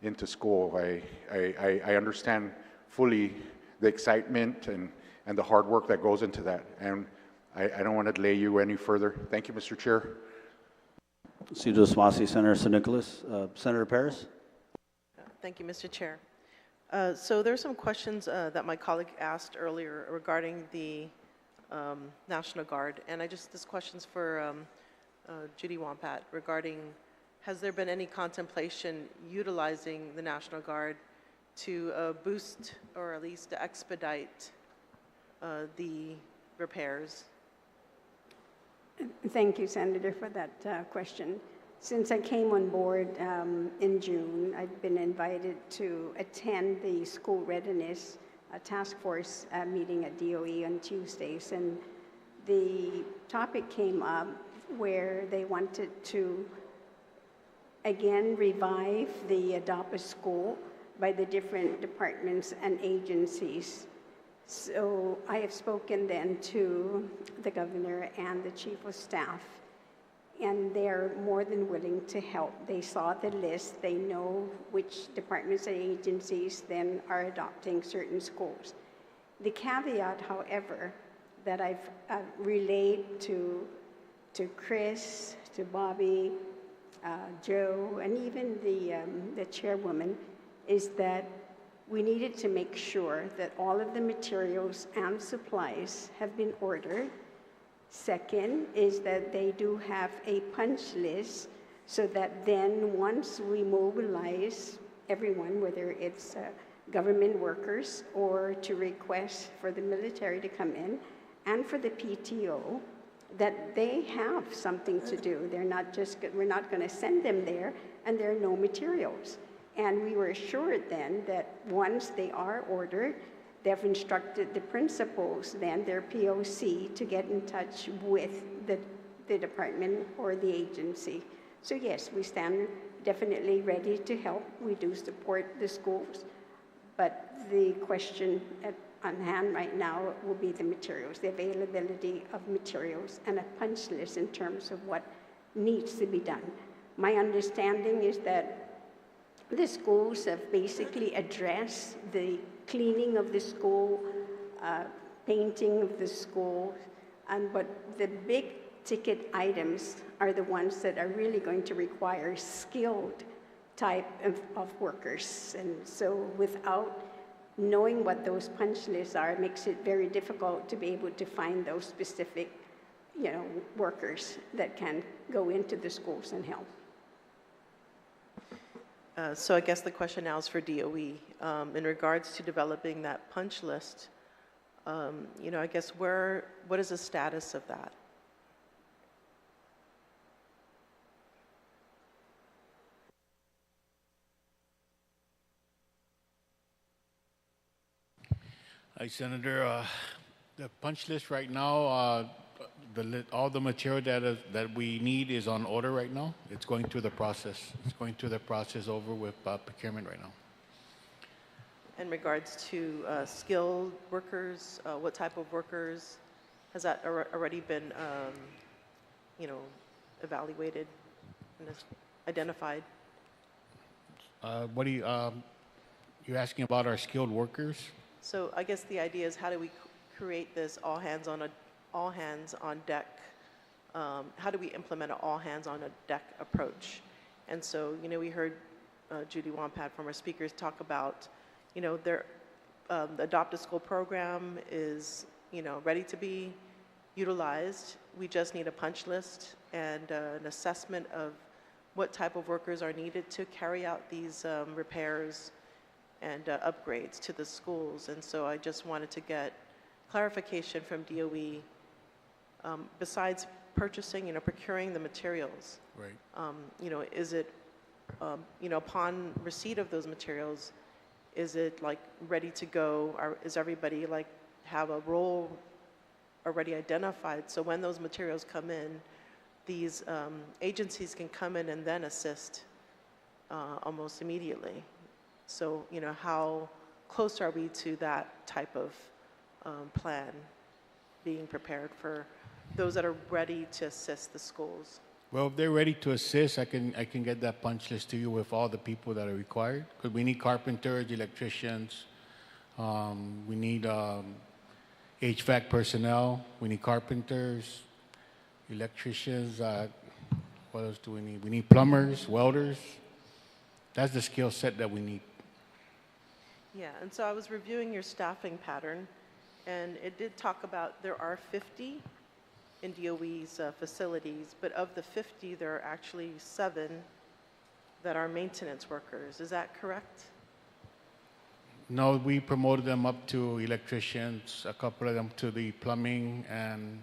into school. I understand fully the excitement and the hard work that goes into that, and I don't want to delay you any further. Thank you, Mr. Chair.
Senator San Nicolas. Senator Paris.
Thank you, Mr. Chair. So there are some questions that my colleague asked earlier regarding the National Guard, and this question's for Judy Wampat regarding, has there been any contemplation utilizing the National Guard to boost or at least to expedite the repairs?
Thank you, Senator, for that question. Since I came on board in June, I've been invited to attend the school readiness task force meeting at DOE on Tuesdays, and the topic came up where they wanted to again revive the Adopt a School by the different departments and agencies. So I have spoken then to the governor and the chief of staff, and they're more than willing to help. They saw the list, they know which departments and agencies then are adopting certain schools. The caveat, however, that I've relayed to Chris, to Bobby, Joe, and even the chairwoman, is that we needed to make sure that all of the materials and supplies have been ordered. Second is that they do have a punch list so that then once we mobilize everyone, whether it's government workers or to request for the military to come in and for the PTO, that they have something to do. We're not going to send them there and there are no materials. And we were assured then that once they are ordered, they've instructed the principals, then their POC, to get in touch with the department or the agency. So yes, we stand definitely ready to help. We do support the schools, but the question on hand right now will be the materials, the availability of materials, and a punch list in terms of what needs to be done. My understanding is that the schools have basically addressed the cleaning of the school, painting of the school, but the big ticket items are the ones that are really going to require skilled type of workers. And so without knowing what those punch lists are, it makes it very difficult to be able to find those specific, workers that can go into the schools and help.
So I guess the question now is for DOE. In regards to developing that punch list, I guess what is the status of that?
Hi, Senator. The punch list right now, all the material that we need is on order right now. It's going through the process. It's going through the process over with procurement right now.
In regards to skilled workers, what type of workers, has that already been, evaluated and identified?
What do you, you're asking about our skilled workers?
So I guess the idea is, how do we create this all hands on deck? How do we implement an all hands on a deck approach? And so, we heard Judy Wampat from our speakers talk about, the Adopt a School program is, ready to be utilized. We just need a punch list and an assessment of what type of workers are needed to carry out these repairs and upgrades to the schools. And so I just wanted to get clarification from DOE, besides purchasing, procuring the materials.
Right.
Is it, upon receipt of those materials, is it like ready to go? Or is everybody like have a role already identified? So when those materials come in, these agencies can come in and then assist almost immediately. So, how close are we to that type of plan being prepared for those that are ready to assist the schools?
Well, if they're ready to assist, I can get that punch list to you with all the people that are required. Because we need carpenters, electricians, we need HVAC personnel, we need carpenters, electricians, what else do we need? We need plumbers, welders. That's the skill set that we need.
Yeah, and so I was reviewing your staffing pattern, and it did talk about there are 50 in DOE's facilities, but of the 50, there are actually 7 that are maintenance workers. Is that correct?
No, we promoted them up to electricians, a couple of them to the plumbing and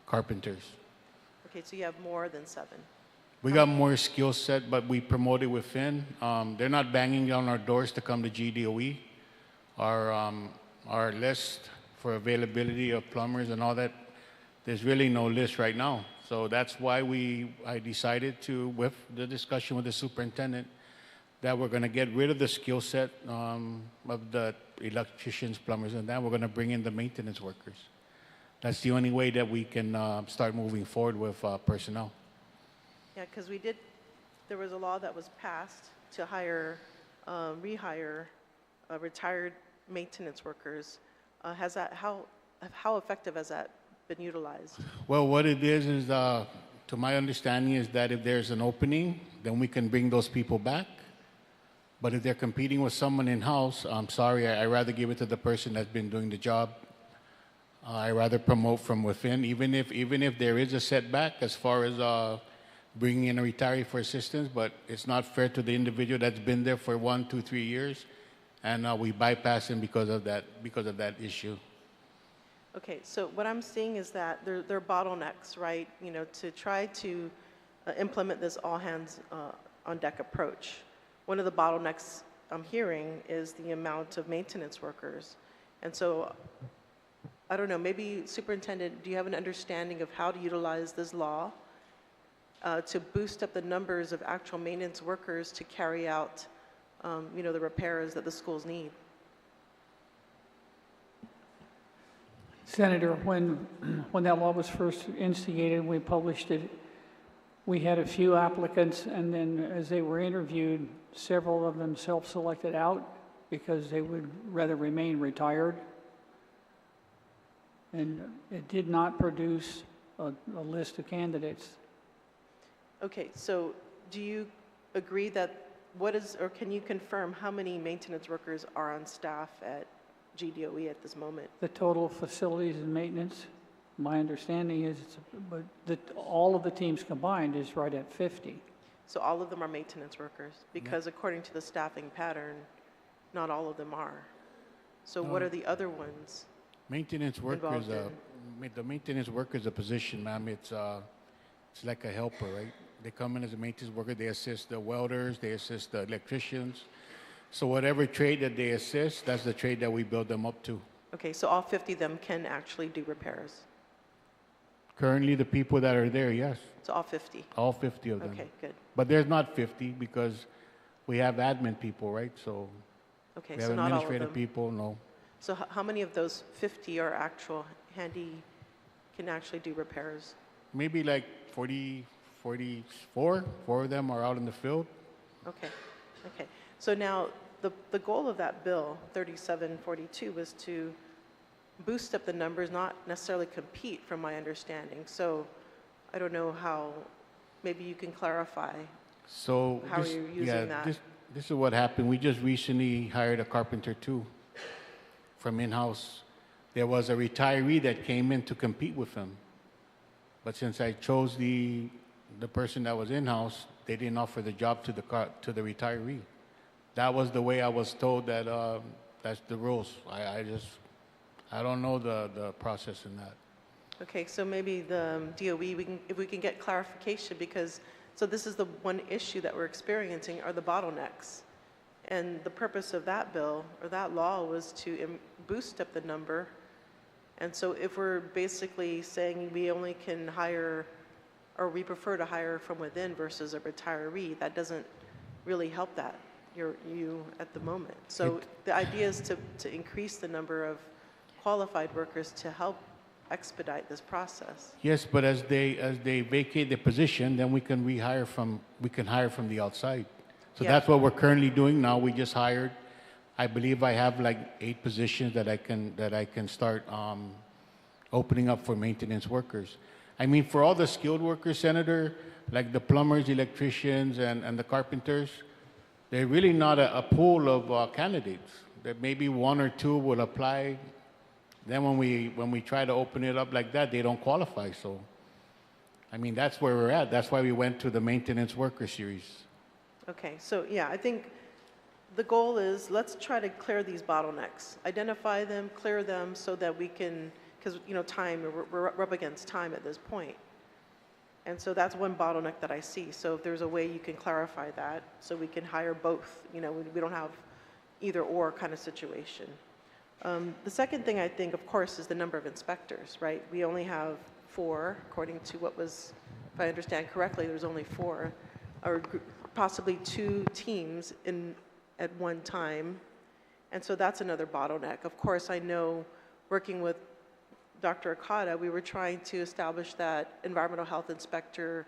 carpenters.
Okay, so you have more than 7.
We got more skill set, but we promoted within. They're not banging on our doors to come to GDOE. Our list for availability of plumbers and all that, there's really no list right now. So that's why I decided to, with the discussion with the superintendent, that we're going to get rid of the skill set of the electricians, plumbers, and that we're going to bring in the maintenance workers. That's the only way that we can start moving forward with personnel.
Yeah, because there was a law that was passed to rehire retired maintenance workers. How effective has that been utilized?
Well, what it is to my understanding, is that if there's an opening, then we can bring those people back. But if they're competing with someone in-house, I'm sorry, I'd rather give it to the person that's been doing the job. I'd rather promote from within, even if there is a setback as far as bringing in a retiree for assistance, but it's not fair to the individual that's been there for 1, 2, 3 years, and we bypass him because of that issue.
Okay, so what I'm seeing is that there are bottlenecks, right? To try to implement this all hands on deck approach. One of the bottlenecks I'm hearing is the amount of maintenance workers. And so, I don't know, maybe Superintendent, do you have an understanding of how to utilize this law to boost up the numbers of actual maintenance workers to carry out, the repairs that the schools need?
Senator, when that law was first instigated, we published it, we had a few applicants, and then as they were interviewed, several of them self-selected out because they would rather remain retired. And it did not produce a list of candidates.
Okay, so do you agree that can you confirm how many maintenance workers are on staff at GDOE at this moment?
The total facilities and maintenance, my understanding is, all of the teams combined is right at 50.
So all of them are maintenance workers? Because according to the staffing pattern, not all of them are. So what are the other ones?
Maintenance workers, the maintenance worker is a position, ma'am. It's like a helper, right? They come in as a maintenance worker. They assist the welders. They assist the electricians. So whatever trade that they assist, that's the trade that we build them up to.
Okay, so all 50 of them can actually do repairs?
Currently, the people that are there, yes,
So all 50?
all 50 of them.
Okay, good.
But there's not 50 because we have admin people, right? So
Okay,
we
so
have
not all of
administrative
them.
people, no.
So how many of those 50 are actual can actually do repairs?
Maybe like 44 of them are out in the field.
Okay, okay. So now, the goal of that bill, 3742, was to boost up the numbers, not necessarily compete, from my understanding. So I don't know how, maybe you can clarify
So
how you're using that.
This is what happened. We just recently hired a carpenter too from in-house. There was a retiree that came in to compete with him. But since I chose the person that was in-house, they didn't offer the job to the retiree. That was the way I was told that that's the rules. I don't know the process in that.
Okay, so maybe the DOE, if we can get clarification, because, so this is the one issue that we're experiencing are the bottlenecks. And the purpose of that bill, or that law, was to boost up the number. And so if we're basically saying we only can hire, or we prefer to hire from within versus a retiree, that doesn't really help that, you at the moment. So the idea is to increase the number of qualified workers to help expedite this process.
Yes, but as they vacate the position, then we can hire from the outside. So
Yeah.
that's what we're currently doing now. We just hired. I believe I have like 8 positions that I can start opening up for maintenance workers. I mean, for all the skilled workers, Senator, like the plumbers, electricians, and the carpenters, they're really not a pool of candidates. That maybe 1 or 2 will apply. Then when we try to open it up like that, they don't qualify. So, I mean, that's where we're at. That's why we went to the maintenance worker series.
Okay, so yeah, I think the goal is let's try to clear these bottlenecks, identify them, clear them so that we can, because, you know, time, we're up against time at this point. And so that's one bottleneck that I see. So if there's a way you can clarify that so we can hire both, you know, we don't have either or kind of situation. The second thing I think, of course, is the number of inspectors, right? We only have 4, according to what was, if I understand correctly, there's only 4, or possibly 2 teams at one time. And so that's another bottleneck. Of course, I know working with Dr. Okada, we were trying to establish that environmental health inspector,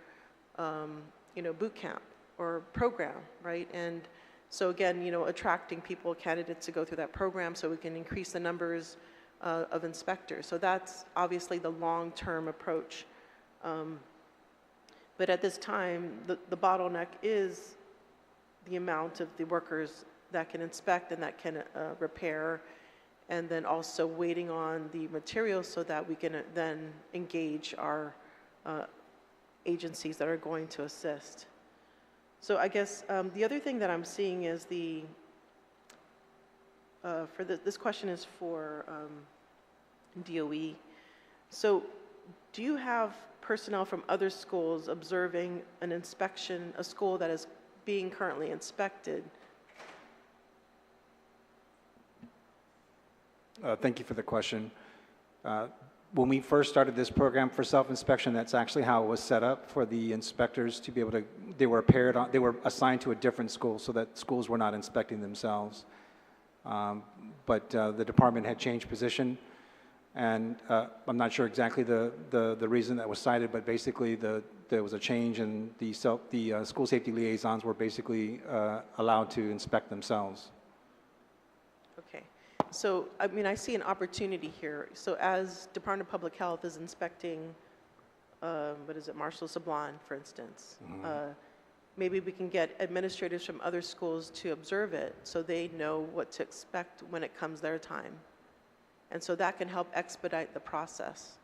you know, boot camp or program, right? And so again, you know, attracting people, candidates to go through that program so we can increase the numbers of inspectors. So that's obviously the long-term approach. But at this time, the bottleneck is the amount of the workers that can inspect and that can repair, and then also waiting on the materials so that we can then engage our agencies that are going to assist. So I guess the other thing that I'm seeing is this question is for DOE. So do you have personnel from other schools observing an inspection, a school that is being currently inspected?
Thank you for the question. When we first started this program for self-inspection, that's actually how it was set up for the inspectors to be able to, they were assigned to a different school so that schools were not inspecting themselves. But the department had changed position, and I'm not sure exactly the reason that was cited, but basically there was a change, and the school safety liaisons were basically allowed to inspect themselves.
Okay. So, I mean, I see an opportunity here. So as Department of Public Health is inspecting, what is it, Marshall Sablon, for instance, maybe we can get administrators from other schools to observe it so they know what to expect when it comes their time. And so that can help expedite the process.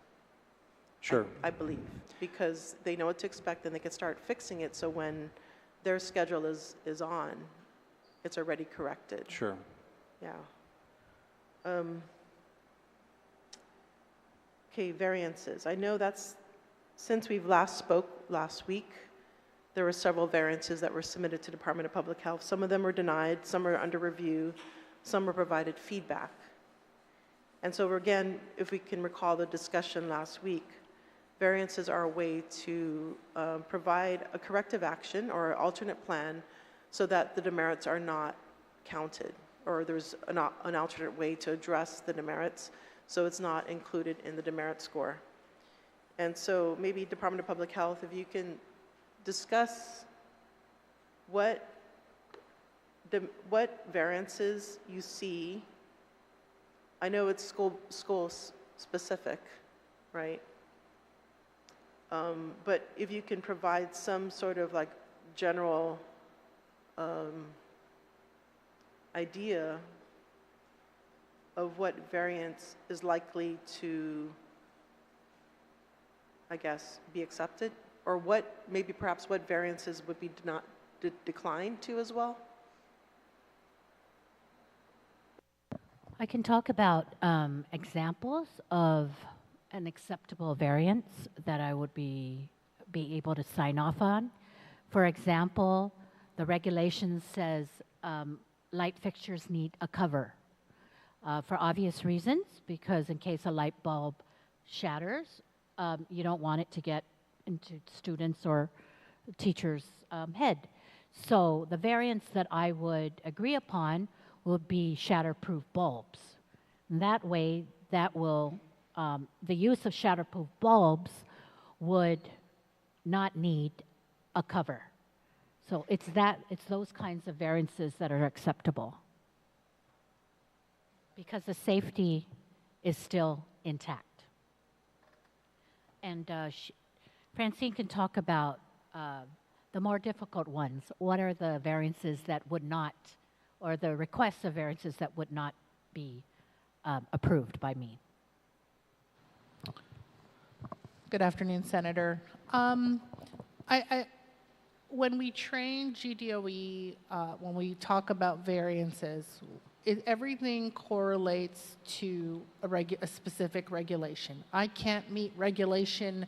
Sure.
I believe, because they know what to expect and they can start fixing it so when their schedule is on, it's already corrected.
Sure.
Yeah. Okay, variances. I know that's, since we've last spoke last week, there were several variances that were submitted to Department of Public Health. Some of them were denied, some are under review, some were provided feedback. And so again, if we can recall the discussion last week, variances are a way to provide a corrective action or alternate plan so that the demerits are not counted, or there's an alternate way to address the demerits so it's not included in the demerit score. And so maybe Department of Public Health, if you can discuss what variances you see. I know it's school specific, right? But if you can provide some sort of like general idea of what variance is likely to, I guess, be accepted, or what, maybe perhaps what variances would be declined to as well?
I can talk about examples of an acceptable variance that I would be able to sign off on. For example, the regulation says light fixtures need a cover for obvious reasons, because in case a light bulb shatters, you don't want it to get into students' or teachers' head. So the variance that I would agree upon would be shatterproof bulbs. And that way, that will, the use of shatterproof bulbs would not need a cover. So it's those kinds of variances that are acceptable, because the safety is still intact. And Francine can talk about the more difficult ones. What are the variances that would not, or the requests of variances that would not be approved by me?
Good afternoon, Senator. When we train GDOE, when we talk about variances, everything correlates to a specific regulation. I can't meet regulation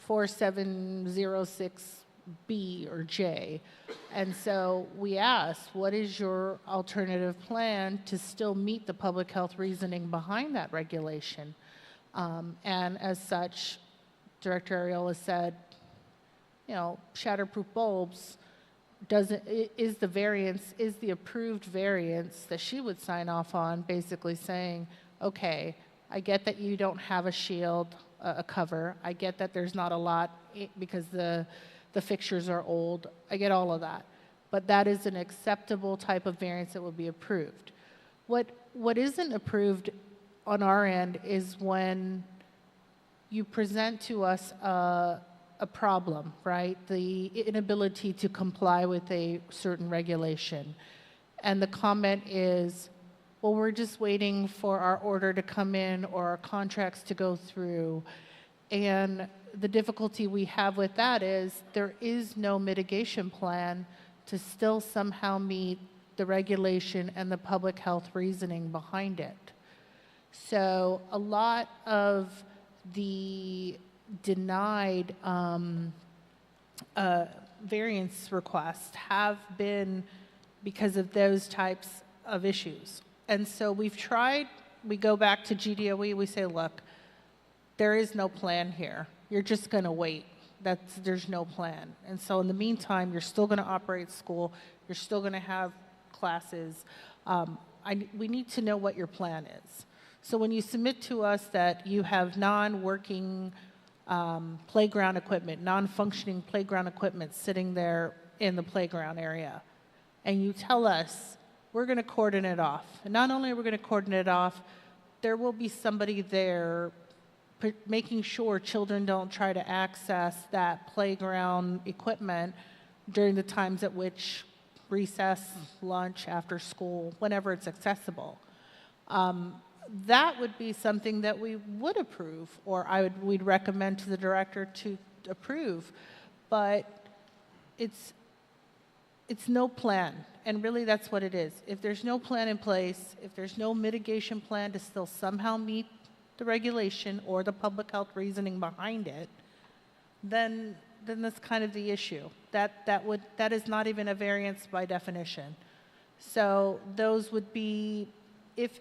4706B or J. And so we asked, what is your alternative plan to still meet the public health reasoning behind that regulation? And as such, Director Arreola said, you know, shatterproof bulbs is the approved variance that she would sign off on, basically saying, okay, I get that you don't have a shield, a cover. I get that there's not a lot because the fixtures are old. I get all of that. But that is an acceptable type of variance that would be approved. What isn't approved on our end is when you present to us a problem, right? The inability to comply with a certain regulation. And the comment is, well, we're just waiting for our order to come in or our contracts to go through. And the difficulty we have with that is there is no mitigation plan to still somehow meet the regulation and the public health reasoning behind it. So a lot of the denied variance requests have been because of those types of issues. And so we go back to GDOE, we say, look, there is no plan here. You're just going to wait. There's no plan. And so in the meantime, you're still going to operate school. You're still going to have classes. We need to know what your plan is. So when you submit to us that you have non-working playground equipment, non-functioning playground equipment sitting there in the playground area, and you tell us, we're going to cordon it off. And not only are we going to cordon it off, there will be somebody there making sure children don't try to access that playground equipment during the times at which recess, lunch, after school, whenever it's accessible. That would be something that we would approve, or we'd recommend to the director to approve, but it's no plan, and really that's what it is. If there's no plan in place, if there's no mitigation plan to still somehow meet the regulation or the public health reasoning behind it, then that's kind of the issue. That is not even a variance by definition. So those would be, if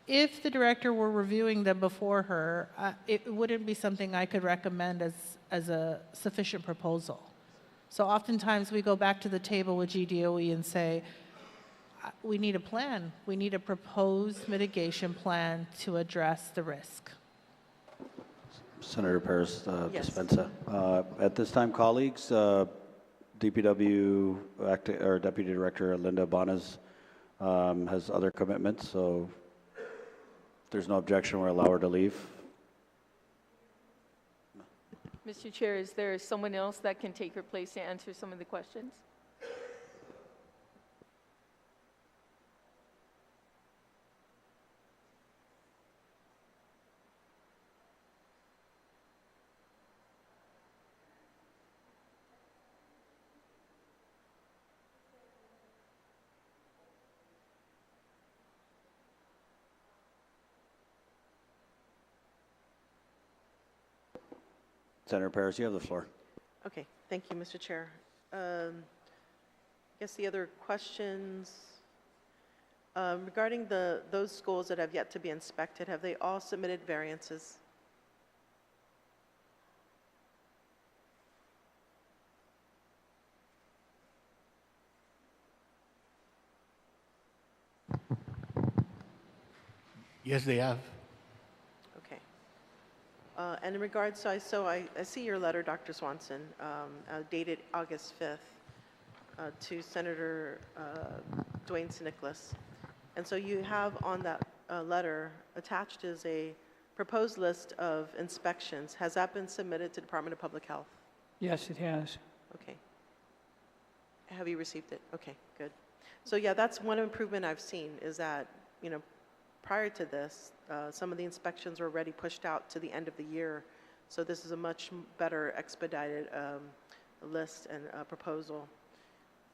if the director were reviewing them before her, it wouldn't be something I could recommend as a sufficient proposal. So oftentimes we go back to the table with GDOE and say, we need a plan. We need a proposed mitigation plan to address the risk.
Senator Paris
Yes.
Dispensa. At this time, colleagues, DPW Deputy Director Linda Bonas has other commitments, so if there's no objection, we'll allow her to leave.
Mr. Chair, is there someone else that can take her place to answer some of the questions?
Senator Paris, you have the floor.
Okay, thank you, Mr. Chair. I guess the other questions regarding those schools that have yet to be inspected, have they all submitted variances?
Yes, they have.
Okay. And in regards, so I see your letter, Dr. Swanson, dated August 5th to Senator Dwayne Nicholas. And so you have on that letter attached is a proposed list of inspections. Has that been submitted to Department of Public Health?
Yes, it has.
Okay. Have you received it? Okay, good. So yeah, that's one improvement I've seen is that, you know, prior to this, some of the inspections were already pushed out to the end of the year. So this is a much better expedited list and proposal.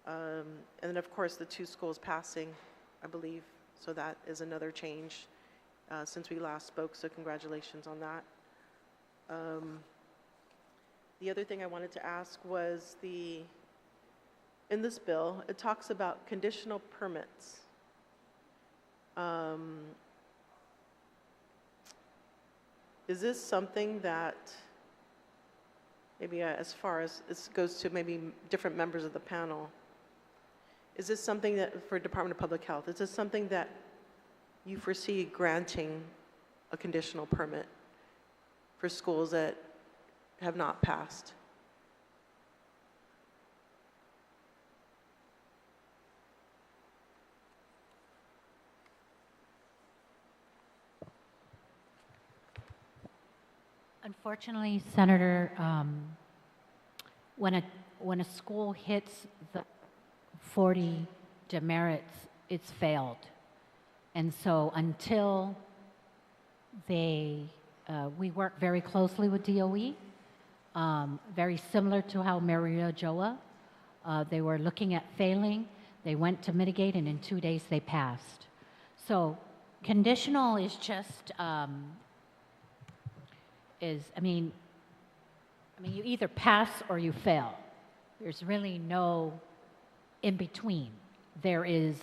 And then of course the 2 schools passing, I believe. So that is another change since we last spoke. So congratulations on that. The other thing I wanted to ask was in this bill, it talks about conditional permits. Is this something that, maybe as far as this goes to maybe different members of the panel, is this something that, for Department of Public Health, is this something that you foresee granting a conditional permit for schools that have not passed?
Unfortunately, Senator, when a school hits the 40 demerits, it's failed. And so until we work very closely with DOE, very similar to how Maria Joa, they were looking at failing, they went to mitigate, and in 2 days they passed. So conditional is just, I mean, you either pass or you fail. There's really no in-between. There is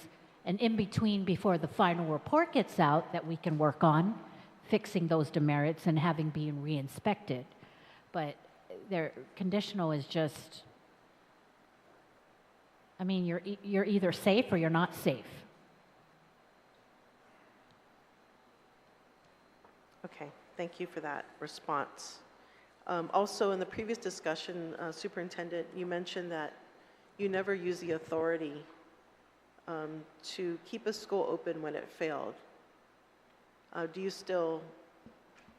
an in-between before the final report gets out that we can work on, fixing those demerits and having been re-inspected. But their conditional is just, I mean, you're either safe or you're not safe.
Okay, thank you for that response. Also, in the previous discussion, Superintendent, you mentioned that you never use the authority to keep a school open when it failed. Do you still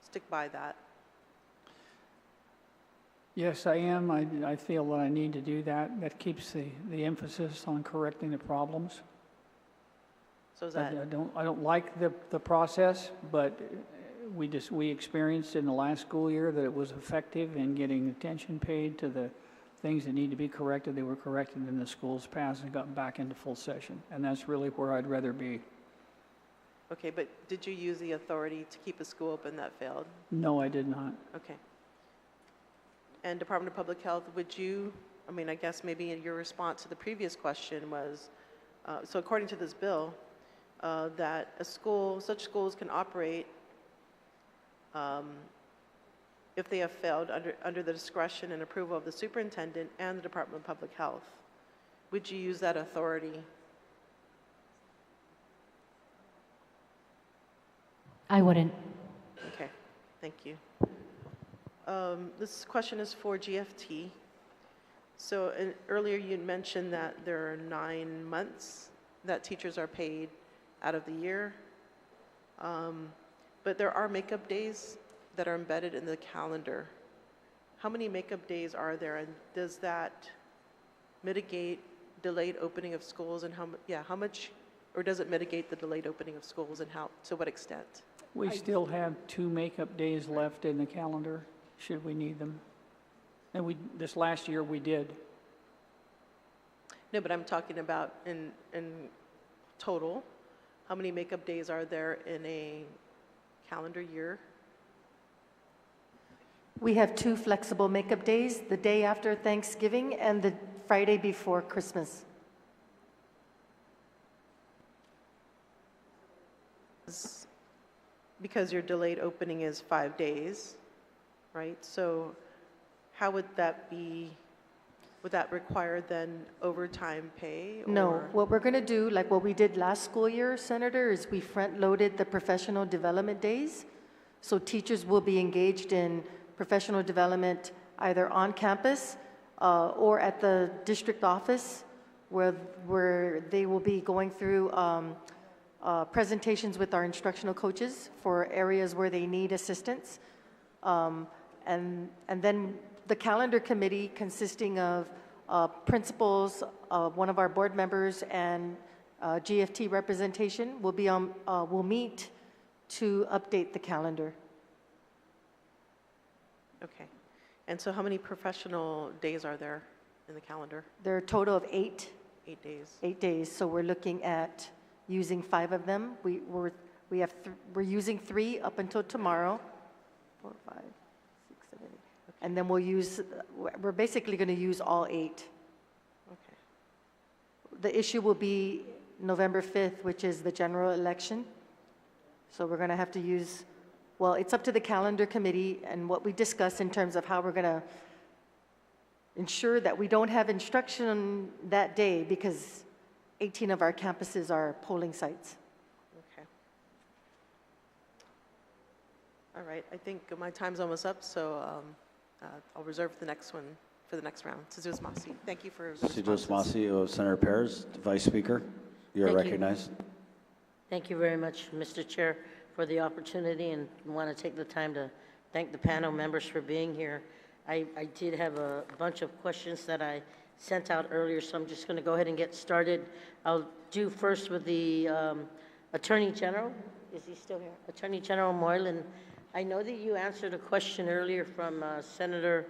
stick by that?
Yes, I am. I feel that I need to do that. That keeps the emphasis on correcting the problems.
So is that
I don't like the process, but we experienced in the last school year that it was effective in getting attention paid to the things that need to be corrected. They were corrected, and the schools passed and got back into full session. And that's really where I'd rather be.
Okay, but did you use the authority to keep a school open that failed?
No, I did not.
Okay. And Department of Public Health, would you, I mean, I guess maybe your response to the previous question was, so according to this bill, that such schools can operate if they have failed under the discretion and approval of the superintendent and the Department of Public Health. Would you use that authority?
I wouldn't.
Okay, thank you. This question is for GFT. So earlier you mentioned that there are 9 months that teachers are paid out of the year, but there are makeup days that are embedded in the calendar. How many makeup days are there, and does that mitigate delayed opening of schools, and how much, or does it mitigate the delayed opening of schools, and to what extent?
We still have 2 makeup days left in the calendar, should we need them. And this last year we did.
No, but I'm talking about in total. How many makeup days are there in a calendar year?
We have 2 flexible makeup days, the day after Thanksgiving and the Friday before Christmas.
Because your delayed opening is 5 days, right? So how would that be? Would that require then overtime pay?
No, what we're going to do, like what we did last school year, Senator, is we front-loaded the professional development days. So teachers will be engaged in professional development either on campus or at the district office, where they will be going through presentations with our instructional coaches for areas where they need assistance. And then the calendar committee, consisting of principals, one of our board members, and GFT representation, will meet to update the calendar.
Okay. And so how many professional days are there in the calendar?
There are a total of 8.
8 days.
8 days. So we're looking at using 5 of them. We're using 3 up until tomorrow. 4, 5, 6, 7, 8. Okay. And then we're basically going to use all 8.
Okay.
The issue will be November 5th, which is the general election. So we're going to have to use, well, it's up to the calendar committee and what we discuss in terms of how we're going to ensure that we don't have instruction that day, because 18 of our campuses are polling sites.
Okay. All right, I think my time's almost up, so I'll reserve the next one for the next round. Sizos Masi, thank you for the
Sizos Masi of Senator Perez, Vice Speaker, you're recognized.
Thank you very much, Mr. Chair, for the opportunity, and I want to take the time to thank the panel members for being here. I did have a bunch of questions that I sent out earlier, so I'm just going to go ahead and get started. I'll do first with the Attorney General. Is he still here? Attorney General Moylan. I know that you answered a question earlier from Senator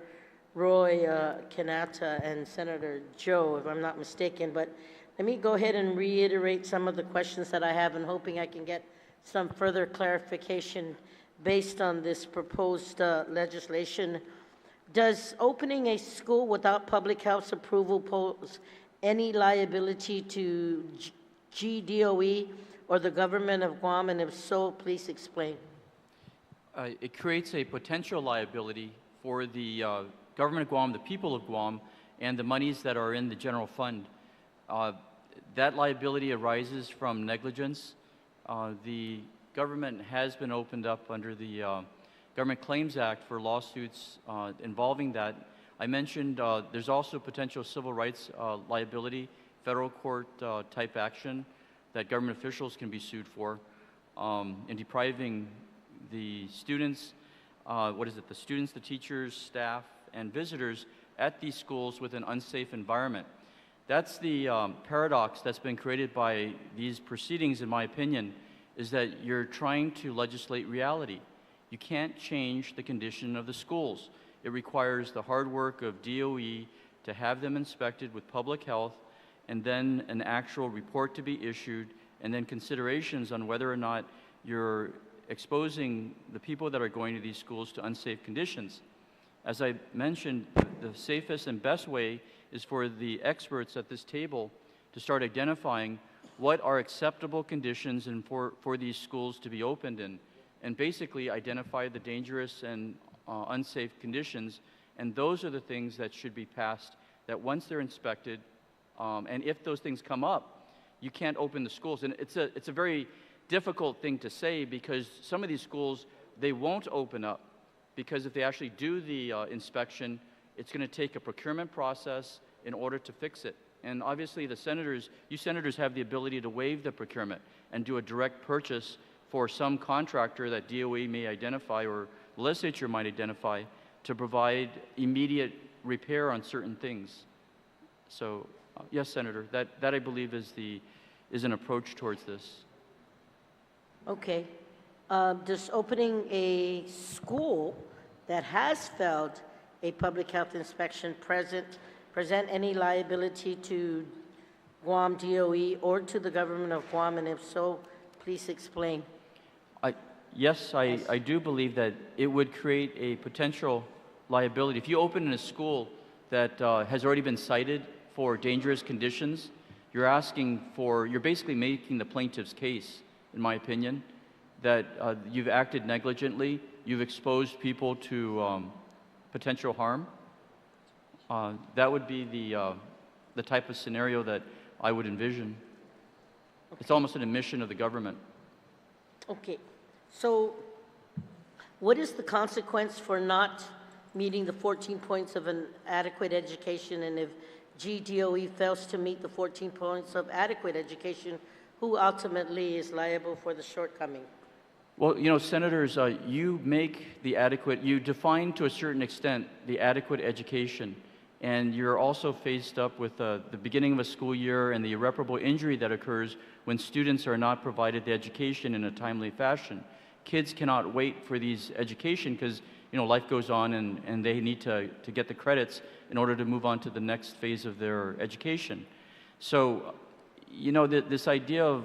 Roy Kanata and Senator Joe, if I'm not mistaken, but let me go ahead and reiterate some of the questions that I have, and hoping I can get some further clarification based on this proposed legislation. Does opening a school without public health's approval pose any liability to GDOE or the government of Guam, and if so, please explain.
It creates a potential liability for the government of Guam, the people of Guam, and the monies that are in the general fund. That liability arises from negligence. The government has been opened up under the Government Claims Act for lawsuits involving that. I mentioned there's also potential civil rights liability, federal court type action that government officials can be sued for in depriving the students, the students, the teachers, staff, and visitors at these schools with an unsafe environment. That's the paradox that's been created by these proceedings, in my opinion, is that you're trying to legislate reality. You can't change the condition of the schools. It requires the hard work of DOE to have them inspected with public health, and then an actual report to be issued, and then considerations on whether or not you're exposing the people that are going to these schools to unsafe conditions. As I mentioned, the safest and best way is for the experts at this table to start identifying what are acceptable conditions and for these schools to be opened in, and basically identify the dangerous and unsafe conditions. And those are the things that should be passed, that once they're inspected, and if those things come up, you can't open the schools. And it's a very difficult thing to say, because some of these schools, they won't open up, because if they actually do the inspection, it's going to take a procurement process in order to fix it. And obviously the senators, you senators have the ability to waive the procurement and do a direct purchase for some contractor that DOE may identify or the legislature might identify to provide immediate repair on certain things. So yes, Senator, that I believe is an approach towards this.
Okay. Does opening a school that has failed a public health inspection present any liability to Guam DOE or to the government of Guam? And if so, please explain.
Yes, I do believe that it would create a potential liability. If you open in a school that has already been cited for dangerous conditions, you're basically making the plaintiff's case, in my opinion, that you've acted negligently, you've exposed people to potential harm. That would be the type of scenario that I would envision. Okay. It's almost an admission of the government.
Okay. So what is the consequence for not meeting the 14 points of an adequate education? And if GDOE fails to meet the 14 points of adequate education, who ultimately is liable for the shortcoming?
Well, you know, senators, you define to a certain extent the adequate education, and you're also faced up with the beginning of a school year and the irreparable injury that occurs when students are not provided the education in a timely fashion. Kids cannot wait for these education because, you know, life goes on and they need to get the credits in order to move on to the next phase of their education. So, you know, this idea of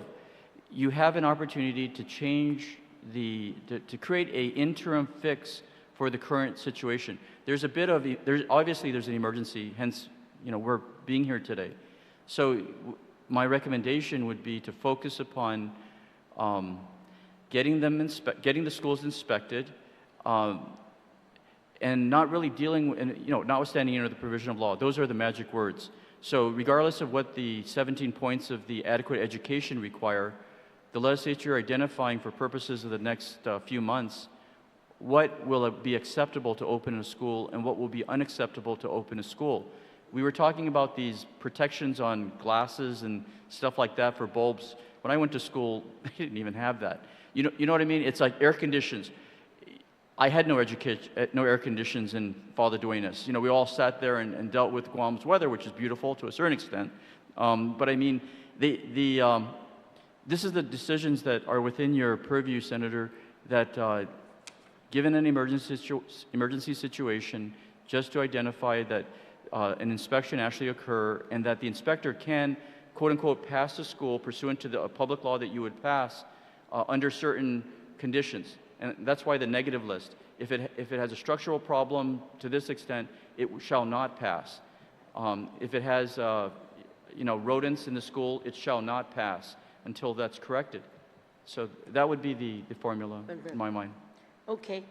you have an opportunity to change to create an interim fix for the current situation. There's obviously there's an emergency, hence, you know, we're being here today. So my recommendation would be to focus upon getting the schools inspected, and not really dealing, you know, notwithstanding under the provision of law. Those are the magic words. So regardless of what the 17 points of the adequate education require, the legislature identifying for purposes of the next few months what will be acceptable to open a school and what will be unacceptable to open a school. We were talking about these protections on glasses and stuff like that for bulbs. When I went to school, they didn't even have that. You know what I mean? It's like air conditions. I had no air conditions in Father Duenas. You know, we all sat there and dealt with Guam's weather, which is beautiful to a certain extent. But I mean, this is the decisions that are within your purview, Senator, that given an emergency situation, just to identify that an inspection actually occur and that the inspector can, quote unquote, pass the school pursuant to the public law that you would pass under certain conditions. And that's why the negative list. If it has a structural problem to this extent, it shall not pass. If it has you know, rodents in the school, it shall not pass until that's corrected. So that would be the formula in my mind.
Okay.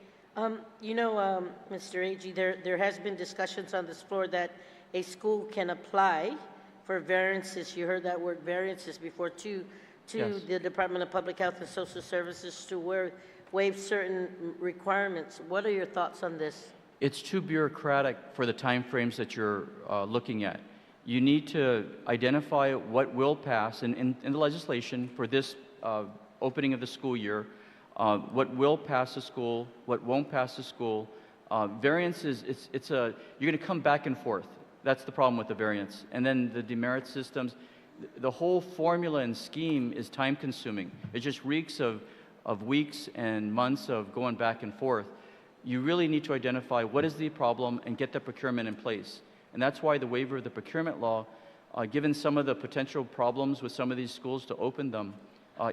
You know, Mr. Agee, there has been discussions on this floor that a school can apply for variances. You heard that word variances before, to yes, the Department of Public Health and Social Services to waive certain requirements. What are your thoughts on this?
It's too bureaucratic for the time frames that you're looking at. You need to identify what will pass in the legislation for this opening of the school year, what will pass the school, what won't pass the school. Variance is, you're going to come back and forth. That's the problem with the variance. And then the demerit systems, the whole formula and scheme is time consuming. It just reeks of weeks and months of going back and forth. You really need to identify what is the problem and get the procurement in place. And that's why the waiver of the procurement law, given some of the potential problems with some of these schools to open them,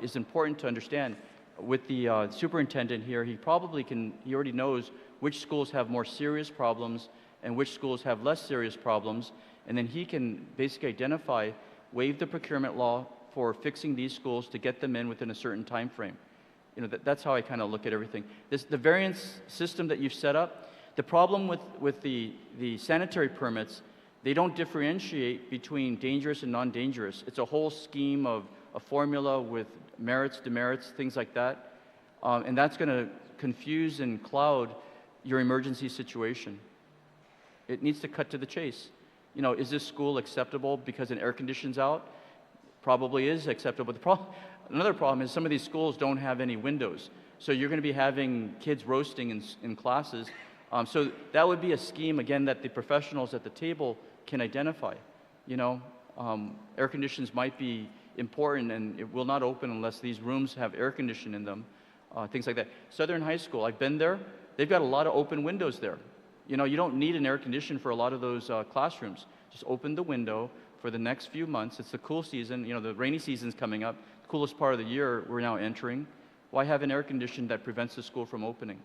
is important to understand. With the superintendent here, he already knows which schools have more serious problems and which schools have less serious problems, and then he can basically identify, waive the procurement law for fixing these schools to get them in within a certain time frame. You know, that's how I kind of look at everything. The variance system that you've set up, the problem with the sanitary permits, they don't differentiate between dangerous and non-dangerous. It's a whole scheme of a formula with merits, demerits, things like that. And that's going to confuse and cloud your emergency situation. It needs to cut to the chase. You know, is this school acceptable because an air conditioning's out? Probably is acceptable. Another problem is some of these schools don't have any windows. So you're going to be having kids roasting in classes. So that would be a scheme, again, that the professionals at the table can identify. You know, air conditions might be important, and it will not open unless these rooms have air conditioning in them, things like that. Southern High School, I've been there. They've got a lot of open windows there. You know, you don't need an air conditioner for a lot of those classrooms. Just open the window for the next few months. It's the cool season. You know, the rainy season's coming up. The coolest part of the year we're now entering. Why have an air conditioner that prevents the school from opening?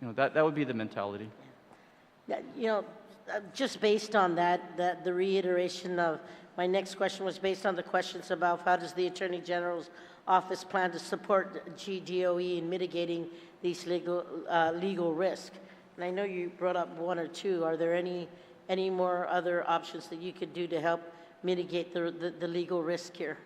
You know, that would be the mentality.
You know, just based on that, the reiteration of my next question was based on the questions about how does the Attorney General's office plan to support GDOE in mitigating these legal risk. And I know you brought up one or two. Are there any more other options that you could do to help mitigate the legal risk here?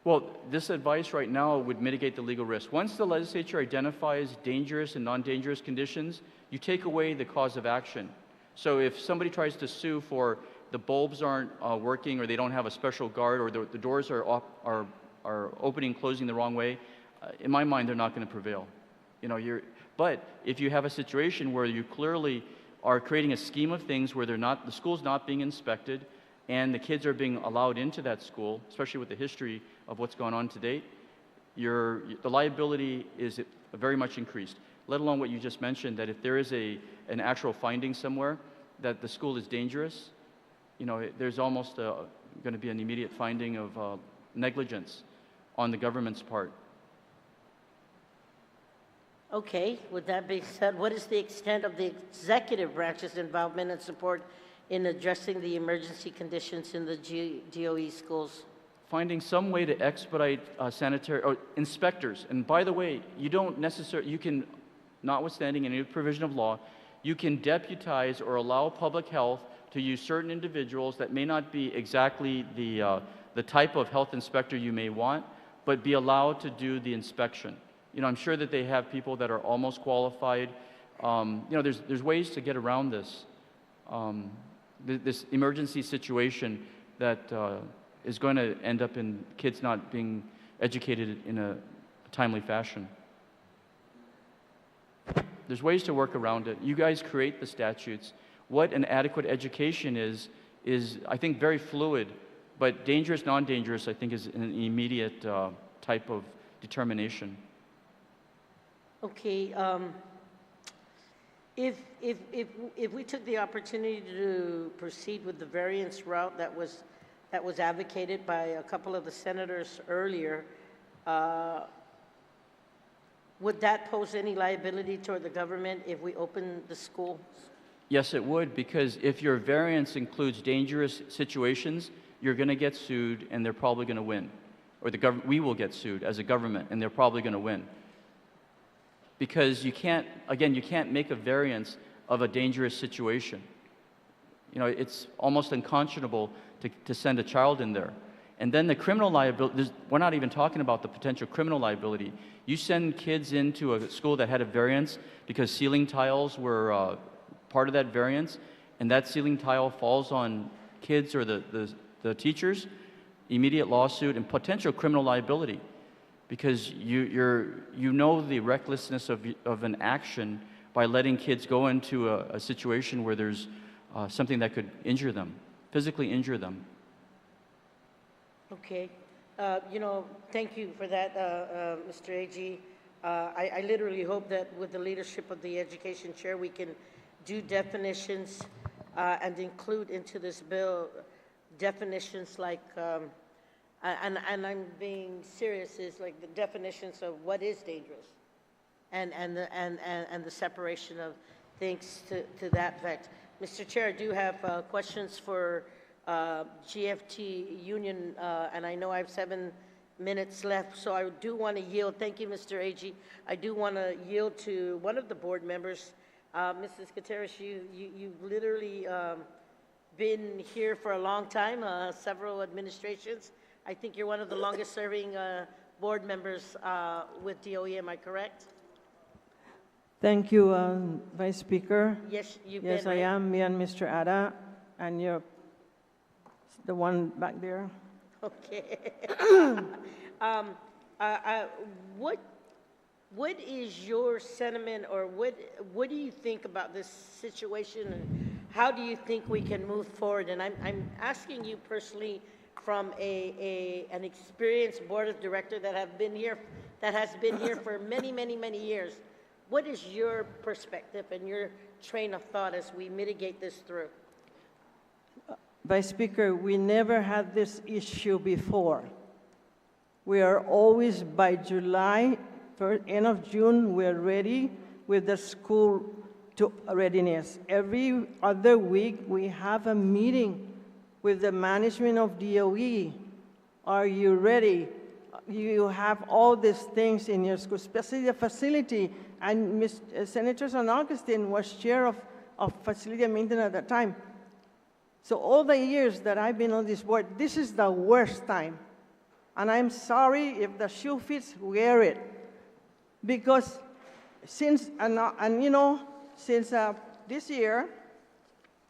Well, this advice right now would mitigate the legal risk. Once the legislature identifies dangerous and non-dangerous conditions, you take away the cause of action. So if somebody tries to sue for the bulbs aren't working, or they don't have a special guard, or the doors are opening and closing the wrong way, in my mind, they're not going to prevail. You know, but if you have a situation where you clearly are creating a scheme of things where the school's not being inspected, and the kids are being allowed into that school, especially with the history of what's gone on to date, the liability is very much increased, let alone what you just mentioned, that if there is an actual finding somewhere that the school is dangerous, you know, there's almost going to be an immediate finding of negligence on the government's part.
Okay, with that being said, what is the extent of the executive branch's involvement and support in addressing the emergency conditions in the GDOE schools?
Finding some way to expedite sanitary or inspectors. And by the way, you don't necessarily, you can, notwithstanding any provision of law, you can deputize or allow public health to use certain individuals that may not be exactly the type of health inspector you may want, but be allowed to do the inspection. You know, I'm sure that they have people that are almost qualified. You know, there's ways to get around this. This emergency situation that is going to end up in kids not being educated in a timely fashion. There's ways to work around it. You guys create the statutes. What an adequate education is I think very fluid, but dangerous, non-dangerous, I think is an immediate type of determination.
Okay, if we took the opportunity to proceed with the variance route that was advocated by a couple of the senators earlier, would that pose any liability toward the government if we open the schools?
Yes, it would, because if your variance includes dangerous situations, you're going to get sued, and they're probably going to win. Or we will get sued as a government, and they're probably going to win. Because you can't make a variance of a dangerous situation. You know, it's almost unconscionable to send a child in there. And then the criminal liability, we're not even talking about the potential criminal liability. You send kids into a school that had a variance because ceiling tiles were part of that variance, and that ceiling tile falls on kids or the teachers, immediate lawsuit and potential criminal liability. Because you know the recklessness of an action by letting kids go into a situation where there's something that could injure them, physically injure them.
Okay. You know, thank you for that, Mr. AG. I literally hope that with the leadership of the Education Chair, we can do definitions and include into this bill definitions like and I'm being serious, is like the definitions of what is dangerous, and the separation of things to that effect. Mr. Chair, I do have questions for GFT union, and I know I have 7 minutes left, so I do want to yield. Thank you, Mr. Agee. I do want to yield to one of the board members. Mrs. Gutierrez, you've literally been here for a long time, several administrations. I think you're one of the longest serving board members with DOE, am I correct?
Thank you, Vice Speaker.
Yes, you've
Yes,
been,
I
right?
am, me and Mr. Ada, and you're the one back there.
Okay. What is your sentiment, or what do you think about this situation, and how do you think we can move forward? And I'm asking you personally from an experienced board of director that has been here for many years. What is your perspective and your train of thought as we mitigate this through?
Vice Speaker, we never had this issue before. We are always, by July, end of June, we're ready with the school to readiness. Every other week, we have a meeting with the management of DOE. Are you ready? You have all these things in your school, especially the facility. And Senator San Augustine was chair of facility and maintenance at that time. So all the years that I've been on this board, this is the worst time. And I'm sorry if the shoe fits, wear it. Because since, since this year,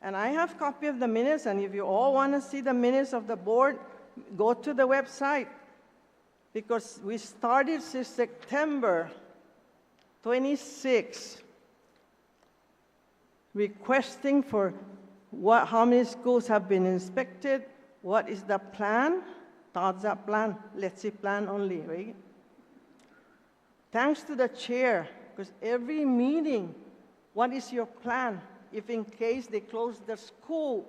and I have copy of the minutes, and if you all want to see the minutes of the board, go to the website. Because we started since September 26, requesting for how many schools have been inspected, what is the plan, thoughts up plan, let's see plan only, right? Thanks to the chair, because every meeting, what is your plan if in case they close the school?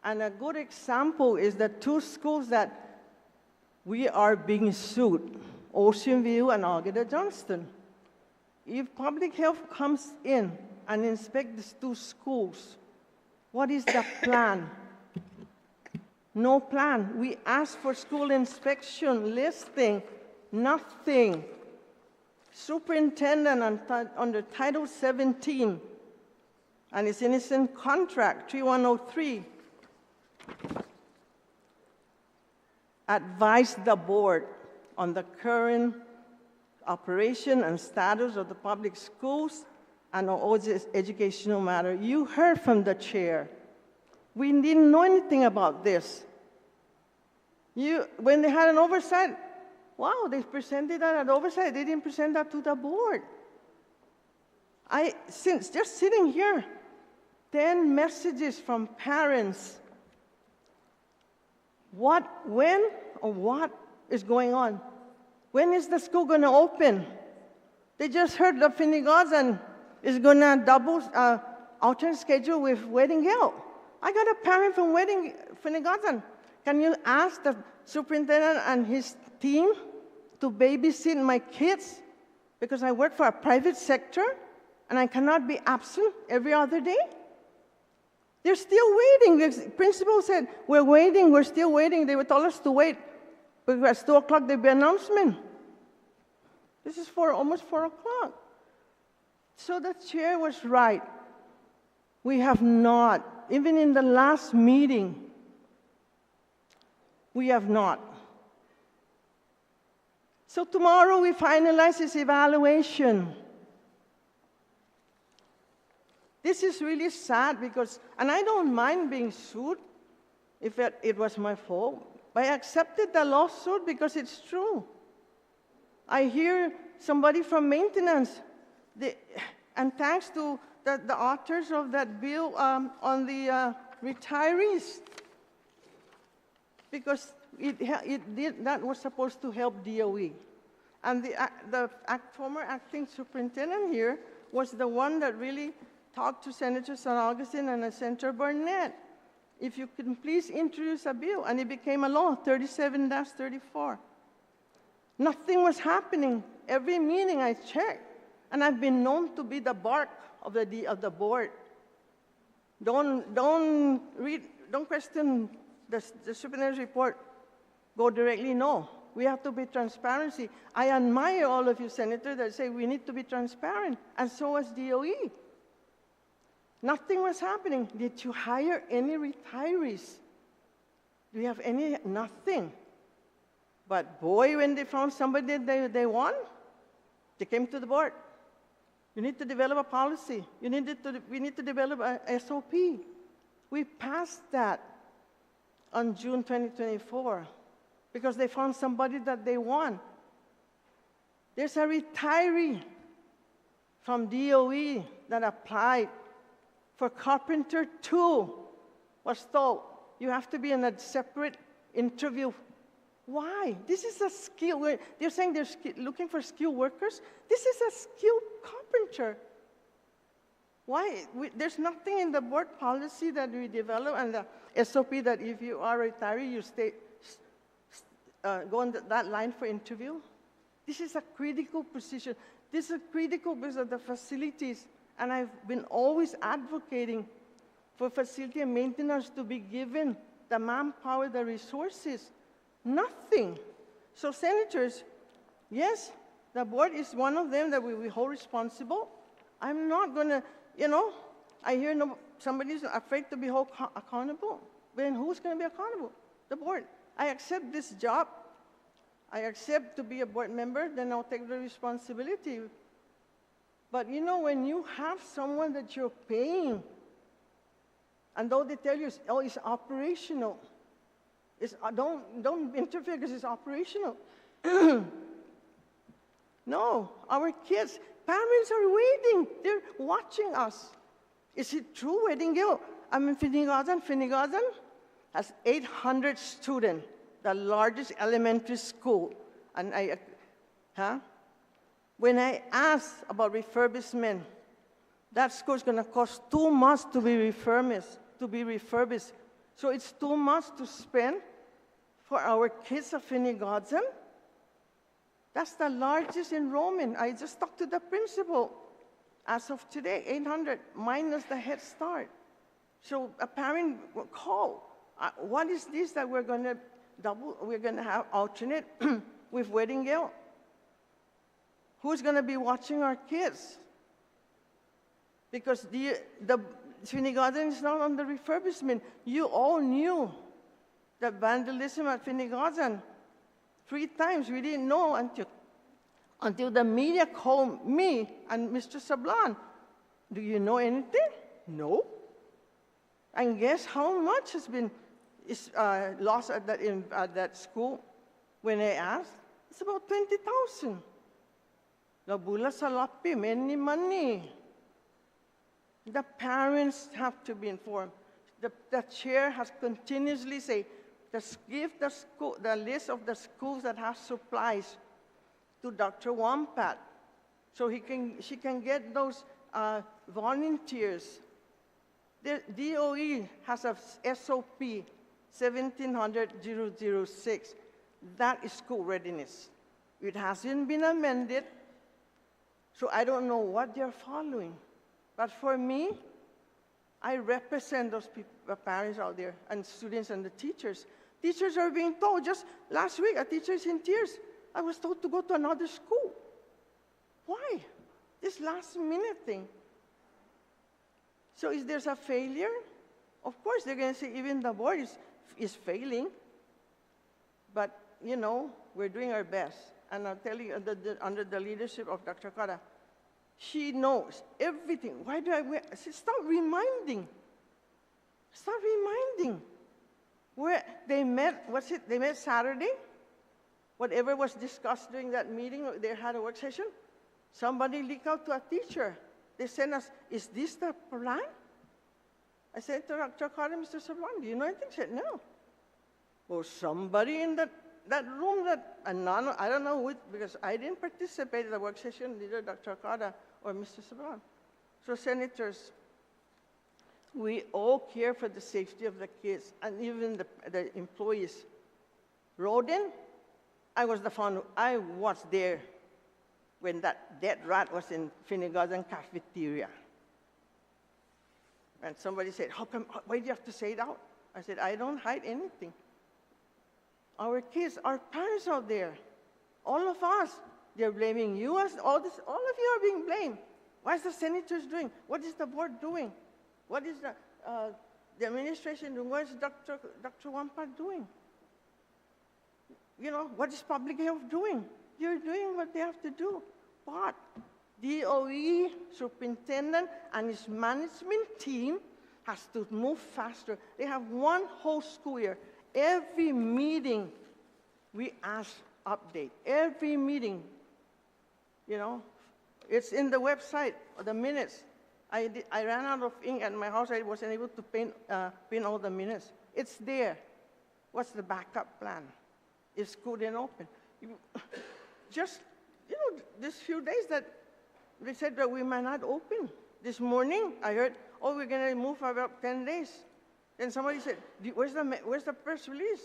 And a good example is the 2 schools that we are being sued, Ocean View and Agueda Johnston. If public health comes in and inspect these 2 schools, what is the plan? No plan. We asked for school inspection, listing, nothing. Superintendent under Title 17, and it's in his contract, 3103, advised the board on the current operation and status of the public schools and all this educational matter. You heard from the chair. We didn't know anything about this. When they had an oversight, wow, they presented that at oversight. They didn't present that to the board. Since just sitting here, 10 messages from parents. When or what is going on? When is the school going to open? They just heard the Finnegan is going to double alternate schedule with Wedding Hill. I got a parent from Finnegan. Can you ask the superintendent and his team to babysit my kids? Because I work for a private sector and I cannot be absent every other day. They're still waiting. The principal said, we're waiting, we're still waiting. They would tell us to wait. Because at 2 o'clock there'll be an announcement. This is almost 4 o'clock. So the chair was right. We have not, even in the last meeting, we have not. So tomorrow we finalize this evaluation. This is really sad because, and I don't mind being sued if it was my fault, but I accepted the lawsuit because it's true. I hear somebody from maintenance, and thanks to the authors of that bill on the retirees, because that was supposed to help DOE. And the former acting superintendent here was the one that really talked to Senator San Augustine and Senator Burnett. If you can please introduce a bill, and it became a law, 37-34. Nothing was happening. Every meeting I checked, and I've been known to be the bark of the board. Don't question the superintendent's report. Go directly, no. We have to be transparency. I admire all of you senators that say we need to be transparent, and so was DOE. Nothing was happening. Did you hire any retirees? Do you have any? Nothing. But boy, when they found somebody that they want, they came to the board. You need to develop a policy. We need to develop a SOP. We passed that on June 2024 because they found somebody that they want. There's a retiree from DOE that applied for Carpenter 2, was told, you have to be in a separate interview. Why? This is a skill. They're saying they're looking for skilled workers. This is a skilled carpenter. Why? There's nothing in the board policy that we develop and the SOP that if you are a retiree, you go on that line for interview. This is a critical position. This is critical because of the facilities. And I've been always advocating for facility and maintenance to be given the manpower, the resources. Nothing. So senators, yes, the board is one of them that we hold responsible. I'm not going to, I hear somebody's afraid to be held accountable. Then who's going to be accountable? The board. I accept this job. I accept to be a board member, then I'll take the responsibility. But when you have someone that you're paying, and though they tell you, oh, it's operational, don't interfere because it's operational. No, our kids, parents are waiting. They're watching us. Is it true, Wedding Hill? I'm in Finnegazen. Finnegazen has 800 students, the largest elementary school. And when I asked about refurbishment, that school is going to cost too much to be refurbished. So it's too much to spend for our kids of Finnegazen. That's the largest enrollment. I just talked to the principal. As of today, 800 minus the Head Start. So a parent will call. What is this that we're going to double? We're going to have alternate with Wedding Hill. Who's going to be watching our kids? Because the Finnegazen is not on the refurbishment. You all knew the vandalism at Finnegazen 3 times. We didn't know until the media called me and Mr. Sablan. Do you know anything? No. And guess how much has been lost at that school? When I asked, it's about 20,000. Nabula salapi, many money. The parents have to be informed. The chair has continuously said, give the list of the schools that have supplies to Dr. Wampat, so she can get those volunteers. The DOE has a SOP 1700-006. That is school readiness. It hasn't been amended, so I don't know what they're following. But for me, I represent those parents out there, and students and the teachers. Teachers are being told, just last week, a teacher is in tears. I was told to go to another school. Why? This last minute thing. So if there's a failure, of course they're going to say even the board is failing. But, we're doing our best. And I'll tell you, under the leadership of Dr. Kara, she knows everything. Why do I stop reminding. Stop reminding. Where they met, they met Saturday? Whatever was discussed during that meeting, they had a work session. Somebody leaked out to a teacher. They sent us, is this the plan? I said to Dr. Kara, Mr. Sablan, do you know anything? He said, no. Well, somebody in that room I don't know who, because I didn't participate in the work session, neither Dr. Kara or Mr. Sablan. So senators, we all care for the safety of the kids and even the employees. Roden, I was there when that dead rat was in Finnegazen cafeteria.
And somebody said, why do you have to say it out? I said, I don't hide anything. Our kids, our parents out there, all of us, they're blaming you. All of you are being blamed. What is the senators doing? What is the board doing? What is the administration doing? What is Dr. Wampa doing? You know, what is public health doing? They're doing what they have to do. But DOE, superintendent, and his management team has to move faster. They have one whole school year. Every meeting, we ask update. Every meeting, you know, it's in the website, the minutes. I ran out of ink at my house. I wasn't able to print all the minutes. It's there. What's the backup plan? If school didn't open. Just, you know, these few days that they said that we might not open. This morning, I heard, oh, we're going to move for about 10 days. Then somebody said, where's the press release?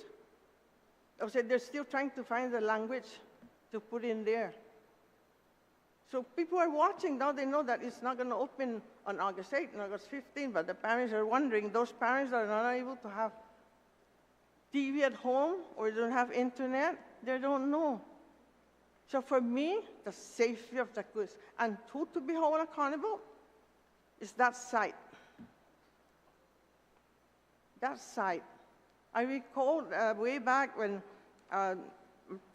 I said, they're still trying to find the language to put in there. So people are watching. Now they know that it's not going to open on August 8th and August 15th, but the parents are wondering, those parents that are not able to have TV at home or don't have internet, they don't know. So for me, the safety of the kids and who to be held accountable is that site. That site. I recall way back when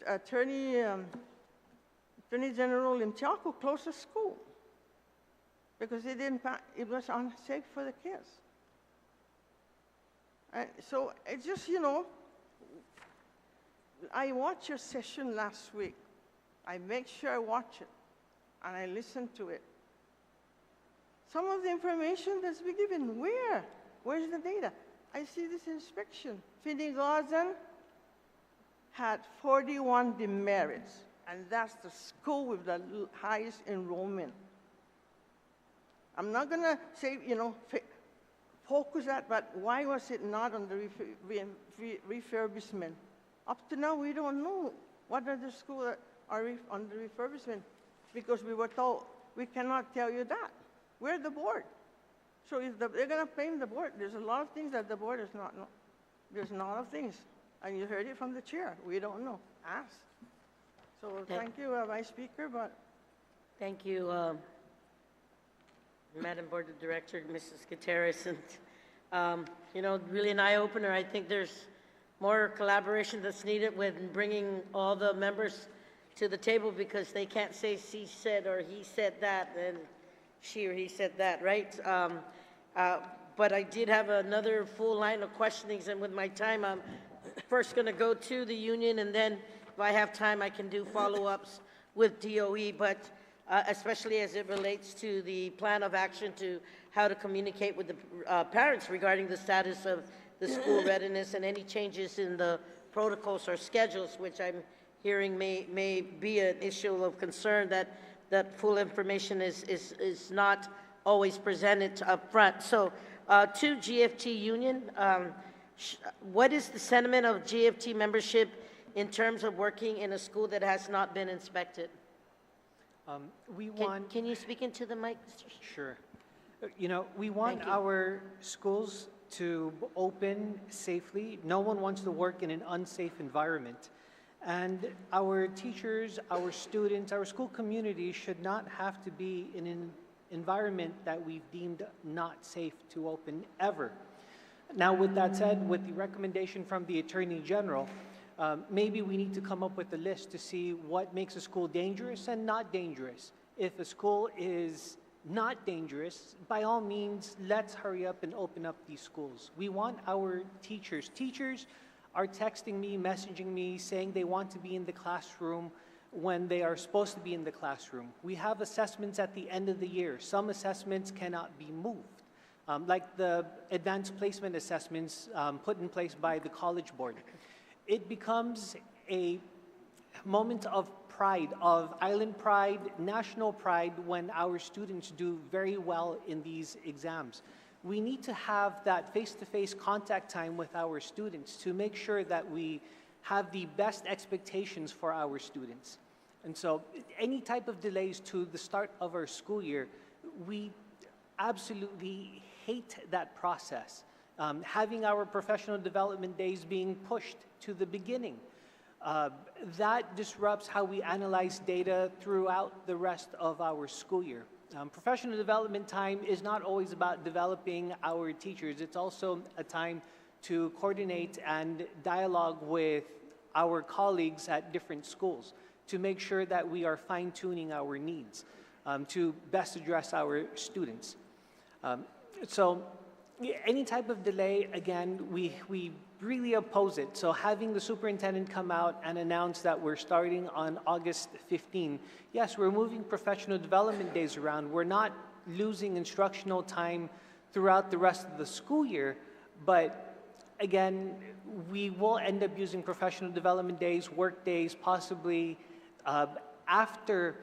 Attorney General Limchaco closed the school because it was unsafe for the kids. And so it's just, you know, I watched your session last week. I make sure I watch it, and I listen to it. Some of the information that's been given, where? Where's the data? I see this inspection. Finnegassen had 41 demerits, and that's the school with the highest enrollment. I'm not going to say, you know, focus that, but why was it not on the refurbishment? Up to now, we don't know what other schools are on the refurbishment because we were told we cannot tell you that. We're the board. So if they're going to blame the board, there's a lot of things that the board does not know. There's a lot of things. And you heard it from the chair. We don't know. Ask. So thank you, Vice Speaker.
Thank you, Madam Board Director, Mrs. Gutierrez. And, you know, really an eye-opener. I think there's more collaboration that's needed with bringing all the members to the table because they can't say she said or he said that and she or he said that, right? But I did have another full line of questionings, and with my time, I'm first going to go to the union, and then if I have time, I can do follow-ups with DOE, but especially as it relates to the plan of action to how to communicate with the parents regarding the status of the school readiness and any changes in the protocols or schedules, which I'm hearing may be an issue of concern that full information is not always presented up front. So to GFT Union, what is the sentiment of GFT membership in terms of working in a school that has not been inspected? Can you speak into the mic, Mr.
Sure. You know, we want our schools to open safely. No one wants to work in an unsafe environment. And our teachers, our students, our school community should not have to be in an environment that we've deemed not safe to open ever. Now, with that said, with the recommendation from the Attorney General, maybe we need to come up with a list to see what makes a school dangerous and not dangerous. If a school is not dangerous, by all means, let's hurry up and open up these schools. We want our teachers. Teachers are texting me, messaging me, saying they want to be in the classroom when they are supposed to be in the classroom. We have assessments at the end of the year. Some assessments cannot be moved, like the advanced placement assessments put in place by the College Board. It becomes a moment of pride, of island pride, national pride, when our students do very well in these exams. We need to have that face-to-face contact time with our students to make sure that we have the best expectations for our students. And so any type of delays to the start of our school year, we absolutely
hate that process. Having our professional development days being pushed to the beginning. That disrupts how we analyze data throughout the rest of our school year. Professional development time is not always about developing our teachers. It's also a time to coordinate and dialogue with our colleagues at different schools to make sure that we are fine-tuning our needs to best address our students. So any type of delay, again, we really oppose it. So having the superintendent come out and announce that we're starting on August 15, yes, we're moving professional development days around. We're not losing instructional time throughout the rest of the school year, but again, we will end up using professional development days, work days, possibly after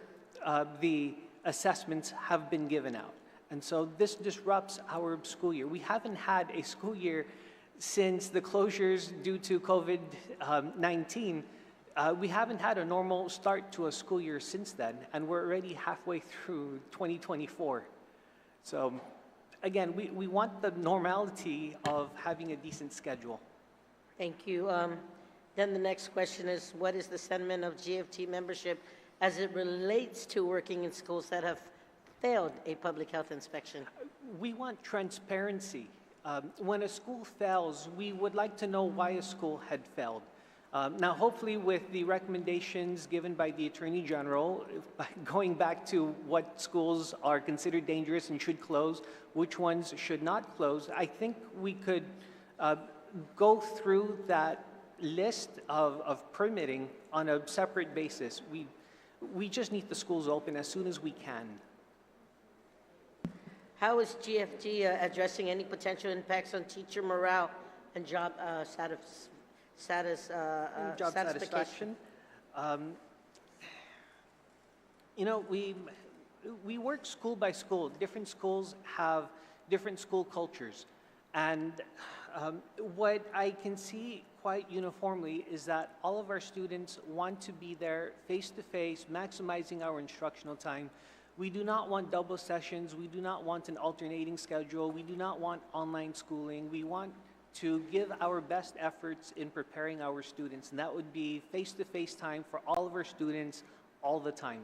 the assessments have been given out. And so this disrupts our school year. We haven't had a school year since the closures due to COVID-19. We haven't had a normal start to a school year since then, and we're already halfway through 2024. So again, we want the normality of having a decent schedule.
Thank you. Then the next question is, what is the sentiment of GFT membership as it relates to working in schools that have failed a public health inspection?
We want transparency. When a school fails, we would like to know why a school had failed. Now, hopefully with the recommendations given by the Attorney General, going back to what schools are considered dangerous and should close, which ones should not close, I think we could go through that list of permitting on a separate basis. We just need the schools open as soon as we can.
How is GFG addressing any potential impacts on teacher morale and job satisfaction?
You know, we work school by school. Different schools have different school cultures. And what I can see quite uniformly is that all of our students want to be there face-to-face, maximizing our instructional time. We do not want double sessions. We do not want an alternating schedule. We do not want online schooling. We want to give our best efforts in preparing our students, and that would be face-to-face time for all of our students all the time.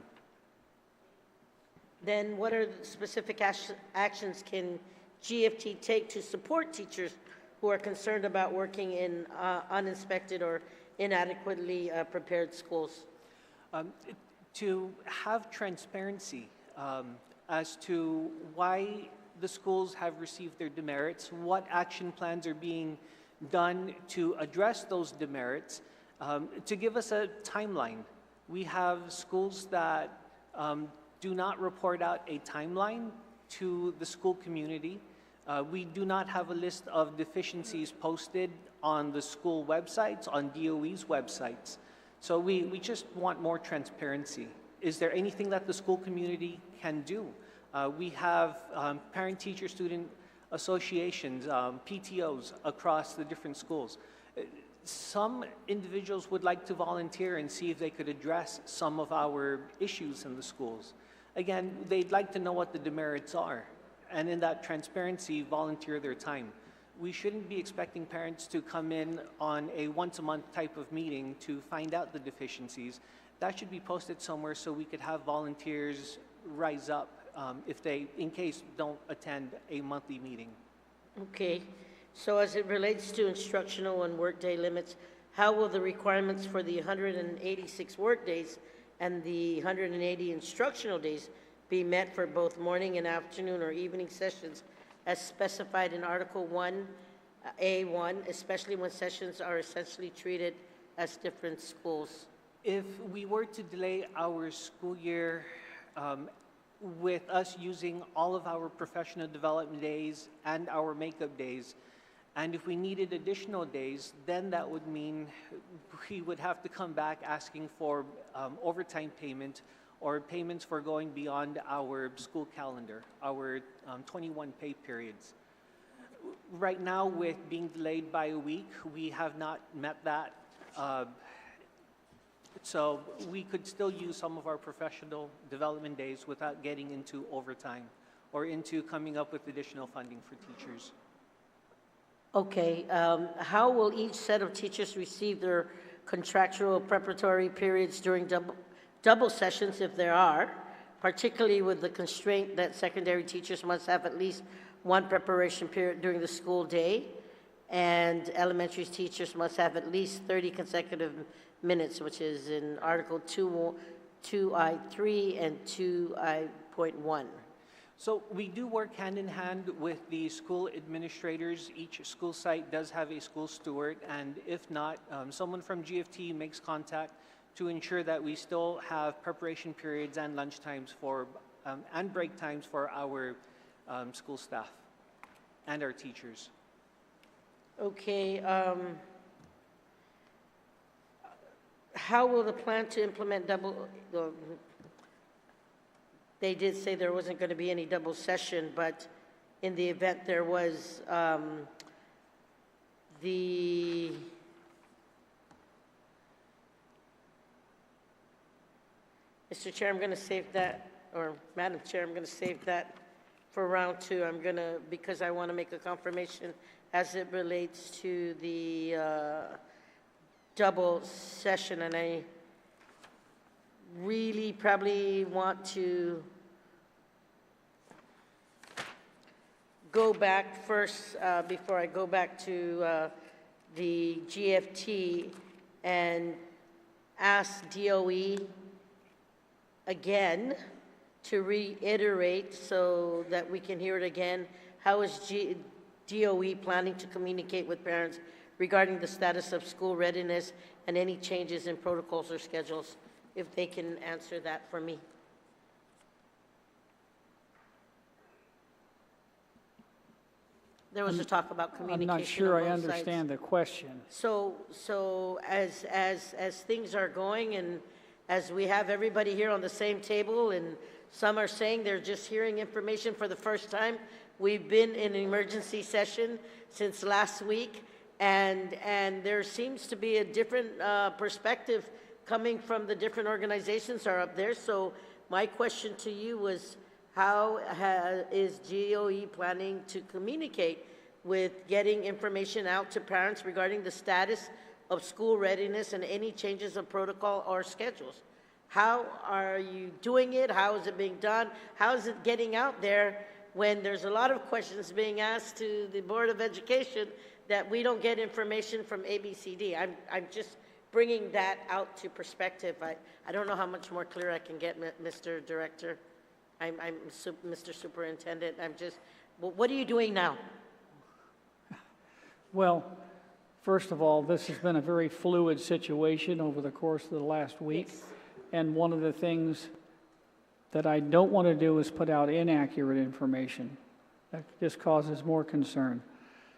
Then what are the specific actions can GFT take to support teachers who are concerned about working in uninspected or inadequately prepared schools?
To have transparency as to why the schools have received their demerits, what action plans are being done to address those demerits, to give us a timeline. We have schools that do not report out a timeline to the school community. We do not have a list of deficiencies posted on the school websites, on DOE's websites. So we just want more transparency. Is there anything that the school community can do? We have parent-teacher student associations, PTOs across the different schools. Some individuals would like to volunteer and see if they could address some of our issues in the schools. Again, they'd like to know what the demerits are, and in that transparency, volunteer their time. We shouldn't be expecting parents to come in on a once-a-month type of meeting to find out the deficiencies. That should be posted somewhere so we could have volunteers rise up if they, in case, don't attend a monthly meeting.
Okay, so as it relates to instructional and workday limits, how will the requirements for the 186 work days and the 180 instructional days be met for both morning and afternoon or evening sessions as specified in Article 1A1, especially when sessions are essentially treated as different schools?
If we were to delay our school year with us using all of our professional development days and our makeup days, and if we needed additional days, then that would mean we would have to come back asking for overtime payment or payments for going beyond our school calendar, our 21 pay periods. Right now, with being delayed by a week, we have not met that. So we could still use some of our professional development days without getting into overtime or into coming up with additional funding for teachers.
Okay, how will each set of teachers receive their contractual preparatory periods during double sessions, if there are, particularly with the constraint that secondary teachers must have at least one preparation period during the school day, and elementary teachers must have at least 30 consecutive minutes, which is in Article 2I3 and 2I.1.
So we do work hand in hand with the school administrators. Each school site does have a school steward, and if not, someone from GFT makes contact to ensure that we still have preparation periods and lunch times for, and break times for our school staff and our teachers.
Okay, how will the plan to implement they did say there wasn't going to be any double session, but in the event there was, Mr. Chair, I'm going to save that, or Madam Chair, I'm going to save that for round two. I'm going to, because I want to make a confirmation as it relates to the double session, and I really probably want to go back first, before I go back to the GFT, and ask DOE again to reiterate so that we can hear it again. How is DOE planning to communicate with parents regarding the status of school readiness and any changes in protocols or schedules? If they can answer that for me. There was a talk about communication.
I'm not sure
on
I
both sides.
understand the question.
So as things are going, and as we have everybody here on the same table, and some are saying they're just hearing information for the first time. We've been in an emergency session since last week, and there seems to be a different perspective coming from the different organizations are up there. So my question to you was, how is GDOE planning to communicate with getting information out to parents regarding the status of school readiness and any changes of protocol or schedules? How are you doing it? How is it being done? How is it getting out there when there's a lot of questions being asked to the Board of Education that we don't get information from ABCD? I'm just bringing that out to perspective. I don't know how much more clear I can get, Mr. Director. Mr. Superintendent. I'm just, what are you doing now?
Well, first of all, this has been a very fluid situation over the course of the last week.
Yes.
And one of the things that I don't want to do is put out inaccurate information. That just causes more concern.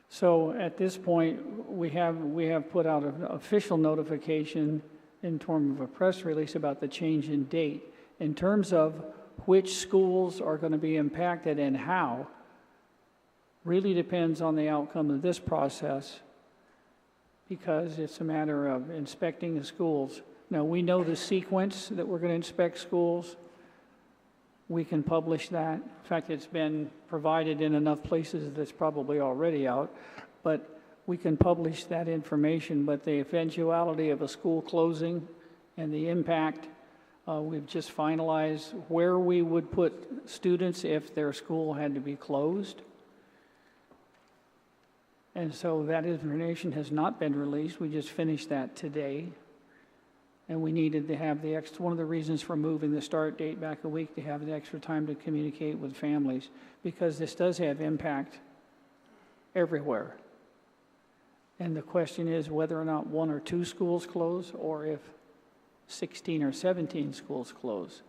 So at this point, we have put out an official notification in terms of a press release about the change in date. In terms of which schools are going to be impacted and how, really depends on the outcome of this process, because it's a matter of inspecting the schools. Now, we know the sequence that we're going to inspect schools. We can publish that. In fact, it's been provided in enough places that's probably already out, but we can publish that information. But the eventuality of a school closing and the impact, we've just finalized where we would put students if their school had to be closed. And so that information has not been released. We just finished that today. And we needed to have the extra, one of the reasons for moving the start date back a week, to have the extra time to communicate with families, because this does have impact everywhere. And the question is whether or not 1 or 2 schools close, or if 16 or 17 schools close.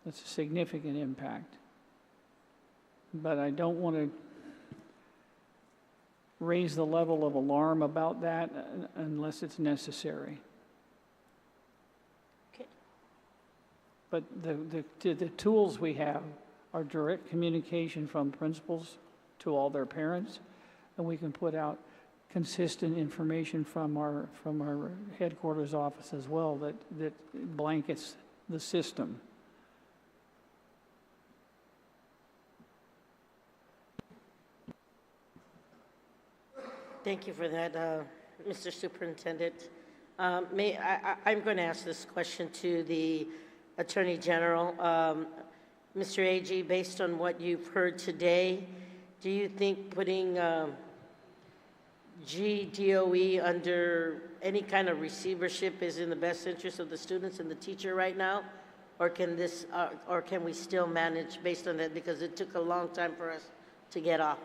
That's a significant impact. But I don't want to raise the level of alarm about that unless it's necessary. But the tools we have are direct communication from principals to all their parents, and we can put out consistent information from our headquarters office as well that blankets the system.
Thank you for that, Mr. Superintendent. I'm going to ask this question to the Attorney General. Mr. Agee, based on what you've heard today, do you think putting GDOE under any kind of receivership is in the best interest of the students and the teacher right now? Or can we still manage based on that, because it took a long time for us to get off?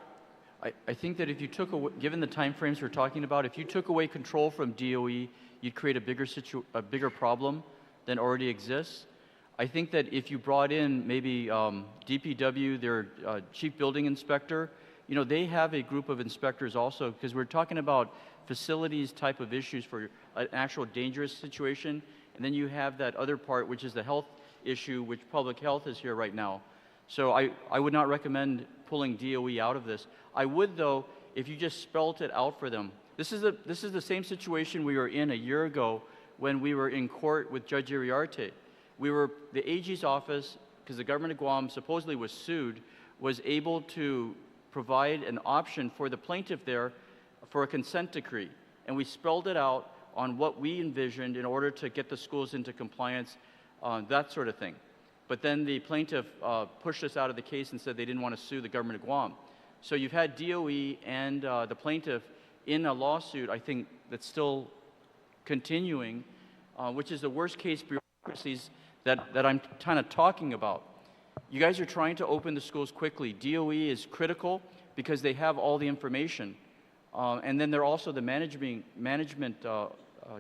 I think that if you took away, given the time frames we're talking about, if you took away control from DOE, you'd create a bigger problem than already exists. I think that if you brought in maybe DPW, their chief building inspector, you know, they have a group of inspectors also, because we're talking about facilities type of issues for an actual dangerous situation. And then you have that other part, which is the health issue, which public health is here right now. So I would not recommend pulling DOE out of this. I would, though, if you just spelt it out for them. This is the same situation we were in a year ago when we were in court with Judge Iriarte. The AG's office, because the government of Guam supposedly was sued, was able to provide an option for the plaintiff there for a consent decree. And we spelled it out on what we envisioned in order to get the schools into compliance, that sort of thing. But then the plaintiff pushed us out of the case and said they didn't want to sue the government of Guam. So you've had DOE and the plaintiff in a lawsuit, I think, that's still continuing, which is the worst case bureaucracies that I'm kind of talking about. You guys are trying to open the schools quickly. DOE is critical because they have all the information. And then they're also the management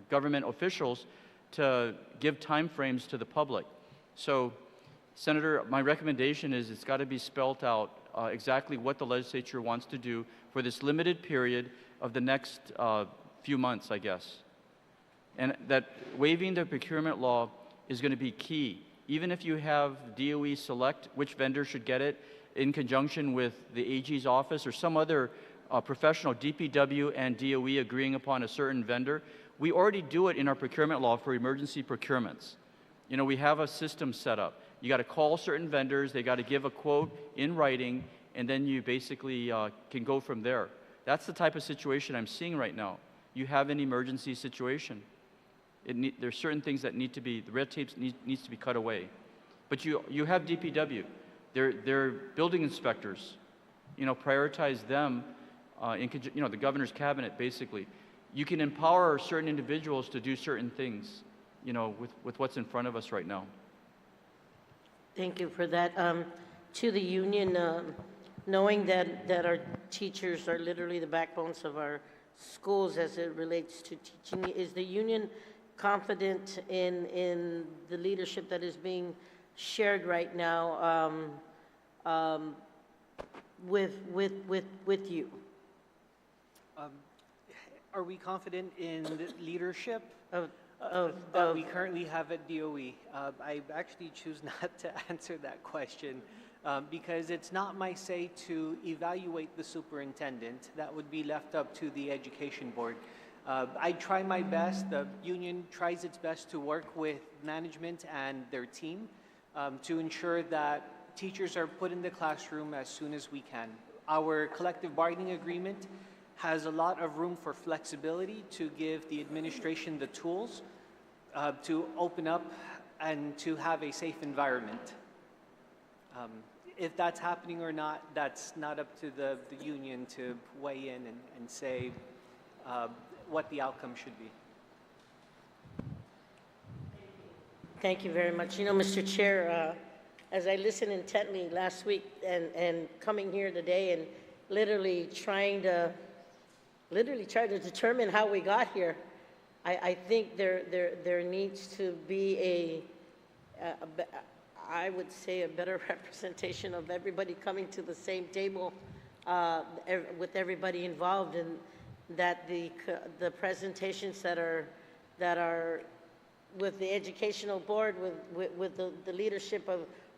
government officials to give time frames to the public. So, Senator, my recommendation is it's got to be spelled out exactly what the legislature wants to do for this limited period of the next few months, I guess. And that waiving the procurement law is going to be key. Even if you have DOE select which vendor should get it in conjunction with the AG's office or some other professional, DPW and DOE agreeing upon a certain vendor, we already do it in our procurement law for emergency procurements. You know, we have a system set up. You got to call certain vendors, they got to give a quote in writing, and then you basically can go from there. That's the type of situation I'm seeing right now. You have an emergency situation. There's certain things that need to be, the red tape needs to be cut away. But you have DPW. They're building inspectors. You know, prioritize them you know, the governor's cabinet, basically. You can empower certain individuals to do certain things, you know, with what's in front of us right now.
Thank you for that. To the union, knowing that our teachers are literally the backbones of our schools as it relates to teaching, is the union confident in the leadership that is being shared right now with you?
Are we confident in the leadership that we currently have at DOE? I actually choose not to answer that question because it's not my say to evaluate the superintendent. That would be left up to the education board. I try my best, the union tries its best to work with management and their team to ensure that teachers are put in the classroom as soon as we can. Our collective bargaining agreement has a lot of room for flexibility to give the administration the tools to open up and to have a safe environment. If that's happening or not, that's not up to the union to weigh in and say what the outcome should be.
Thank you very much. You know, Mr. Chair, as I listened intently last week and coming here today and literally trying to determine how we got here, I think there needs to be I would say a better representation of everybody coming to the same table with everybody involved, and that the presentations that are with the educational board, with the leadership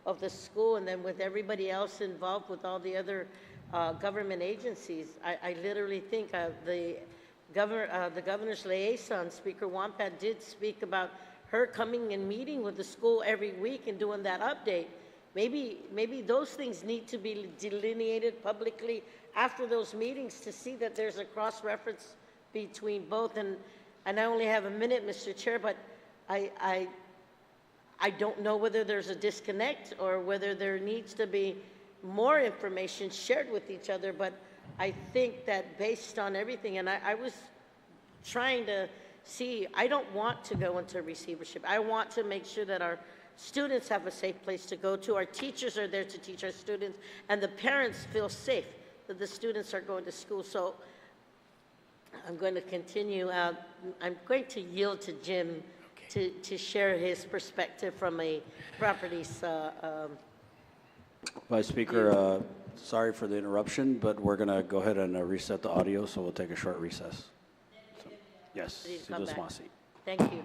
of the school, and then with everybody else involved with all the other government agencies. I literally think the governor's liaison, Speaker Wampat, did speak about her coming and meeting with the school every week and doing that update. maybe those things need to be delineated publicly after those meetings to see that there's a cross-reference between both. And I only have a minute, Mr. Chair, but I don't know whether there's a disconnect or whether there needs to be more information shared with each other. But I think that based on everything, and I was trying to see, I don't want to go into receivership. I want to make sure that our students have a safe place to go to, our teachers are there to teach our students, and the parents feel safe that the students are going to school. So I'm going to continue. I'm going to yield to Jim to share his perspective from a properties.
Vice Speaker, sorry for the interruption, but we're going to go ahead and reset the audio, so we'll take a short recess. So, yes,
Please come back.
Sidus Masi.
Thank you.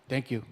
Thank you.